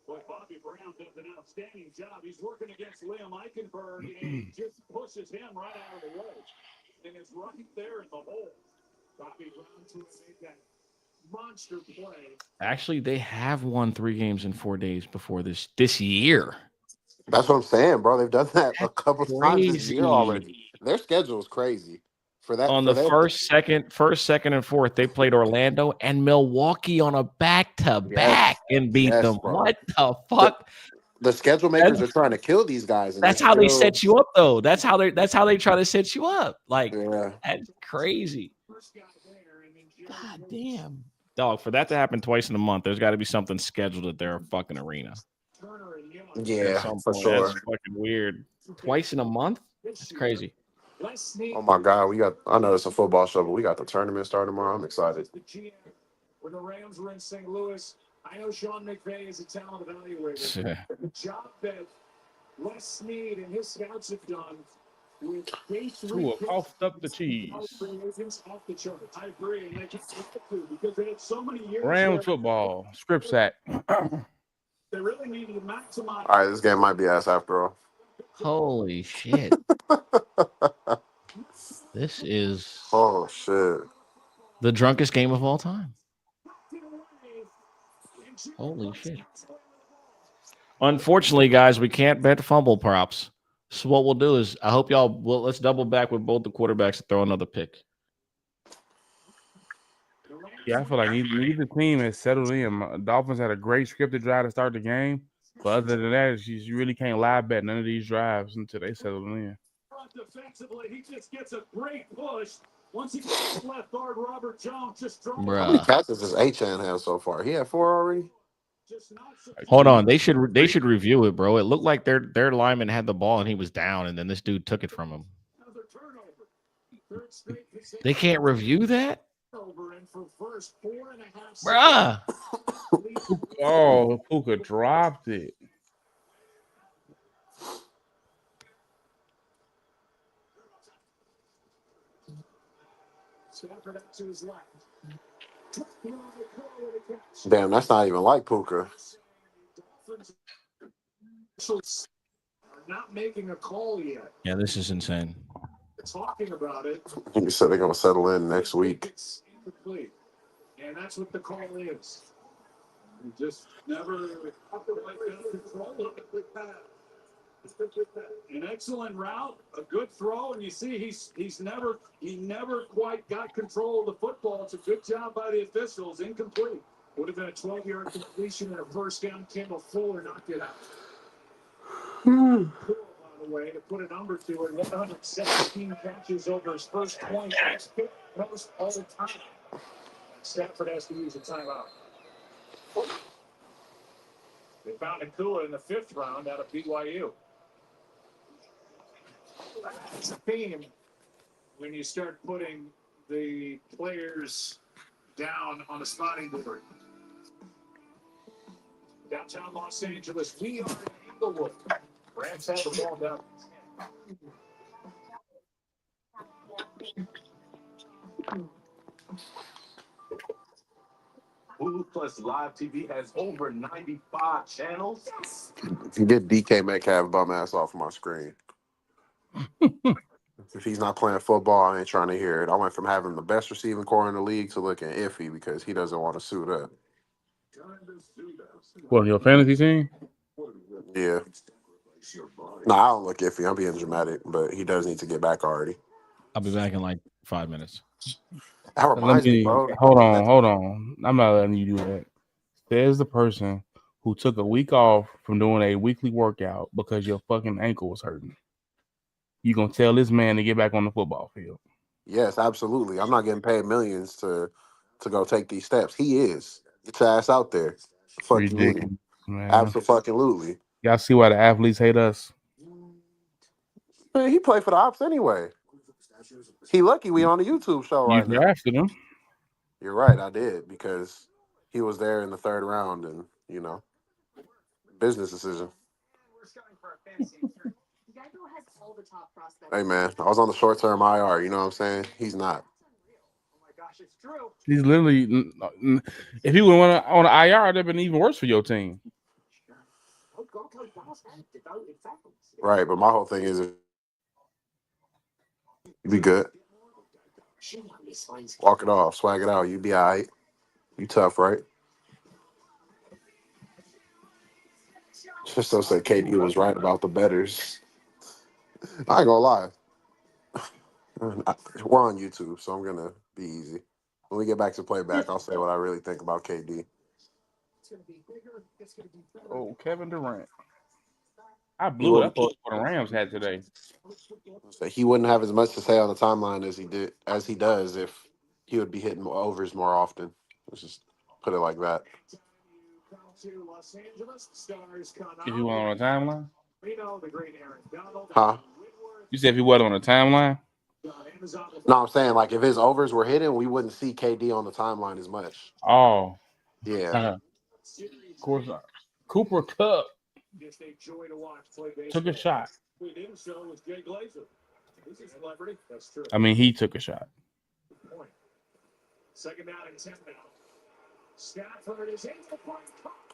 Bobby Brown does an outstanding job. He's working against Liam Eichenberg, and he just pushes him right out of the way. And it's right there in the hole. Bobby Brown to make that monster play. Actually, they have won 3 games in 4 days before this year. That's what I'm saying, bro. They've done that a That's couple times this year crazy. already. Their schedule is crazy for that. On For the their first, second, and fourth, they played Orlando and Milwaukee on a back-to-back yes, and beat yes, them. bro. What the The, fuck? the schedule That's, makers are trying to kill these guys, and they're that's how they still, set you up, though. That's how they try to set you up. Like, yeah, that's crazy. God damn. Dog, for that to happen twice in a month, there's got to be something scheduled at their fucking arena at yeah, some for point. That's sure. fucking weird. Twice in a month? That's crazy. Oh my God, we got. I know it's a football show, but we got the tournament starting tomorrow. I'm excited. When the Rams were in St. Louis, I know Sean McVay is a talent evaluator. The job that Les Snead and his scouts have done with day three Ooh, I coughed up the cheese. off the chart. I agree, and they just because they had so many years Rams where football, script sack. they really needed to maximize. All right, this game might be ass after all. Holy shit. This is Oh shit. the drunkest game of all time. Holy shit. Unfortunately, guys, we can't bet fumble props. So what we'll do is I hope y'all let's double back with both the quarterbacks and throw another pick. Yeah, I feel like neither team has settled in. Dolphins had a great scripted drive to start the game, but other than that, you really can't live bet none of these drives until they settle in. Defensively, he just gets a great push. Once he gets left guard, Robert Jones just How many Bruh. catches does Achan have so far? He had 4 already. Hold on. They should review it, bro. It looked like their lineman had the ball and he was down, and then this dude took it from him. They can't review that? Bruh. Oh, Puka dropped it. Damn, that's not even like Puka. Not making a call yet. Yeah, this is insane. Talking about it. You said they're gonna settle in next week. And that's what the call is. You just never control an excellent route, a good throw, and you see he never quite got control of the football. It's a good job by the officials. Incomplete. Would have been a 12-yard completion and a first down. Campbell Fuller knocked it out. By the way, to put a number to it, 117 catches over his first 20 most all the time. Stafford has to use a timeout. They found Akua in the 5th round out of BYU. It's a theme when you start putting the players down on the spotting board. Downtown Los Angeles, we are in Inglewood. Rams have the ball down. Hulu Plus Live TV has over 95 channels. Get DK Metcalf bum ass off my screen. If he's not playing football, I ain't trying to hear it. I went from having the best receiving core in the league to looking iffy because he doesn't want to suit up. What, your fantasy team? Yeah. No, I don't look iffy. I'm being dramatic, but he does need to get back already. I'll be back in like 5 minutes. That reminds me, bro. Hold on. I'm not letting you do that. There's the person who took a week off from doing a weekly workout because your fucking ankle was hurting. You gonna tell this man to get back on the football field? Yes, absolutely. I'm not getting paid millions to go take these steps. He is. Get your ass out there. Fuck you mean? Ridiculous, man. Absolutely. Y'all see why the athletes hate us? Man, he played for the Ops anyway. He lucky we on the YouTube show You right now. drafted him. You're right, I did, because he was there in the 3rd round and, business decision. Hey, man, I was on the short-term IR, you know what I'm saying? He's not. He's literally, if he would went on an IR, it'd have been even worse for your team. Right, but my whole thing is you be good. Walk it off, swag it out. You be all right. You tough, right? Just so say KD was right about the betters. I ain't gonna lie. We're on YouTube, so I'm gonna be easy. When we get back to playback, I'll say what I really think about KD. Oh, Kevin Durant. I He blew it. I wouldn't. thought what the Rams had today. So he wouldn't have as much to say on the timeline as he does if he would be hitting overs more often. Let's just put it like that. If you went on a timeline, Huh? you said if he wasn't on the timeline. No, I'm saying like if his overs were hitting, we wouldn't see KD on the timeline as much. Oh, Yeah. of course not. Cooper Cup took a shot. I mean, he took a shot.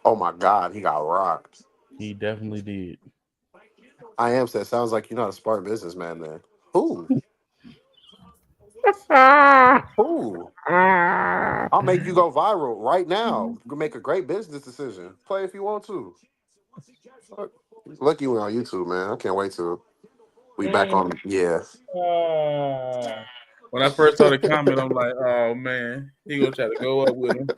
Oh my God, he got rocked. He definitely did. I am said sounds like you're not a smart businessman, man. Who? Who? I'll make you go viral right now. You can make a great business decision. Play if you want to. Lucky we're on YouTube, man. I can't wait till we back on. Yeah. When I first saw the comment, I'm like, "Oh man, he gonna try to go up with him."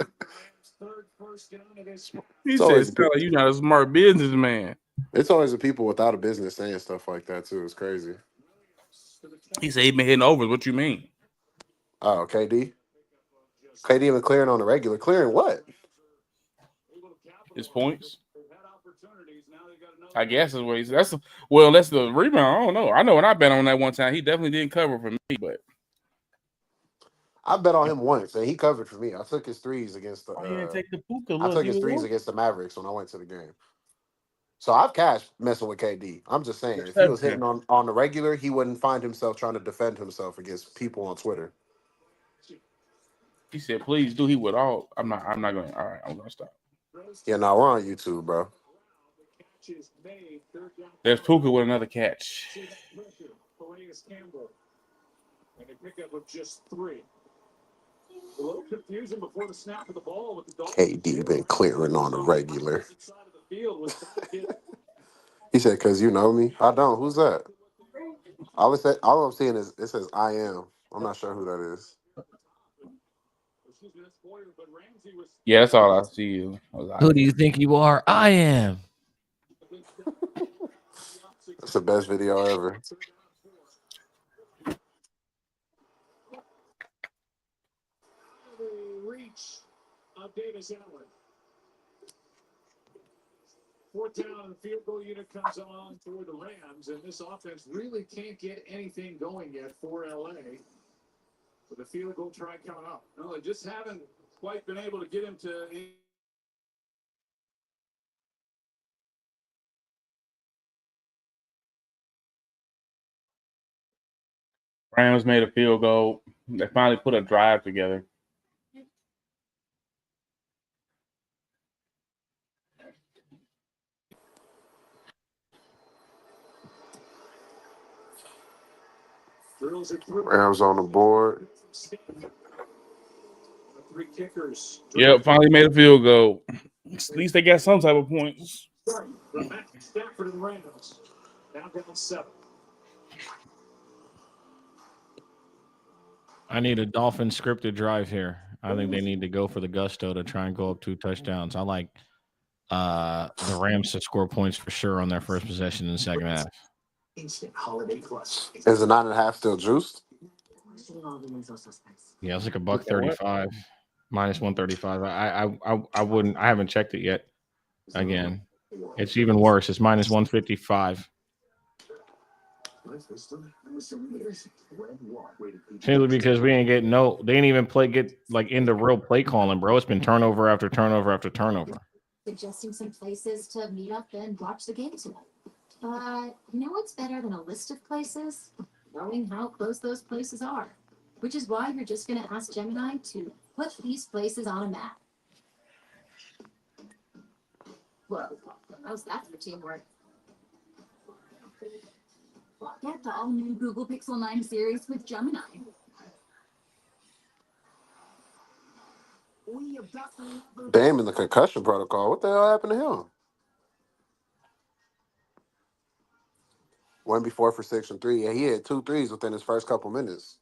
He It's said, always "Sound like you're not a smart businessman." the people without a business saying stuff like that too. It's crazy. He said he been hitting overs. What you mean? Oh, KD. KD even clearing on the regular. Clearing what? His points. I guess is what he's. That's the rebound. I don't know. I know when I bet on that one time, he definitely didn't cover for me, but I bet on him once, and he covered for me. I took his threes against the. why you didn't take the Puka? I Look, took he his was threes working. against the Mavericks when I went to the game. So I've cashed messing with KD. I'm just saying, if he was hitting Reception. on the regular, he wouldn't find himself trying to defend himself against people on Twitter. He said, "Please do." He would all. I'm not. I'm not going. All right, I'm gonna stop. Yeah, no, we're on YouTube, bro. There's Puka with another catch. KD been clearing on the regular. He said, "Cause you know me." I don't. Who's that? All I'm seeing is it says "I am." I'm not sure who that is. Yeah, that's all I see. Who do you think you are? I am. That's the best video ever. Fourth down, and the field goal unit comes on for the Rams, and this offense really can't get anything going yet for LA. With a field goal try coming up. No, they just haven't quite been able to get him to. Rams made a field goal. They finally put a drive together. Rams on the board. Yep, finally made a field goal. At least they got some type of points. Stafford and Rams. Now down 7. I need a Dolphin scripted drive here. I think they need to go for the gusto to try and go up 2 touchdowns. I like the Rams to score points for sure on their first possession in the second half. Is the 9.5 still juiced? Yeah, it's like $135 minus 135. I wouldn't. I haven't checked it yet. Again, it's even worse. It's minus 155. Simply because we ain't getting they ain't even get like into real play calling, bro. It's been turnover after turnover after turnover. Suggesting some places to meet up and watch the game tonight. But you know what's better than a list of places? Knowing how close those places are. Which is why you're just going to ask Gemini to put these places on a map. Whoa, how's that for teamwork? Get the all-new Google Pixel 9 series with Gemini. Damn, in the concussion protocol. What the hell happened to him? Went before for 6 and 3. Yeah, he had 2 threes within his first couple minutes.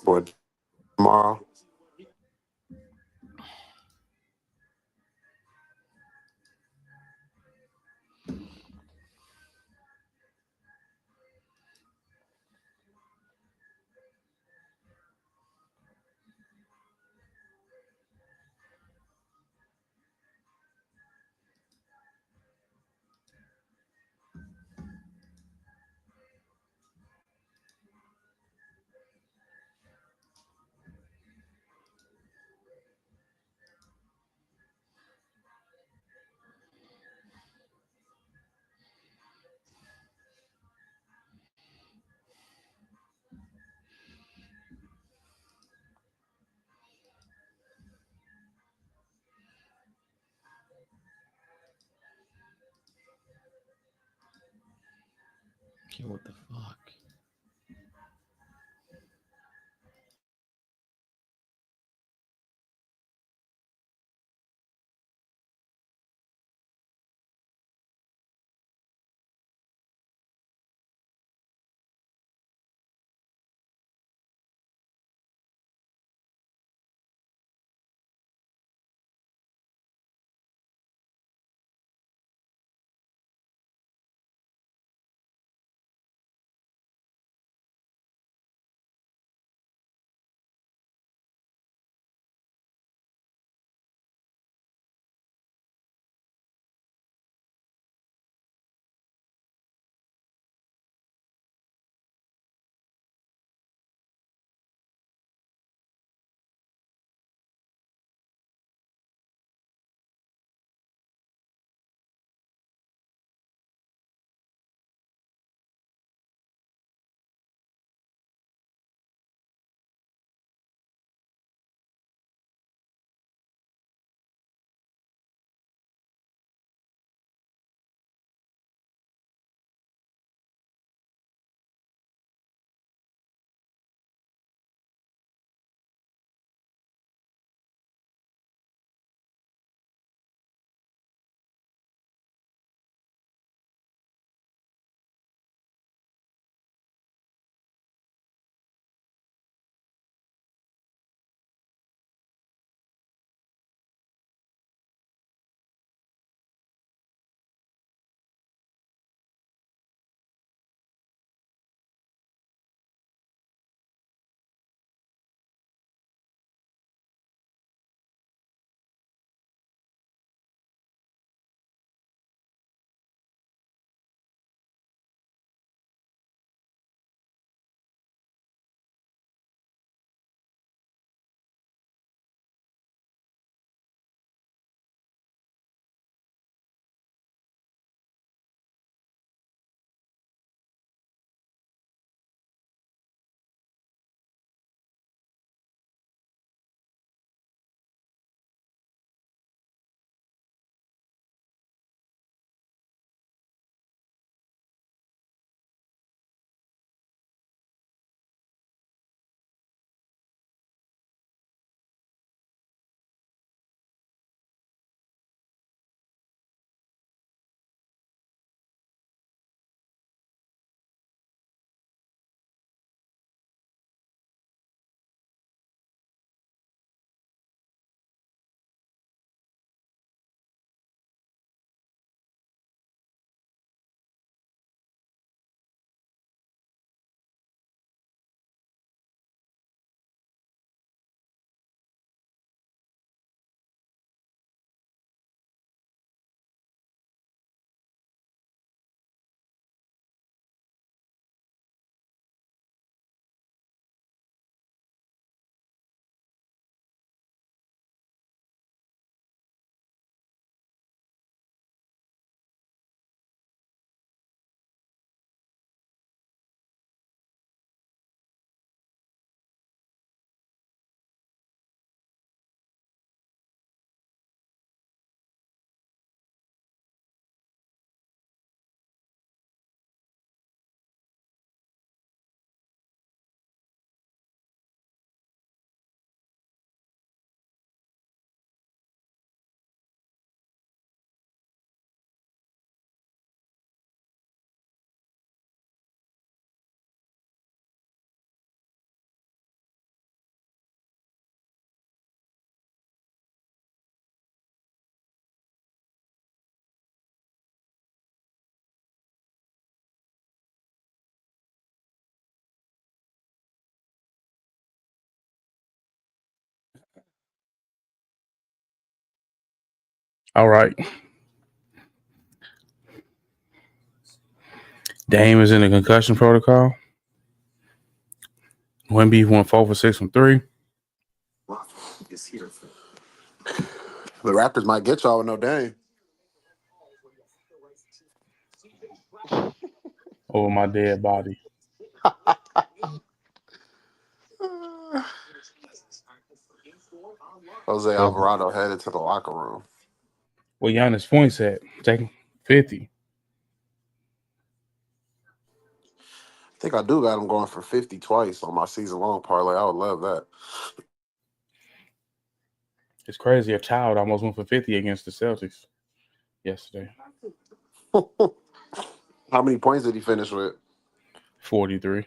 For tomorrow. Okay, what the fuck? All right. Dame is in the concussion protocol. Wemby went 4 for 6 from 3. The Raptors might get y'all with no Dame. Over my dead body. Jose Alvarado headed to the locker room. Well, Giannis points at taking 50. I think I do got him going for 50 twice on my season-long parlay. I would love that. It's crazy. A child almost went for 50 against the Celtics yesterday. How many points did he finish with? 43.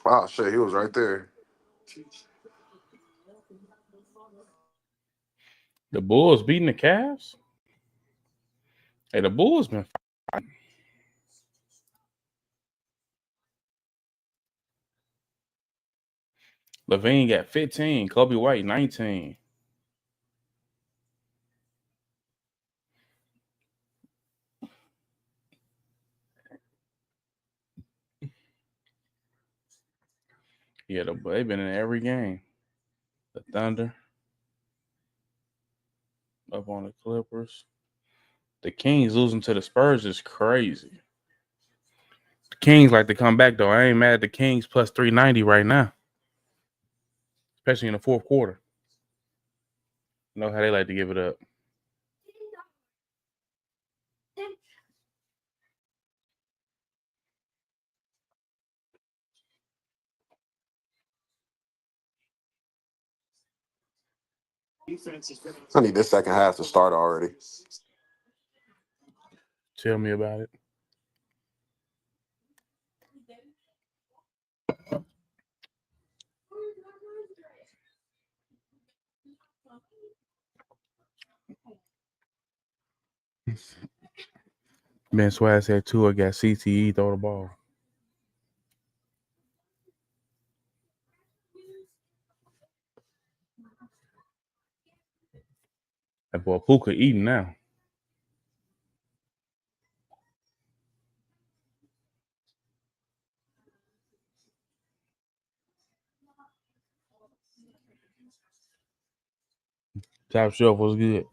Wow, shit, he was right there. The Bulls beating the Cavs? Hey, the Bulls been fighting. Levine got 15. Kobe White, 19. Yeah, they've been in every game. The Thunder up on the Clippers. The Kings losing to the Spurs is crazy. The Kings like to come back, though. I ain't mad at the Kings plus 390 right now, especially in the fourth quarter. You know how they like to give it up. I need this second half to start already. Tell me about it. Ben Swag said Tua got CTE, throw the ball. That boy Puka eating now. Top shelf was good.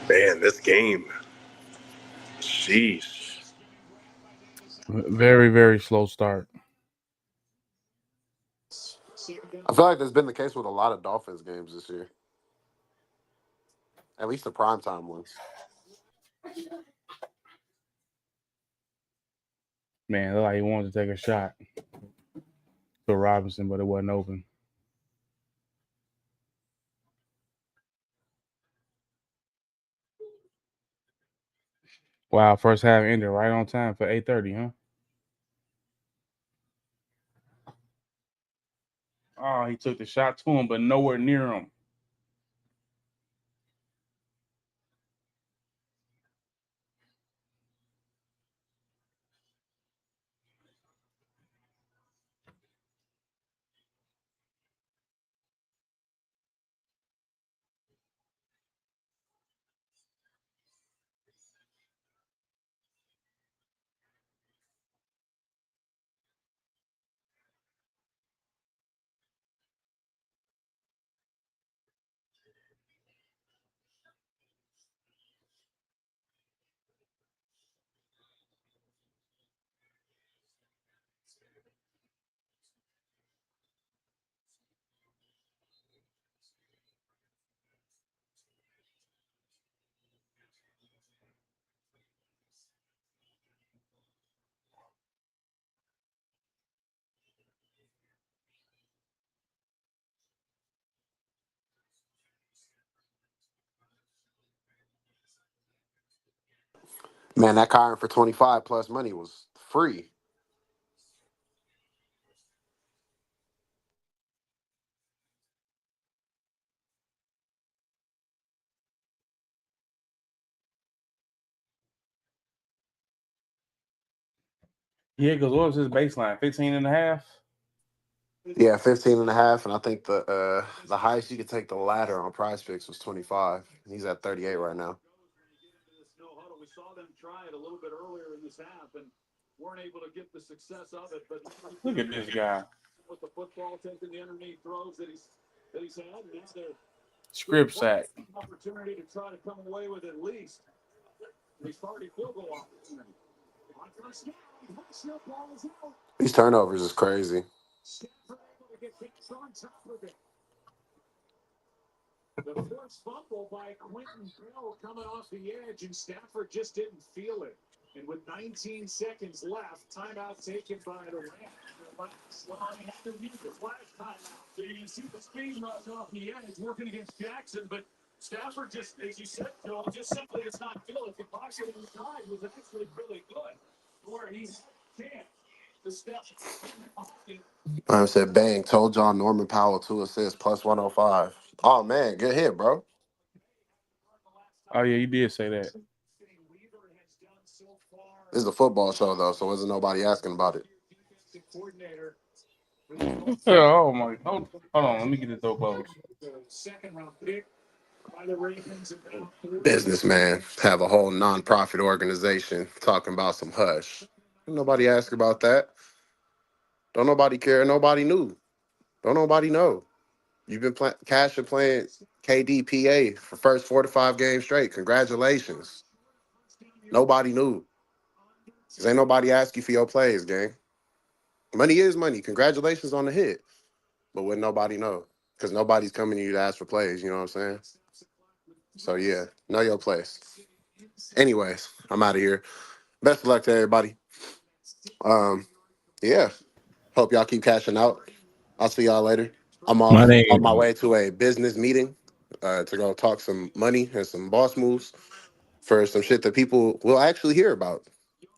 Man, this game. Sheesh. Very, very slow start. I feel like that's been the case with a lot of Dolphins games this year. At least the primetime ones. Man, looked like he wanted to take a shot to Robinson, but it wasn't open. Wow, first half ended right on time for 8:30, huh? Oh, he took the shot to him, but nowhere near him. Man, that Kyron for 25 plus money was free. Yeah, because what was his baseline? 15 and a half? Yeah, 15.5, and I think the highest you could take the ladder on Prize Picks was 25. He's at 38 right now. We saw them try it a little bit earlier in this half and weren't able to get the success of it. But Look at this guy. with the football, taking the underneath throws that he's had, and now they're Script sack. opportunity to try to come away with at least a starting field goal opportunity. On first down, pressure, ball is out. These turnovers is crazy. Stafford able to get things on top of it. The forced fumble by Quentin Bell coming off the edge, and Stafford just didn't feel it. And with 19 seconds left, timeout taken by the Rams. So you can see the speed rush off the edge working against Jackson, but Stafford just, as you said, Joel, just simply does not feel it. The boxer inside was actually really good, where he's had a chance to step. I said, bang, told y'all Norman Powell 2 assists plus 105. Oh, man, good hit, bro. Oh yeah, you did say that. This is a football show, though, so wasn't nobody asking about it. Oh my! Hold on, let me get this door closed. Businessman have a whole nonprofit organization talking about some hush. Nobody asked about that. Don't nobody care. Nobody knew. Don't nobody know. You've been Cash and playing KDPA for first 4 to 5 games straight. Congratulations. Nobody knew. Cause ain't nobody ask you for your plays, gang. Money is money. Congratulations on the hit. But wouldn't nobody know? Because nobody's coming to you to ask for plays, you know what I'm saying? So yeah, know your place. Anyways, I'm out of here. Best of luck to everybody. Yeah. Hope y'all keep cashing out. I'll see y'all later. I'm My off on my name, way to a business meeting to go talk some money and some boss moves for some shit that people will actually hear about.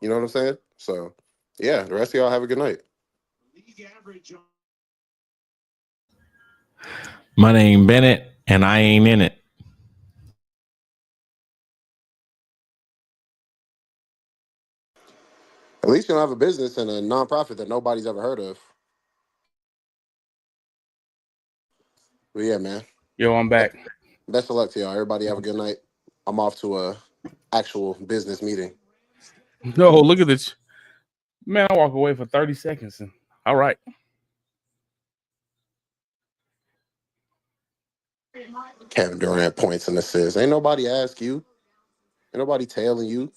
You know what I'm saying? So yeah, the rest of y'all have a good night. my name Bennett, and I ain't in it. At least you don't have a business and a nonprofit that nobody's ever heard of. But yeah, man. Yo, I'm back. Best of luck to y'all. Everybody have a good night. I'm off to a actual business meeting. No, look at this. Man, I walk away for 30 seconds. And, all right. Kevin Durant points and assists. Ain't nobody ask you. Ain't nobody tailing you.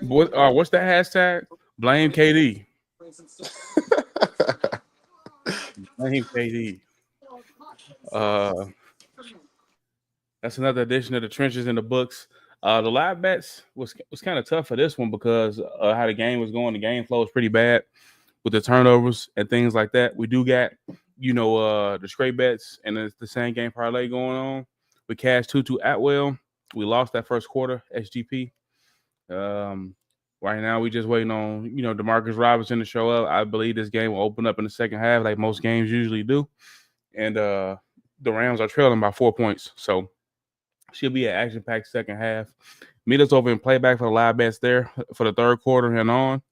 What's that hashtag? Blame KD. Blame KD. That's another edition of the Trenches in the Books. The live bets was kind of tough for this one because how the game was going. The game flow was pretty bad with the turnovers and things like that. We do got, the straight bets and it's the same game parlay going on. We cashed 2-2 Atwell. We lost that first quarter, SGP. Right now we just waiting on, Demarcus Robinson to show up. I believe this game will open up in the second half like most games usually do. And the Rams are trailing by 4 points. So she'll be an action-packed second half. Meet us over in playback for the live bets there for the third quarter and on.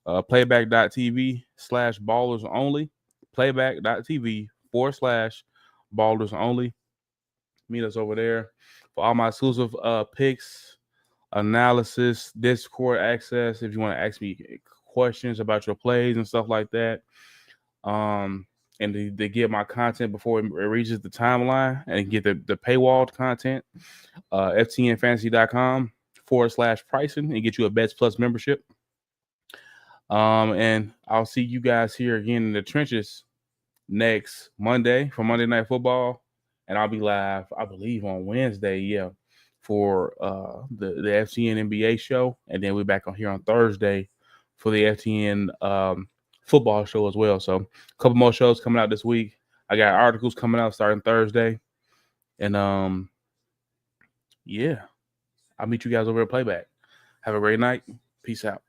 Playback.tv/ballers only. Playback.tv/ballers only. Meet us over there for all my exclusive picks, analysis, Discord access. If you want to ask me questions about your plays and stuff like that. And to get my content before it reaches the timeline and get the paywalled content. ftnfantasy.com/pricing and get you a Bets Plus membership. And I'll see you guys here again in the trenches next Monday for Monday Night Football. And I'll be live, I believe, on Wednesday, for the FTN NBA show. And then we're back on here on Thursday for the FTN football show as well. So a couple more shows coming out this week. I got articles coming out starting Thursday. And I'll meet you guys over at Playback. Have a great night. Peace out.